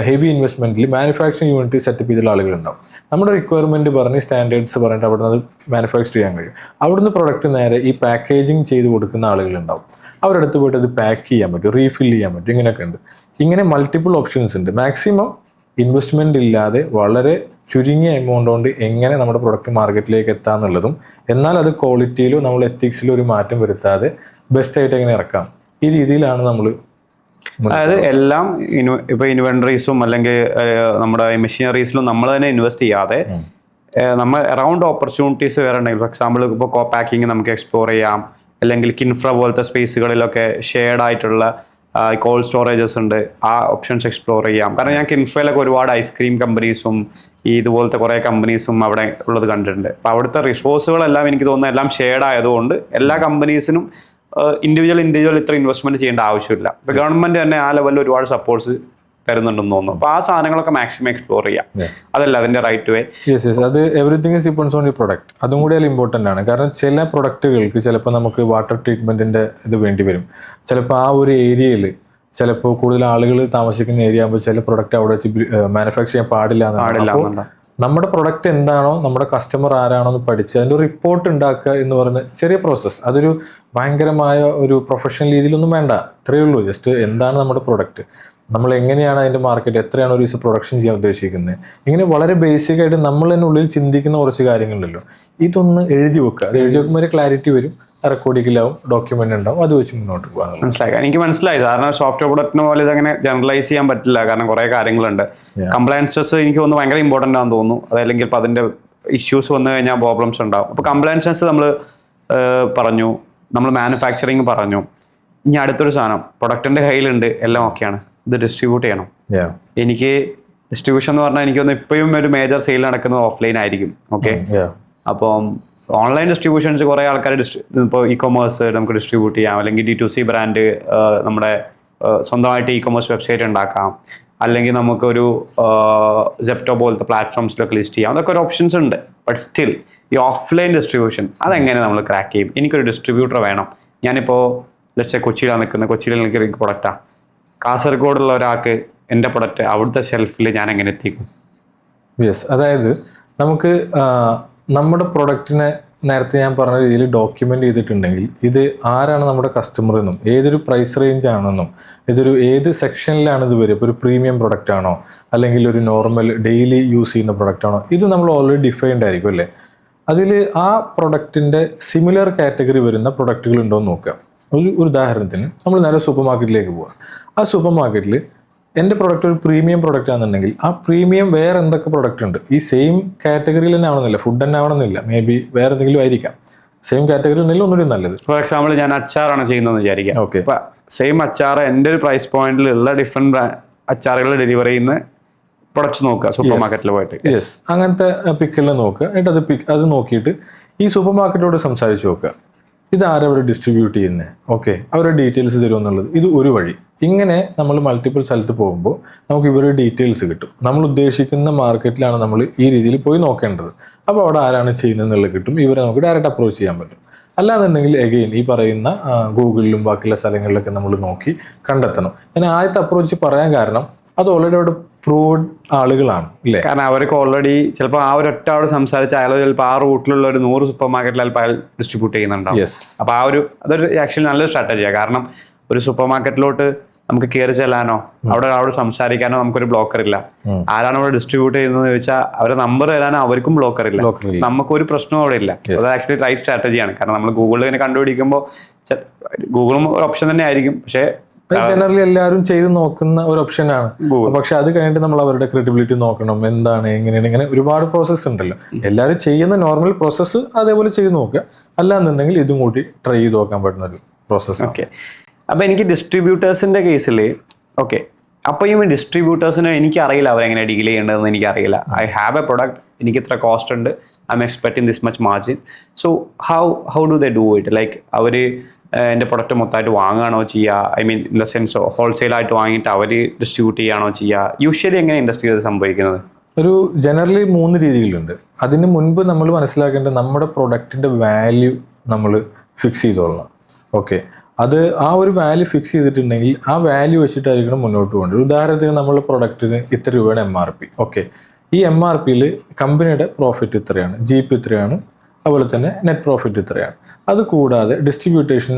ഹെവി ഇൻവെസ്റ്റ്മെൻറ്റിൽ മാനുഫാക്ചറിങ് യൂണിറ്റ് സെറ്റപ്പ് ചെയ്തുള്ള ആളുകളുണ്ടാവും. നമ്മുടെ റിക്വയർമെൻറ്റ് പറഞ്ഞ് സ്റ്റാൻഡേർഡ്സ് പറഞ്ഞിട്ട് അവിടെ നിന്ന് മാനുഫാക്ചർ ചെയ്യാൻ കഴിയും. അവിടുന്ന് പ്രൊഡക്റ്റ് നേരെ ഈ പാക്കേജിങ് ചെയ്ത് കൊടുക്കുന്ന ആളുകളുണ്ടാവും. അവരുടെ അടുത്ത് പോയിട്ട് അത് പാക്ക് ചെയ്യാൻ പറ്റും, റീഫിൽ ചെയ്യാൻ പറ്റും, ഇങ്ങനെയൊക്കെ ഉണ്ട്. ഇങ്ങനെ മൾട്ടിപ്പിൾ ഓപ്ഷൻസ് ഉണ്ട്. മാക്സിമം ഇൻവെസ്റ്റ്മെൻ്റ് ഇല്ലാതെ വളരെ ചുരുങ്ങിയ എമൗണ്ട് കൊണ്ട് എങ്ങനെ നമ്മുടെ പ്രൊഡക്റ്റ് മാർക്കറ്റിലേക്ക് എത്താമെന്നുള്ളതും, എന്നാൽ അത് ക്വാളിറ്റിയിലോ നമ്മൾ എത്തിക്സിലോ ഒരു മാറ്റം വരുത്താതെ ബെസ്റ്റായിട്ട് എങ്ങനെ ഇറക്കാം, ഈ രീതിയിലാണ് നമ്മൾ. അതായത് എല്ലാം ഇപ്പൊ ഇൻവെന്ററീസും അല്ലെങ്കിൽ നമ്മുടെ മെഷീനറീസിലും നമ്മൾ തന്നെ ഇൻവെസ്റ്റ് ചെയ്യാതെ നമ്മൾ അറൗണ്ട് ഓപ്പർച്യൂണിറ്റീസ് വേറെ ഉണ്ടെങ്കിൽ, ഫോർ എക്സാമ്പിൾ ഇപ്പോൾ കോ പാക്കിങ് നമുക്ക് എക്സ്പ്ലോർ ചെയ്യാം, അല്ലെങ്കിൽ കിൻഫ്ര പോലത്തെ സ്പേസുകളിലൊക്കെ ഷെയർഡ് ആയിട്ടുള്ള കോൾഡ് സ്റ്റോറേജസ് ഉണ്ട്, ആ ഓപ്ഷൻസ് എക്സ്പ്ലോർ ചെയ്യാം. കാരണം ഞാൻ കിൻഫ്രയിലൊക്കെ ഒരുപാട് ഐസ്ക്രീം കമ്പനീസും ഈ ഇതുപോലത്തെ കുറേ കമ്പനീസും അവിടെ ഉള്ളത് കണ്ടിട്ടുണ്ട്. അപ്പോൾ അവിടുത്തെ റിസോഴ്സുകളെല്ലാം എനിക്ക് തോന്നുന്നത് എല്ലാം ഷെയർഡ് ആയതുകൊണ്ട് എല്ലാ കമ്പനീസിനും ഇൻഡിവിജ്വൽ ഇത്ര ഇൻവെസ്റ്റ്മെന്റ് ചെയ്യേണ്ട ആവശ്യമില്ല. ഇപ്പൊ ഗവൺമെന്റ് തന്നെ ആ ലെവലിൽ ഒരുപാട് സപ്പോർട്ട്സ് തരുന്നുണ്ടെന്ന് തോന്നുന്നു. അപ്പൊ ആ സാധനങ്ങളൊക്കെ മാക്സിമം എക്സ്പ്ലോർ ചെയ്യാം. അതല്ല അതിന്റെ റൈറ്റ് വേ. അത് everything is depends on the product. അതും കൂടി അതിൽ ഇമ്പോർട്ടൻ്റ് ആണ്. കാരണം ചില പ്രൊഡക്റ്റുകൾക്ക് ചിലപ്പോൾ നമുക്ക് വാട്ടർ ട്രീറ്റ്മെന്റിന്റെ ഇത് വേണ്ടി വരും. ചിലപ്പോൾ ആ ഒരു ഏരിയയിൽ ചിലപ്പോൾ കൂടുതൽ ആളുകൾ താമസിക്കുന്ന ഏരിയ ആകുമ്പോൾ ചില പ്രൊഡക്റ്റ് അവിടെ വെച്ച് മാനുഫാക്ചർ ചെയ്യാൻ പാടില്ല എന്നാണ്. നമ്മുടെ പ്രൊഡക്റ്റ് എന്താണോ, നമ്മുടെ കസ്റ്റമർ ആരാണോ എന്ന് പഠിച്ച് അതിൻ്റെ റിപ്പോർട്ട് ഉണ്ടാക്കുക എന്ന് പറഞ്ഞ ചെറിയ പ്രോസസ്സ്. അതൊരു ഭയങ്കരമായ ഒരു പ്രൊഫഷണൽ രീതിയിലൊന്നും വേണ്ട. ഇത്രയേ ഉള്ളൂ. ജസ്റ്റ് എന്താണ് നമ്മുടെ പ്രൊഡക്റ്റ്, നമ്മൾ എങ്ങനെയാണ് അതിൻ്റെ മാർക്കറ്റ്, എത്രയാണ് ഒരു ദിവസം പ്രൊഡക്ഷൻ ചെയ്യാൻ ഉദ്ദേശിക്കുന്നത്, ഇങ്ങനെ വളരെ ബേസിക് ആയിട്ട് നമ്മൾ തന്നെ ഉള്ളിൽ ചിന്തിക്കുന്ന കുറച്ച് കാര്യങ്ങളുണ്ടല്ലോ, ഇതൊന്ന് എഴുതി വെക്കുക. അത് എഴുതി വെക്കുമ്പോൾ ഒരു ക്ലാരിറ്റി വരും, റെക്കോർഡിങ്ങിലാവും, ഡോക്യുമെന്റ് ഉണ്ടാവും, അത് വെച്ച് മുന്നോട്ട് പോകാൻ. എനിക്ക് മനസ്സിലായി. കാരണം സോഫ്റ്റ്വെയർ പ്രൊഡക്റ്റിന് പോലെ ഇതങ്ങനെ ജനറലൈസ് ചെയ്യാൻ പറ്റില്ല. കാരണം കുറെ കാര്യങ്ങളുണ്ട്. കംപ്ലയൻസസ് എനിക്ക് തോന്നുന്നു ഭയങ്കര ഇമ്പോർട്ടൻ്റ് ആണെന്ന് തോന്നുന്നു. അതല്ലെങ്കിൽ ഇപ്പം അതിന്റെ ഇഷ്യൂസ് വന്നു കഴിഞ്ഞാൽ പ്രോബ്ലംസ് ഉണ്ടാവും. അപ്പോൾ കംപ്ലയൻസസ് നമ്മൾ പറഞ്ഞു, നമ്മൾ മാനുഫാക്ചറിങ് പറഞ്ഞു. ഇനി അടുത്തൊരു സാധനം, പ്രൊഡക്റ്റിന്റെ കയ്യിലുണ്ട്, എല്ലാം ഓക്കെയാണ്, ഇത് ഡിസ്ട്രിബ്യൂട്ട് ചെയ്യണം. എനിക്ക് ഡിസ്ട്രിബ്യൂഷൻ എന്ന് പറഞ്ഞാൽ എനിക്ക് തോന്നുന്നു ഇപ്പോഴും ഒരു മേജർ സെയിൽ നടക്കുന്നത് ഓഫ്ലൈൻ ആയിരിക്കും. ഓക്കെ, അപ്പം ഓൺലൈൻ ഡിസ്ട്രിബ്യൂഷൻസ് കുറേ ആൾക്കാർ ഇപ്പോൾ ഇ കൊമേഴ്സ് നമുക്ക് ഡിസ്ട്രിബ്യൂട്ട് ചെയ്യാം, അല്ലെങ്കിൽ D2C ബ്രാൻഡ് നമ്മുടെ സ്വന്തമായിട്ട് ഇ കൊമേഴ്സ് വെബ്സൈറ്റ് ഉണ്ടാക്കാം, അല്ലെങ്കിൽ നമുക്കൊരു സെപ്റ്റോ പോലത്തെ പ്ലാറ്റ്ഫോംസിലൊക്കെ ലിസ്റ്റ് ചെയ്യാം. അതൊക്കെ ഒരു ഓപ്ഷൻസ് ഉണ്ട്. ബട്ട് സ്റ്റിൽ ഈ ഓഫ്ലൈൻ ഡിസ്ട്രിബ്യൂഷൻ അതെങ്ങനെ നമ്മൾ ക്രാക്ക് ചെയ്യും? എനിക്കൊരു ഡിസ്ട്രിബ്യൂട്ടർ വേണം. ഞാനിപ്പോൾ ലെറ്റ്സ് കൊച്ചിയിലാണ് നിൽക്കുന്നത്, കൊച്ചിയിൽ എനിക്ക് പ്രൊഡക്റ്റാണ്. കാസർഗോഡുള്ള ഒരാൾക്ക് എൻ്റെ പ്രൊഡക്റ്റ് അവിടുത്തെ ഷെൽഫിൽ ഞാൻ എങ്ങനെ എത്തിക്കും? യെസ്, അതായത് നമുക്ക് നമ്മുടെ പ്രൊഡക്റ്റിനെ നേരത്തെ ഞാൻ പറഞ്ഞ രീതിയിൽ ഡോക്യുമെൻ്റ് ചെയ്തിട്ടുണ്ടെങ്കിൽ ഇത് ആരാണ് നമ്മുടെ കസ്റ്റമർ എന്നും, ഏതൊരു പ്രൈസ് റേഞ്ച് ആണെന്നും, ഏത് സെക്ഷനിലാണ് ഇത് വരിക, ഇപ്പോൾ ഒരു പ്രീമിയം പ്രൊഡക്റ്റ് ആണോ അല്ലെങ്കിൽ ഒരു നോർമൽ ഡെയിലി യൂസ് ചെയ്യുന്ന പ്രൊഡക്റ്റ് ആണോ, ഇത് നമ്മൾ ഓൾറെഡി ഡിഫൈൻഡ് ആയിരിക്കും അല്ലേ. അതിൽ ആ പ്രൊഡക്റ്റിൻ്റെ സിമിലർ കാറ്റഗറി വരുന്ന പ്രൊഡക്റ്റുകൾ ഉണ്ടോ എന്ന് നോക്കുക. ഒരു ഉദാഹരണത്തിന് നമ്മൾ നേരെ സൂപ്പർ മാർക്കറ്റിലേക്ക് പോവുക. ആ സൂപ്പർ മാർക്കറ്റിൽ എൻ്റെ പ്രൊഡക്റ്റ് ഒരു പ്രീമിയം പ്രൊഡക്റ്റ് ആണെന്നുണ്ടെങ്കിൽ ആ പ്രീമിയം വേറെ എന്തൊക്കെ പ്രൊഡക്റ്റ് ഉണ്ട്, ഈ സെയിം കാറ്റഗറിയിൽ തന്നെ ആവണമെന്നില്ല, ഫുഡ് തന്നെ ആവണമെന്നില്ല, മേ ബി വേറെ എന്തെങ്കിലും ആയിരിക്കാം. സെയിം കാറ്റഗറി ഉണ്ടെങ്കിൽ ഒന്നുകൂടി നല്ലത്. ഫോർ എക്സാമ്പിൾ ഞാൻ അച്ചാറാണ് ചെയ്യുന്നതെന്ന് വിചാരിക്കാം. ഓക്കെ, സെയിം അച്ചാർ എൻ്റെ ഒരു പ്രൈസ് പോയിന്റിലുള്ള ഡിഫറെന്റ് അച്ചാറുകൾ ഡെലിവറി ചെയ്യുന്ന പ്രൊഡക്ട്സ് നോക്കുക സൂപ്പർ മാർക്കറ്റിൽ പോയിട്ട്. യെസ്, അങ്ങനത്തെ പിക്കിൽ നോക്കുക. എന്നിട്ട് അത് നോക്കിയിട്ട് ഈ സൂപ്പർ മാർക്കറ്റോട് സംസാരിച്ച് നോക്കുക, ഇത് ആരവർ ഡിസ്ട്രിബ്യൂട്ട് ചെയ്യുന്നത്, ഓക്കെ, അവരുടെ ഡീറ്റെയിൽസ് തരുമെന്നുള്ളത്. ഇത് ഒരു വഴി. ഇങ്ങനെ നമ്മൾ മൾട്ടിപ്പിൾ സ്ഥലത്ത് പോകുമ്പോൾ നമുക്ക് ഇവരുടെ ഡീറ്റെയിൽസ് കിട്ടും. നമ്മൾ ഉദ്ദേശിക്കുന്ന മാർക്കറ്റിലാണ് നമ്മൾ ഈ രീതിയിൽ പോയി നോക്കേണ്ടത്. അപ്പോൾ അവിടെ ആരാണ് ചെയ്യുന്നതെന്നുള്ളത് കിട്ടും. ഇവരെ നമുക്ക് ഡയറക്റ്റ് അപ്രോച്ച് ചെയ്യാൻ പറ്റും. അല്ലാന്നുണ്ടെങ്കിൽ എഗെയിൻ ഈ പറയുന്ന ഗൂഗിളിലും ബാക്കിയുള്ള സ്ഥലങ്ങളിലൊക്കെ നമ്മൾ നോക്കി കണ്ടെത്തണം. ഞാൻ ആദ്യത്തെ അപ്രോച്ച് പറയാൻ കാരണം അത് ഓൾറെഡി അവിടെ പ്രൂവ്ഡ് ആളുകളാണ് അല്ലേ. കാരണം അവർക്ക് ഓൾറെഡി ചിലപ്പോൾ ആ ഒരു ഒറ്റ ആളോട് സംസാരിച്ച അയാൾ ചിലപ്പോൾ ആ റൂട്ടിലുള്ള ഒരു 100 സൂപ്പർ മാർക്കറ്റിൽ ചിലപ്പോൾ അയാൾ ഡിസ്ട്രിബ്യൂട്ട് ചെയ്യുന്നുണ്ടാവും. അപ്പോൾ അതൊരു ആക്ച്വലി നല്ലൊരു സ്ട്രാറ്റജിയാണ്. കാരണം ഒരു സൂപ്പർ മാർക്കറ്റിലോട്ട് നമുക്ക് കയറി ചെല്ലാനോ അവിടെ സംസാരിക്കാനോ നമുക്കൊരു ബ്ലോക്കർ ഇല്ല. ആരാണ് അവിടെ ഡിസ്ട്രിബ്യൂട്ട് ചെയ്യുന്നത് ചോദിച്ചാൽ അവരുടെ നമ്പർ തരാനോ അവർക്കും ബ്ലോക്കർ ഇല്ല. നമുക്കൊരു പ്രശ്നവും അവിടെ ഇല്ല. അത് ആക്ച്വലി റൈറ്റ് സ്ട്രാറ്റജിയാണ്. കാരണം നമ്മൾ ഗൂഗിളിൽ ഇങ്ങനെ കണ്ടുപിടിക്കുമ്പോൾ ഗൂഗിളും ഒരു ഓപ്ഷൻ തന്നെ ആയിരിക്കും, പക്ഷേ ജനറലി എല്ലാവരും ചെയ്ത് നോക്കുന്ന ഒരു ഓപ്ഷനാണ്. പക്ഷെ അത് കഴിഞ്ഞിട്ട് നമ്മൾ അവരുടെ ക്രെഡിബിലിറ്റി നോക്കണം, എന്താണ് എങ്ങനെയാണ്, ഇങ്ങനെ ഒരുപാട് പ്രോസസ്സ് ഉണ്ടല്ലോ. എല്ലാവരും ചെയ്യുന്ന നോർമൽ പ്രോസസ്സ് അതേപോലെ ചെയ്ത് നോക്കുക. അല്ലാന്നുണ്ടെങ്കിൽ ഇതും കൂടി ട്രൈ ചെയ്ത് നോക്കാൻ പറ്റുന്ന ഒരു പ്രോസസ്സ്. ഓക്കെ, അപ്പോൾ എനിക്ക് ഡിസ്ട്രിബ്യൂട്ടേഴ്സിൻ്റെ കേസിൽ ഓക്കെ അപ്പോൾ ഈ ഡിസ്ട്രിബ്യൂട്ടേഴ്സിന് എനിക്കറിയില്ല അവരെങ്ങനെ ഡീൽ ചെയ്യേണ്ടതെന്ന് എനിക്കറിയില്ല. ഐ ഹാവ് എ പ്രൊഡക്റ്റ്, എനിക്ക് ഇത്ര കോസ്റ്റ് ഉണ്ട്, I am expecting this much margin. So how do they do it? Like അവർ എൻ്റെ പ്രൊഡക്റ്റ് മൊത്തമായിട്ട് വാങ്ങുകയാണോ ചെയ്യുക? I mean in the sense ഹോൾസെയിലായിട്ട് വാങ്ങിയിട്ട് അവർ ഡിസ്ട്രിബ്യൂട്ട് ചെയ്യുകയാണോ ചെയ്യുക? യൂഷ്വലി എങ്ങനെ ഇൻഡസ്ട്രിയിൽ ഇത് സംഭവിക്കുന്നത്? ഒരു ജനറലി 3 രീതികളുണ്ട്. അതിന് മുൻപ് നമ്മൾ മനസ്സിലാക്കേണ്ടത് നമ്മുടെ പ്രൊഡക്റ്റിൻ്റെ വാല്യൂ നമ്മൾ ഫിക്സ് ചെയ്തോളണം. ഓക്കെ, അത് ആ ഒരു വാല്യൂ ഫിക്സ് ചെയ്തിട്ടുണ്ടെങ്കിൽ ആ വാല്യൂ വെച്ചിട്ടായിരിക്കണം മുന്നോട്ട് പോകേണ്ടത്. ഉദാഹരണത്തിന് നമ്മളുടെ പ്രൊഡക്റ്റിന് ഇത്ര രൂപയാണ് MRP. ഓക്കെ, ഈ MRPയിൽ കമ്പനിയുടെ പ്രോഫിറ്റ് ഇത്രയാണ്, GP ഇത്രയാണ്, അതുപോലെ തന്നെ നെറ്റ് പ്രോഫിറ്റ് ഇത്രയാണ്. അത് കൂടാതെ ഡിസ്ട്രിബ്യൂട്ടേഷൻ,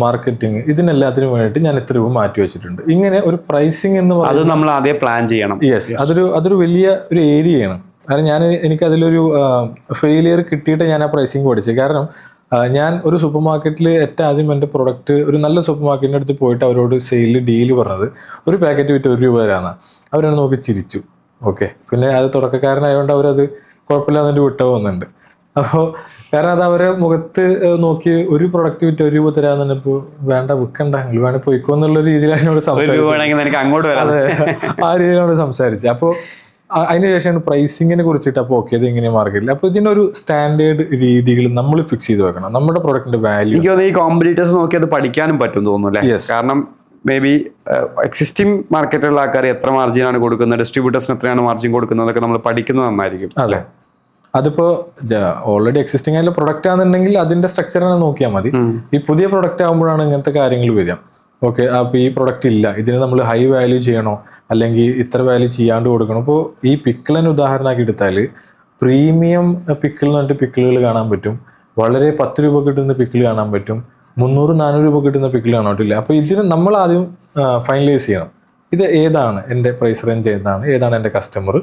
മാർക്കറ്റിംഗ്, ഇതിനെല്ലാത്തിനും വേണ്ടിയിട്ട് ഞാൻ ഇത്ര രൂപ മാറ്റി വെച്ചിട്ടുണ്ട്. ഇങ്ങനെ ഒരു പ്രൈസിങ് എന്ന് പറയുന്നത് അത് നമ്മൾ ആദ്യം പ്ലാൻ ചെയ്യണം. യെസ്, അതൊരു വലിയ ഒരു ഏരിയയാണ്. കാരണം എനിക്കതിലൊരു ഫെയിലിയർ കിട്ടിയിട്ട് ഞാൻ ആ പ്രൈസിങ് പഠിച്ചത്. കാരണം ഞാൻ ഒരു സൂപ്പർ മാർക്കറ്റിൽ ഏറ്റവും ആദ്യം എൻ്റെ പ്രൊഡക്റ്റ് ഒരു നല്ല സൂപ്പർ മാർക്കറ്റിൻ്റെ അടുത്ത് പോയിട്ട് അവരോട് സെയിലിൽ ഡീല് പറഞ്ഞത് ഒരു പാക്കറ്റ് വിറ്റ് 1 രൂപ തരാമെന്നാണ്. അവരത് നോക്കി ചിരിച്ചു. ഓക്കെ, പിന്നെ അത് തുടക്കക്കാരനായതുകൊണ്ട് അവരത് കുഴപ്പമില്ലാതെ വിട്ട പോകുന്നുണ്ട്. അപ്പോൾ കാരണം അത് അവരെ മുഖത്ത് നോക്കി ഒരു പ്രൊഡക്റ്റ് വിറ്റ് 1 രൂപ തരാമെന്ന് പറഞ്ഞപ്പോൾ വേണ്ട, വിൽക്കണ്ട, നിങ്ങൾ വേണേൽ പോയിക്കോ എന്നുള്ള രീതിയിലാണ് എന്നോട് സംസാരിച്ചത്. അതെ, ആ രീതിയിലാണ് സംസാരിച്ചത്. അപ്പോൾ അതിനുശേഷമാണ് പ്രൈസിങ്ങിനെ കുറിച്ചിട്ട് അപ്പോൾ ഓക്കെ ഇത് എങ്ങനെയാണ് മാർക്കറ്റിൽ. അപ്പോൾ ഇതിനൊരു സ്റ്റാൻഡേർഡ് രീതികൾ നമ്മൾ ഫിക്സ് ചെയ്ത് വെക്കണം. നമ്മുടെ പ്രൊഡക്റ്റിന്റെ വാല്യൂ എനിക്ക് തോന്നുന്നു ഈ കോമ്പറ്റീറ്റേഴ്സ് നോക്കി അത് പഠിക്കാനും പറ്റും തോന്നുന്നു അല്ലേ? കാരണം മേ ബി എക്സിസ്റ്റിംഗ് മാർക്കറ്റിലുള്ള ആൾക്കാർ എത്ര മാർജിനാണ് കൊടുക്കുന്നത്, ഡിസ്ട്രിബ്യൂട്ടേഴ്സിന് എത്രയാണ് മാർജിൻ കൊടുക്കുന്നത്, അതൊക്കെ നമ്മൾ പഠിക്കുന്നത് നന്നായിരിക്കും. അതെ, അതിപ്പോൾ ഓൾറെഡി എക്സിസ്റ്റിംഗ് ആയിട്ടുള്ള പ്രൊഡക്റ്റ് ആണെന്നുണ്ടെങ്കിൽ അതിന്റെ സ്ട്രക്ചറാണ് നോക്കിയാൽ മതി. ഈ പുതിയ പ്രൊഡക്റ്റ് ആകുമ്പോഴാണ് ഇങ്ങനത്തെ കാര്യങ്ങൾ വരിക. ഓക്കെ, അപ്പോൾ ഈ പ്രൊഡക്റ്റ് ഇല്ല, ഇതിന് നമ്മൾ ഹൈ വാല്യൂ ചെയ്യണോ അല്ലെങ്കിൽ ഇത്ര വാല്യൂ ചെയ്യാണ്ട് കൊടുക്കണം. അപ്പോൾ ഈ പിക്കിളിന് ഉദാഹരണമാക്കി എടുത്താൽ പ്രീമിയം പിക്കിൾ എന്ന് പറഞ്ഞിട്ട് പിക്കിളുകൾ കാണാൻ പറ്റും. വളരെ 10 രൂപ കിട്ടുന്ന പിക്കിൾ കാണാൻ പറ്റും. 300-400 രൂപ കിട്ടുന്ന പിക്കിൾ കാണാൻ പറ്റില്ല. അപ്പോൾ ഇതിന് നമ്മൾ ആദ്യം ഫൈനലൈസ് ചെയ്യണം. ഇത് ഏതാണ് എൻ്റെ പ്രൈസ് റേഞ്ച്, ഏതാണ് എൻ്റെ കസ്റ്റമർ,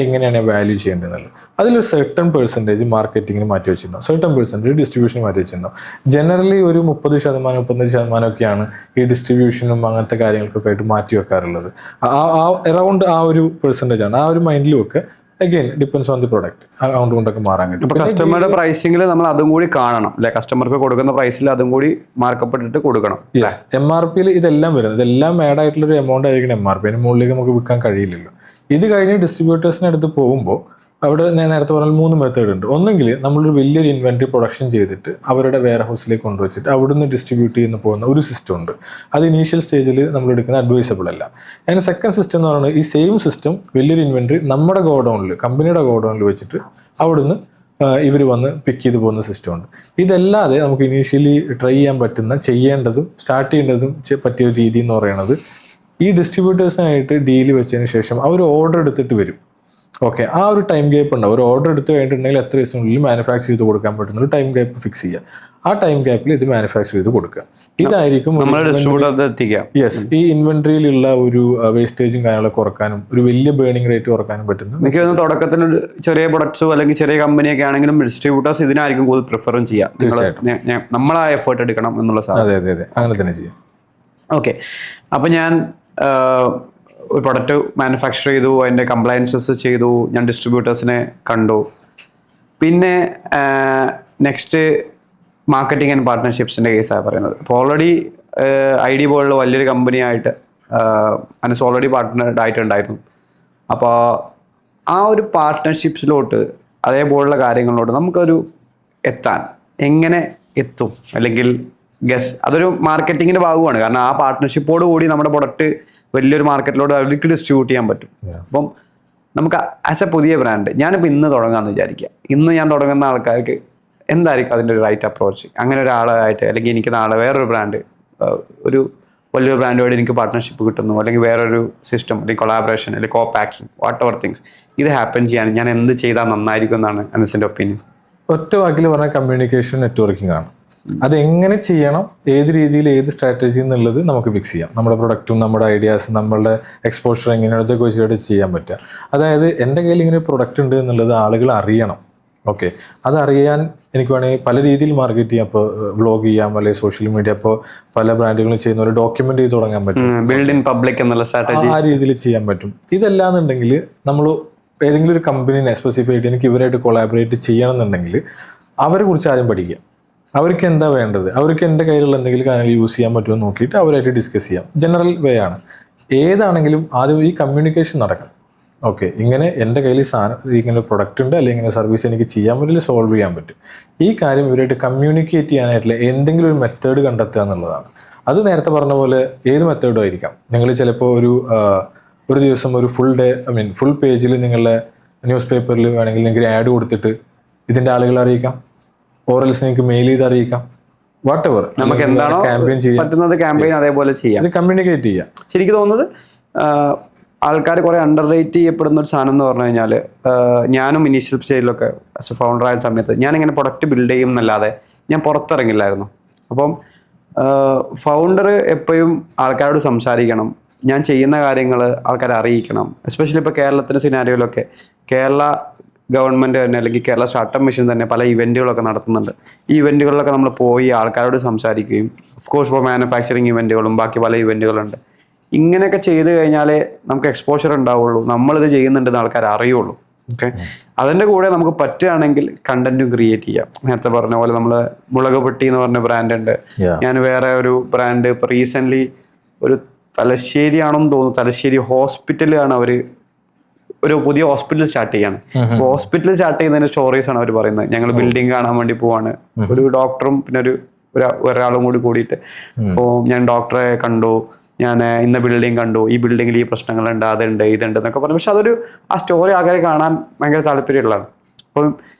എങ്ങനെയാണ് വാല്യൂ ചെയ്യേണ്ടതെന്നുള്ളത്. അതിലൊരു സർട്ടൺ പെർസെൻറ്റേജ് മാർക്കറ്റിങ്ങിന് മാറ്റി വെച്ചിട്ടുണ്ടാവും, സർട്ടൺ പെർസെൻറ്റേജ് ഡിസ്ട്രിബ്യൂഷൻ മാറ്റി വെച്ചിട്ടുണ്ടാവും. ജനറലി ഒരു 30%, 35% ഒക്കെയാണ് ഈ ഡിസ്ട്രിബ്യൂഷനും അങ്ങനത്തെ കാര്യങ്ങൾക്കൊക്കെ ആയിട്ട് മാറ്റി വെക്കാറുള്ളത്. അറൗണ്ട് ആ ഒരു പെർസെൻറ്റേജ് ആണ്. ആ ഒരു മൈൻഡിൽ വെക്കുക. Again depends on the product, account കൊണ്ടൊക്കെ മാറാൻ കിട്ടും. അപ്പോൾ കസ്റ്റമറുടെ പ്രൈസിംഗിൽ നമ്മൾ അതും കൂടി കാണണം അല്ലെ? കസ്റ്റമർക്ക് കൊടുക്കുന്ന പ്രൈസിൽ അതും കൂടി മാർക്കപ്പെട്ടിട്ട് കൊടുക്കണം. യെസ്, MRPയിൽ ഇതെല്ലാം വരുന്നത്, ഇതെല്ലാം ആഡ് ആയിട്ടുള്ളൊരു എമൗണ്ട് ആയിരിക്കണം MRP. അതിന് മുകളിലേക്ക് നമുക്ക് വിൽക്കാൻ കഴിയില്ലല്ലോ. ഇത് കഴിഞ്ഞ് ഡിസ്ട്രിബ്യൂട്ടേഴ്സിന് അടുത്ത് പോകുമ്പോൾ അവിടെ ഞാൻ നേരത്തെ പറഞ്ഞാൽ 3 മെത്തേഡ് ഉണ്ട്. ഒന്നെങ്കിൽ നമ്മളൊരു വലിയൊരു ഇൻവെന്ററി പ്രൊഡക്ഷൻ ചെയ്തിട്ട് അവരുടെ വെയർ ഹൗസിലേക്ക് കൊണ്ടുവച്ചിട്ട് അവിടുന്ന് ഡിസ്ട്രിബ്യൂട്ട് ചെയ്യുന്ന പോകുന്ന ഒരു സിസ്റ്റം ഉണ്ട്. അത് ഇനീഷ്യൽ സ്റ്റേജിൽ നമ്മൾ എടുക്കുന്ന അഡ്വൈസബിൾ അല്ല. അതിന് സെക്കൻഡ് സിസ്റ്റം എന്ന് പറയുന്നത് ഈ സെയിം സിസ്റ്റം വലിയൊരു ഇൻവെന്ററി നമ്മുടെ ഗോഡൗണിൽ, കമ്പനിയുടെ ഗോഡൗണിൽ വെച്ചിട്ട് അവിടുന്ന് ഇവർ വന്ന് പിക്ക് ചെയ്ത് പോകുന്ന സിസ്റ്റം ഉണ്ട്. ഇതല്ലാതെ നമുക്ക് ഇനീഷ്യലി ട്രൈ ചെയ്യാൻ പറ്റുന്ന, ചെയ്യേണ്ടതും സ്റ്റാർട്ട് ചെയ്യേണ്ടതും പറ്റിയ രീതി എന്ന് പറയുന്നത് ഈ ഡിസ്ട്രിബ്യൂട്ടേഴ്സിനായിട്ട് ഡീല് വെച്ചതിന് ശേഷം അവർ ഓർഡർ എടുത്തിട്ട് വരും. ഓക്കെ, ആ ഒരു ടൈം ഗ്യാപ്പ് ഉണ്ടാവും. ഒരു ഓർഡർ എടുത്ത് കഴിഞ്ഞിട്ടുണ്ടെങ്കിൽ എത്ര ദിവസത്തിനുള്ളിൽ മാനുഫാക്ചർ ചെയ്ത് കൊടുക്കാൻ പറ്റുന്ന ഒരു ടൈം ഗ്യാപ്പ് ഫിക്സ് ചെയ്യുക. ആ ടൈം ഗ്യാപ്പിൽ ഇത് മാനുഫാക്ചർ ചെയ്ത് കൊടുക്കുക. ഇതായിരിക്കും യെസ്, ഈ ഇൻവെന്ററിയിലുള്ള ഒരു വേസ്റ്റേജും കാര്യങ്ങളൊക്കെ കുറക്കാനും ഒരു വലിയ ബേണിംഗ് റേറ്റ് കുറക്കാനും പറ്റുന്നു. എനിക്ക് തോന്നുന്നു തുടക്കത്തിൽ ചെറിയ പ്രൊഡക്ട്സോ അല്ലെങ്കിൽ ചെറിയ കമ്പനിയൊക്കെ ആണെങ്കിലും ഡിസ്ട്രിബ്യൂട്ടേഴ്സ് ഇതിനായിരിക്കും കൂടുതൽ പ്രിഫറും ചെയ്യാം. തീർച്ചയായിട്ടും നമ്മളാ എഫേർട്ട് എടുക്കണം എന്നുള്ള സാധനം. അതെ അതെ അതെ, അങ്ങനെ തന്നെ ചെയ്യാം. ഓക്കെ, അപ്പം ഞാൻ ഒരു പ്രൊഡക്റ്റ് മാനുഫാക്ചർ ചെയ്തു, അതിൻ്റെ കംപ്ലയൻസസ് ചെയ്തു, ഞാൻ ഡിസ്ട്രിബ്യൂട്ടേഴ്സിനെ കണ്ടു. പിന്നെ നെക്സ്റ്റ് മാർക്കറ്റിംഗ് ആൻഡ് പാർട്ട്ണർഷിപ്സിൻ്റെ കേസാണ് പറയുന്നത്. അപ്പോൾ ഓൾറെഡി ID പോലുള്ള വലിയൊരു കമ്പനിയായിട്ട് അനസ് ഓൾറെഡി പാർട്ട്നർഡ് ആയിട്ടുണ്ടായിരുന്നു. അപ്പോൾ ആ ഒരു പാർട്ട്ണർഷിപ്സിലോട്ട് അതേപോലുള്ള കാര്യങ്ങളിലോട്ട് നമുക്കൊരു എത്താൻ എങ്ങനെ എത്തും? അല്ലെങ്കിൽ അതൊരു മാർക്കറ്റിങ്ങിൻ്റെ ഭാഗമാണ്. കാരണം ആ പാർട്ട്ണർഷിപ്പോട് കൂടി നമ്മുടെ പ്രൊഡക്റ്റ് വലിയൊരു മാർക്കറ്റിലോട്ട് അവർക്ക് ഡിസ്ട്രിബ്യൂട്ട് ചെയ്യാൻ പറ്റും. അപ്പം നമുക്ക് ആസ് എ പുതിയ ബ്രാൻഡ് ഞാനിപ്പോൾ ഇന്ന് തുടങ്ങാമെന്ന് വിചാരിക്കുക. ഇന്ന് ഞാൻ തുടങ്ങുന്ന ആൾക്കാർക്ക് എന്തായിരിക്കും അതിൻ്റെ ഒരു റൈറ്റ് അപ്രോച്ച്? അങ്ങനെ ഒരാളായിട്ട്, അല്ലെങ്കിൽ എനിക്ക് നാളെ വേറൊരു ബ്രാൻഡ്, ഒരു വലിയൊരു ബ്രാൻഡുമായിട്ട് എനിക്ക് പാർട്ട്ണർഷിപ്പ് കിട്ടുന്നു, അല്ലെങ്കിൽ വേറൊരു സിസ്റ്റം, അല്ലെങ്കിൽ കൊളാബറേഷൻ, അല്ലെങ്കിൽ കോ പാക്കിംഗ്, വാട്ട് എവർ തിങ്സ്, ഇത് ഹാപ്പൻ ചെയ്യാൻ ഞാൻ എന്ത് ചെയ്താൽ നന്നായിരിക്കും എന്നാണ് അനസിൻ്റെ ഒപ്പീനിയൻ? ഒറ്റ വാക്കിൽ പറഞ്ഞാൽ കമ്മ്യൂണിക്കേഷൻ നെറ്റ്വർക്കിംഗ് ആണ്. അതെങ്ങനെ ചെയ്യണം, ഏത് രീതിയിൽ, ഏത് സ്ട്രാറ്റജി എന്നുള്ളത് നമുക്ക് ഫിക്സ് ചെയ്യാം. നമ്മുടെ പ്രൊഡക്റ്റും നമ്മുടെ ഐഡിയാസും നമ്മളുടെ എക്സ്പോഷർ എങ്ങനെയാണ് ഇതൊക്കെ വെച്ചിട്ട് ചെയ്യാൻ പറ്റുക. അതായത് എൻ്റെ കയ്യിൽ ഇങ്ങനെ പ്രൊഡക്റ്റ് ഉണ്ട് എന്നുള്ളത് ആളുകൾ അറിയണം. ഓക്കെ, അതറിയാൻ എനിക്ക് വേണമെങ്കിൽ പല രീതിയിൽ മാർക്കറ്റ് ചെയ്യാം. ഇപ്പോൾ വ്ളോഗ് ചെയ്യാം, അല്ലെങ്കിൽ സോഷ്യൽ മീഡിയ, ഇപ്പോൾ പല ബ്രാൻഡുകളും ചെയ്യുന്ന പോലെ ഡോക്യുമെന്റ് ചെയ്ത് തുടങ്ങാൻ പറ്റും. ബിൽഡ് ഇൻ പബ്ലിക് എന്നുള്ള സ്ട്രാറ്റജി ആ രീതിയിൽ ചെയ്യാൻ പറ്റും. ഇതല്ലാന്നുണ്ടെങ്കിൽ നമ്മൾ ഏതെങ്കിലും ഒരു കമ്പനീനെ സ്പെസിഫൈ ആയിട്ട് എനിക്ക് ഇവരായിട്ട് കൊളാബറേറ്റ് ചെയ്യണം എന്നുണ്ടെങ്കിൽ അവരെ കുറിച്ച് ആദ്യം പഠിക്കുക. അവർക്ക് എന്താ വേണ്ടത്, അവർക്ക് എൻ്റെ കയ്യിലുള്ള എന്തെങ്കിലും കാര്യങ്ങൾ യൂസ് ചെയ്യാൻ പറ്റുമോ നോക്കിയിട്ട് അവരായിട്ട് ഡിസ്കസ് ചെയ്യാം. ജനറൽ വേ ആണ്. ഏതാണെങ്കിലും ആദ്യം ഈ കമ്മ്യൂണിക്കേഷൻ നടക്കണം. ഓക്കെ, ഇങ്ങനെ എൻ്റെ കയ്യിൽ ഇങ്ങനെ പ്രൊഡക്റ്റ് ഉണ്ട്, അല്ലെങ്കിൽ ഇങ്ങനെ സർവീസ് എനിക്ക് ചെയ്യാൻ പറ്റില്ല, സോൾവ് ചെയ്യാൻ പറ്റും. ഈ കാര്യം ഇവരായിട്ട് കമ്മ്യൂണിക്കേറ്റ് ചെയ്യാനായിട്ടുള്ള എന്തെങ്കിലും ഒരു മെത്തേഡ് കണ്ടെത്തുക എന്നുള്ളതാണ്. അത് നേരത്തെ പറഞ്ഞ പോലെ ഏത് മെത്തേഡും ആയിരിക്കാം. നിങ്ങൾ ചിലപ്പോൾ ഒരു ദിവസം ഒരു ഫുൾ പേജിൽ നിങ്ങളുടെ ന്യൂസ് പേപ്പറിൽ വേണമെങ്കിൽ നിങ്ങൾക്ക് ആഡ് കൊടുത്തിട്ട് ഇതിൻ്റെ ആളുകളെ അറിയിക്കാം, ഓറൽസ് നിങ്ങൾക്ക് മെയിൽ ചെയ്ത് അറിയിക്കാം, വാട്ട് എവർ നമുക്ക് എന്താണോ ക്യാമ്പയിൻ പറ്റുന്നത് ക്യാമ്പയിൻ അതേപോലെ ചെയ്യാം. ഇത് കമ്മ്യൂണിക്കേറ്റ് ചെയ്യാം. ശരിക്കും തോന്നുന്നത് ആൾക്കാർ കുറെ അണ്ടർ റേറ്റ് ചെയ്യപ്പെടുന്ന ഒരു സാധനം എന്ന് പറഞ്ഞു കഴിഞ്ഞാൽ, ഞാനും ഇനീഷ്യൽ സ്റ്റേജിലൊക്കെ ആസ് എ ഫൗണ്ടർ ആയ സമയത്ത് ഞാനിങ്ങനെ പ്രൊഡക്റ്റ് ബിൽഡ് ചെയ്യും എന്നല്ലാതെ ഞാൻ പുറത്തിറങ്ങില്ലായിരുന്നു. അപ്പം ഫൗണ്ടർ എപ്പോഴും ആൾക്കാരോട് സംസാരിക്കണം, ഞാൻ ചെയ്യുന്ന കാര്യങ്ങൾ ആൾക്കാരെ അറിയിക്കണം. എസ്പെഷ്യലി ഇപ്പോൾ കേരളത്തിൻ്റെ സിനാരിയോയിലൊക്കെ കേരള ഗവൺമെൻറ് തന്നെ അല്ലെങ്കിൽ കേരള സ്റ്റാർട്ടപ്പ് മിഷൻ തന്നെ പല ഇവൻറ്റുകളൊക്കെ നടത്തുന്നുണ്ട്. ഈ ഇവൻറ്റുകളിലൊക്കെ നമ്മൾ പോയി ആൾക്കാരോട് സംസാരിക്കുകയും, ഓഫ് കോഴ്സ് ഇപ്പോൾ മാനുഫാക്ചറിങ് ഇവൻറ്റുകളും ബാക്കി പല ഇവൻറ്റുകളുണ്ട്. ഇങ്ങനെയൊക്കെ ചെയ്ത് കഴിഞ്ഞാലേ നമുക്ക് എക്സ്പോഷർ ഉണ്ടാവുള്ളൂ, നമ്മളിത് ചെയ്യുന്നുണ്ടെന്ന് ആൾക്കാർ അറിയുള്ളൂ. ഓക്കെ, അതിൻ്റെ കൂടെ നമുക്ക് പറ്റുകയാണെങ്കിൽ കണ്ടന്റും ക്രിയേറ്റ് ചെയ്യാം. നേരത്തെ പറഞ്ഞ പോലെ നമ്മൾ മുളക് പൊട്ടി എന്ന് പറഞ്ഞ ബ്രാൻഡ് ഉണ്ട്. ഞാൻ വേറെ ഒരു ബ്രാൻഡ് ഇപ്പോൾ റീസെൻ്റ്ലി ഒരു തലശ്ശേരിയാണെന്ന് തോന്നുന്നു, തലശ്ശേരി ഹോസ്പിറ്റലാണ് അവർ ഒരു പുതിയ ഹോസ്പിറ്റൽ സ്റ്റാർട്ട് ചെയ്യാണ്. ഹോസ്പിറ്റൽ സ്റ്റാർട്ട് ചെയ്യുന്നതിന്റെ സ്റ്റോറീസ് ആണ് അവർ പറയുന്നത്. ഞങ്ങൾ ബിൽഡിംഗ് കാണാൻ വേണ്ടി പോവാണ്, ഒരു ഡോക്ടറും പിന്നെ ഒരാളും കൂടി കൂടിയിട്ട്. അപ്പോൾ ഞാൻ ഡോക്ടറെ കണ്ടു, ഞാൻ ഇന്ന ബിൽഡിംഗ് കണ്ടു, ഈ ബിൽഡിങ്ങിൽ ഈ പ്രശ്നങ്ങളുണ്ട്, അതുണ്ട് ഇതുണ്ട് എന്നൊക്കെ പറഞ്ഞു. പക്ഷെ ആ സ്റ്റോറി ആൾക്കാരെ കാണാൻ ഭയങ്കര താല്പര്യമുള്ളതാണ്. അപ്പം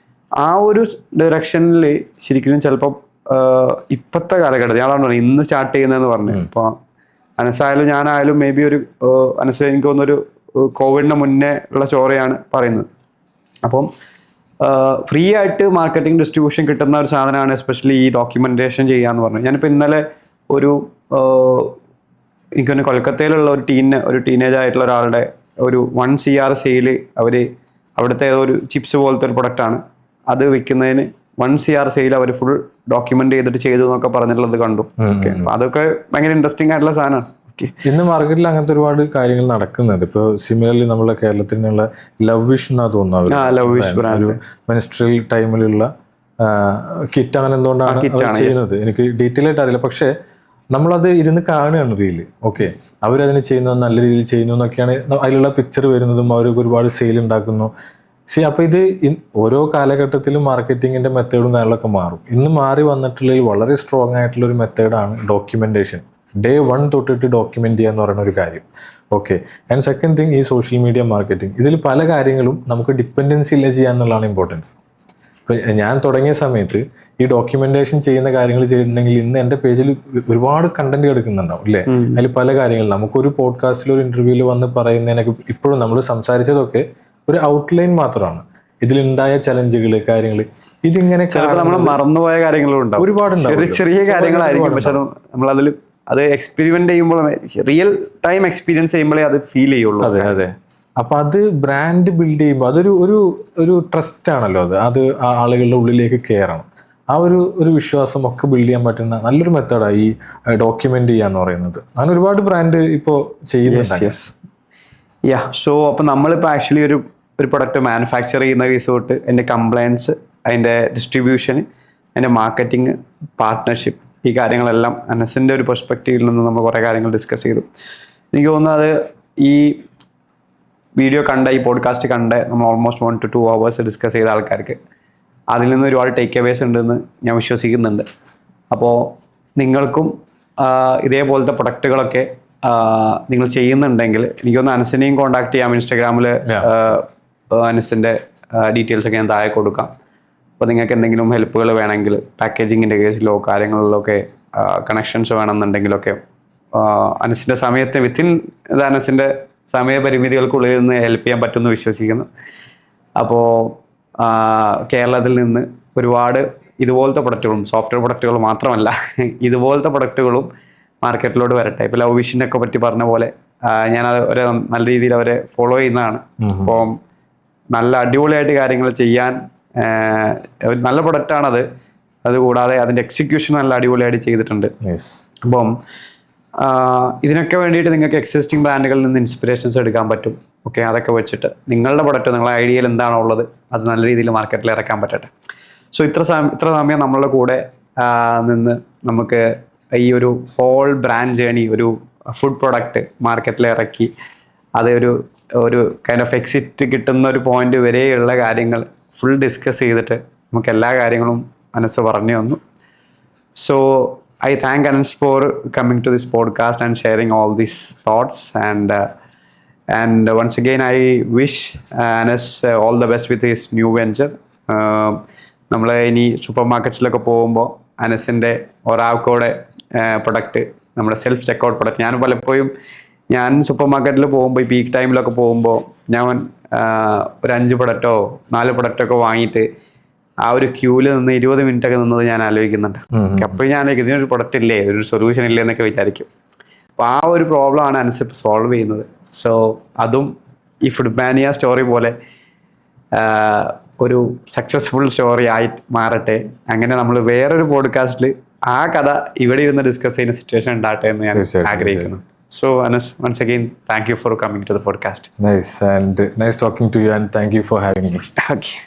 ആ ഒരു ഡയറക്ഷനിൽ ശരിക്കും ചിലപ്പോൾ ഇപ്പോഴത്തെ കാലഘട്ടത്തിൽ ഞാനാണ് പറഞ്ഞത് ഇന്ന് സ്റ്റാർട്ട് ചെയ്യുന്നതെന്ന് പറഞ്ഞു. ഇപ്പോൾ അനസായാലും ഞാനായാലും മേ ബി അനസ് എനിക്ക് തോന്നുന്നൊരു കോവിഡിന് മുന്നേ ഉള്ള സ്റ്റോറിയാണ് പറയുന്നത്. അപ്പം ഫ്രീ ആയിട്ട് മാർക്കറ്റിംഗ് ഡിസ്ട്രിബ്യൂഷൻ കിട്ടുന്ന ഒരു സാധനമാണ് എസ്പെഷ്യലി ഈ ഡോക്യുമെന്റേഷൻ ചെയ്യാന്ന് പറഞ്ഞു. ഞാനിപ്പോൾ ഇന്നലെ എനിക്കൊന്ന് കൊൽക്കത്തയിലുള്ള ഒരു ടീനേജ് ആയിട്ടുള്ള ഒരാളുടെ ഒരു 1 CR സെയില് അവിടുത്തെ ഒരു ചിപ്സ് പോലത്തെ ഒരു പ്രൊഡക്റ്റാണ്, അത് വിൽക്കുന്നതിന് 1 CR സെയിൽ അവർ ഫുൾ ഡോക്യുമെന്റ് ചെയ്തു എന്നൊക്കെ പറഞ്ഞിട്ടുള്ളത് കണ്ടു. ഓക്കെ, അപ്പൊ അതൊക്കെ ഭയങ്കര ഇൻട്രസ്റ്റിംഗ് ആയിട്ടുള്ള സാധനമാണ്. ഇന്ന് മാർക്കറ്റിൽ അങ്ങനത്തെ ഒരുപാട് കാര്യങ്ങൾ നടക്കുന്നുണ്ട്. ഇപ്പോൾ സിമിലർലി നമ്മളെ കേരളത്തിനുള്ള ലവ് വിഷ് എന്നാ തോന്നുന്നത്, മെൻസ്ട്രൽ ടൈമിലുള്ള കിറ്റ് അങ്ങനെ എന്തുകൊണ്ടാണ് ചെയ്യുന്നത് എനിക്ക് ഡീറ്റെയിൽ ആയിട്ട് അറിയില്ല. പക്ഷേ നമ്മളത് ഇരുന്ന് കാണുകയാണ് റീല്. ഓക്കെ, അവരതിന് ചെയ്യുന്നത് നല്ല രീതിയിൽ ചെയ്യുന്നു എന്നൊക്കെയാണ് അതിലുള്ള പിക്ചർ വരുന്നതും, അവർക്ക് ഒരുപാട് സെയിൽ ഉണ്ടാക്കുന്നു. അപ്പോൾ ഇത് ഓരോ കാലഘട്ടത്തിലും മാർക്കറ്റിങ്ങിന്റെ മെത്തേഡും കാര്യങ്ങളൊക്കെ മാറും. ഇന്ന് മാറി വന്നിട്ടുള്ളതിൽ വളരെ സ്ട്രോങ് ആയിട്ടുള്ള ഒരു മെത്തേഡാണ് ഡോക്യുമെന്റേഷൻ. Day 1 തൊട്ടിട്ട് ഡോക്യുമെന്റ് ചെയ്യുക എന്ന് പറയുന്ന ഒരു കാര്യം. ഓക്കെ, ആൻഡ് സെക്കൻഡ് തിങ് ഈ സോഷ്യൽ മീഡിയ മാർക്കറ്റിംഗ്. ഇതിൽ പല കാര്യങ്ങളും നമുക്ക് ഡിപ്പെൻഡൻസി ഇല്ല ചെയ്യുക എന്നുള്ളതാണ് ഇമ്പോർട്ടൻസ്. ഇപ്പോൾ ഞാൻ തുടങ്ങിയ സമയത്ത് ഈ ഡോക്യുമെന്റേഷൻ ചെയ്യുന്ന കാര്യങ്ങൾ ചെയ്തിട്ടുണ്ടെങ്കിൽ ഇന്ന് എൻ്റെ പേജിൽ ഒരുപാട് കണ്ടന്റ് എടുക്കുന്നുണ്ടാവും അല്ലേ. അതിൽ പല കാര്യങ്ങളും നമുക്കൊരു പോഡ്കാസ്റ്റിൽ ഒരു ഇന്റർവ്യൂവിൽ വന്ന് പറയുന്നതിനൊക്കെ ഇപ്പോഴും നമ്മൾ സംസാരിച്ചതൊക്കെ ഒരു ഔട്ട്ലൈൻ മാത്രമാണ്. ഇതിലുണ്ടായ ചലഞ്ചുകൾ, കാര്യങ്ങൾ, ഇതിങ്ങനെ നമ്മൾ മറന്നുപോയ കാര്യങ്ങളും ഉണ്ടാവും, ഒരുപാടുണ്ടാവും. ചെറിയ കാര്യങ്ങളായിരിക്കും, പക്ഷെ നമ്മളതിൽ അത് എക്സ്പെരിമെന്റ് ചെയ്യുമ്പോൾ റിയൽ ടൈം എക്സ്പീരിയൻസ് ചെയ്യുമ്പോഴേ അത് ഫീൽ ചെയ്യുള്ളൂ. അതെ. അപ്പൊ അത് ബ്രാൻഡ് ബിൽഡ് ചെയ്യുമ്പോൾ അതൊരു ഒരു ട്രസ്റ്റ് ആണല്ലോ. അത് ആളുകളുടെ ഉള്ളിലേക്ക് കയറണം. ആ ഒരു വിശ്വാസം ഒക്കെ ബിൽഡ് ചെയ്യാൻ പറ്റുന്ന നല്ലൊരു മെത്തേഡാണ് ഈ ഡോക്യുമെന്റ് ചെയ്യാന്ന് പറയുന്നത്. അങ്ങനെ ഒരുപാട് ബ്രാൻഡ് ഇപ്പോൾ ചെയ്യുന്നുണ്ട്. സോ അപ്പൊ നമ്മളിപ്പോൾ ആക്ച്വലി ഒരു പ്രൊഡക്റ്റ് മാനുഫാക്ചർ ചെയ്യുന്ന കേസ് തൊട്ട് അതിന്റെ കംപ്ലയൻസ്, അതിന്റെ ഡിസ്ട്രിബ്യൂഷൻ, അതിന്റെ മാർക്കറ്റിംഗ്, പാർട്ട്ണർഷിപ്പ്, ഈ കാര്യങ്ങളെല്ലാം അനസിൻ്റെ ഒരു പെർസ്പെക്റ്റീവിൽ നിന്ന് നമ്മൾ കുറേ കാര്യങ്ങൾ ഡിസ്കസ് ചെയ്തു. എനിക്ക് തോന്നുന്നത് ഈ വീഡിയോ ഈ പോഡ്കാസ്റ്റ് നമ്മൾ ഓൾമോസ്റ്റ് 1 to 2 hours ഡിസ്കസ് ചെയ്ത ആൾക്കാർക്ക് അതിൽ നിന്ന് ഒരുപാട് ടേക്ക് അവേസ് ഉണ്ടെന്ന് ഞാൻ വിശ്വസിക്കുന്നുണ്ട്. അപ്പോൾ നിങ്ങൾക്കും ഇതേപോലത്തെ പ്രൊഡക്റ്റുകളൊക്കെ നിങ്ങൾ ചെയ്യുന്നുണ്ടെങ്കിൽ എനിക്കൊന്ന് അനസിനെയും കോൺടാക്ട് ചെയ്യാം. ഇൻസ്റ്റാഗ്രാമിൽ അനസിൻ്റെ ഡീറ്റെയിൽസ് ഒക്കെ ഞാൻ താഴെ കൊടുക്കാം. അപ്പോൾ നിങ്ങൾക്ക് എന്തെങ്കിലും ഹെൽപ്പുകൾ വേണമെങ്കിൽ പാക്കേജിങ്ങിൻ്റെ കേസിലോ കാര്യങ്ങളിലൊക്കെ കണക്ഷൻസ് വേണമെന്നുണ്ടെങ്കിലൊക്കെ അനസിൻ്റെ സമയത്ത് അനസിൻ്റെ സമയപരിമിതികൾക്കുള്ളിൽ നിന്ന് ഹെൽപ്പ് ചെയ്യാൻ പറ്റുമെന്ന് വിശ്വസിക്കുന്നു. അപ്പോൾ കേരളത്തിൽ നിന്ന് ഒരുപാട് ഇതുപോലത്തെ പ്രൊഡക്റ്റുകളും സോഫ്റ്റ്വെയർ പ്രൊഡക്റ്റുകൾ മാത്രമല്ല ഇതുപോലത്തെ പ്രൊഡക്റ്റുകളും മാർക്കറ്റിലോട്ട് വരട്ടെ. ഇപ്പോൾ ലവ് വിഷിനൊക്കെ പറ്റി പറഞ്ഞ പോലെ ഞാനത് നല്ല രീതിയിൽ അവരെ ഫോളോ ചെയ്യുന്നതാണ്. അപ്പോൾ നല്ല അടിപൊളിയായിട്ട് കാര്യങ്ങൾ ചെയ്യാൻ ഒരു നല്ല പ്രൊഡക്റ്റാണത്. അതുകൂടാതെ അതിൻ്റെ എക്സിക്യൂഷൻ നല്ല അടിപൊളിയായിട്ട് ചെയ്തിട്ടുണ്ട്. അപ്പം ഇതിനൊക്കെ വേണ്ടിയിട്ട് നിങ്ങൾക്ക് എക്സിസ്റ്റിംഗ് ബ്രാൻഡുകളിൽ നിന്ന് ഇൻസ്പിറേഷൻസ് എടുക്കാൻ പറ്റും. ഓക്കെ, അതൊക്കെ വെച്ചിട്ട് നിങ്ങളുടെ പ്രൊഡക്റ്റ്, നിങ്ങളുടെ ഐഡിയയിൽ എന്താണോ ഉള്ളത് അത് നല്ല രീതിയിൽ മാർക്കറ്റിൽ ഇറക്കാൻ പറ്റട്ടെ. സോ ഇത്ര സമയം നമ്മളുടെ കൂടെ നിന്ന് നമുക്ക് ഈ ഒരു ഹോൾ ബ്രാൻഡ് ജേണി, ഒരു ഫുഡ് പ്രൊഡക്റ്റ് മാർക്കറ്റിൽ ഇറക്കി അത് ഒരു കൈൻഡ് ഓഫ് എക്സിറ്റ് കിട്ടുന്ന ഒരു പോയിന്റ് വരെയുള്ള കാര്യങ്ങൾ ഫുൾ ഡിസ്കസ് ചെയ്തിട്ട് നമുക്ക് എല്ലാ കാര്യങ്ങളും മനസ്സ് പറഞ്ഞു തന്നു. So I thank Anas for coming to this podcast and sharing all these thoughts, and once again I wish Anas all the best with his new venture. നമ്മൾ ഇനി സൂപ്പർ മാർക്കറ്റ്സിലൊക്കെ പോകുമ്പോൾ അനസിൻ്റെ ഒരാൾക്കോടെ പ്രൊഡക്റ്റ് നമ്മുടെ സെൽഫ് ചെക്കൗട്ട് പ്രൊഡക്റ്റ് ഞാൻ പലപ്പോഴും സൂപ്പർ മാർക്കറ്റിൽ പോകുമ്പോൾ ഈ പീക്ക് ടൈമിലൊക്കെ പോകുമ്പോൾ ഞാൻ ഒരു 5 പ്രൊഡക്റ്റോ 4 പ്രൊഡക്റ്റൊക്കെ വാങ്ങിയിട്ട് ആ ഒരു ക്യൂവിൽ നിന്ന് 20 മിനിറ്റ് ഒക്കെ നിന്നത് ഞാൻ ആലോചിക്കുന്നുണ്ട്. അപ്പോൾ ഞാൻ ആലോചിക്കും ഇതിനൊരു പ്രൊഡക്റ്റ് ഇല്ലേ, ഒരു സൊല്യൂഷൻ ഇല്ലേ എന്നൊക്കെ വിചാരിക്കും. അപ്പോൾ ആ ഒരു പ്രോബ്ലം ആണ് അനസ് ഇപ്പോൾ സോൾവ് ചെയ്യുന്നത്. സോ അതും ഈ ഫുഡ് മാനിയ സ്റ്റോറി പോലെ ഒരു സക്സസ്ഫുൾ സ്റ്റോറി ആയി മാറട്ടെ. അങ്ങനെ നമ്മൾ വേറൊരു പോഡ്കാസ്റ്റിൽ ആ കഥ ഇവിടെ ഇരുന്ന് ഡിസ്കസ് ചെയ്യുന്ന സിറ്റുവേഷൻ ഉണ്ടാകട്ടെ എന്ന് ഞാൻ ആഗ്രഹിക്കുന്നു. So Anas, once again, thank you for coming to the podcast. Nice talking to you, and thank you for having me. Okay.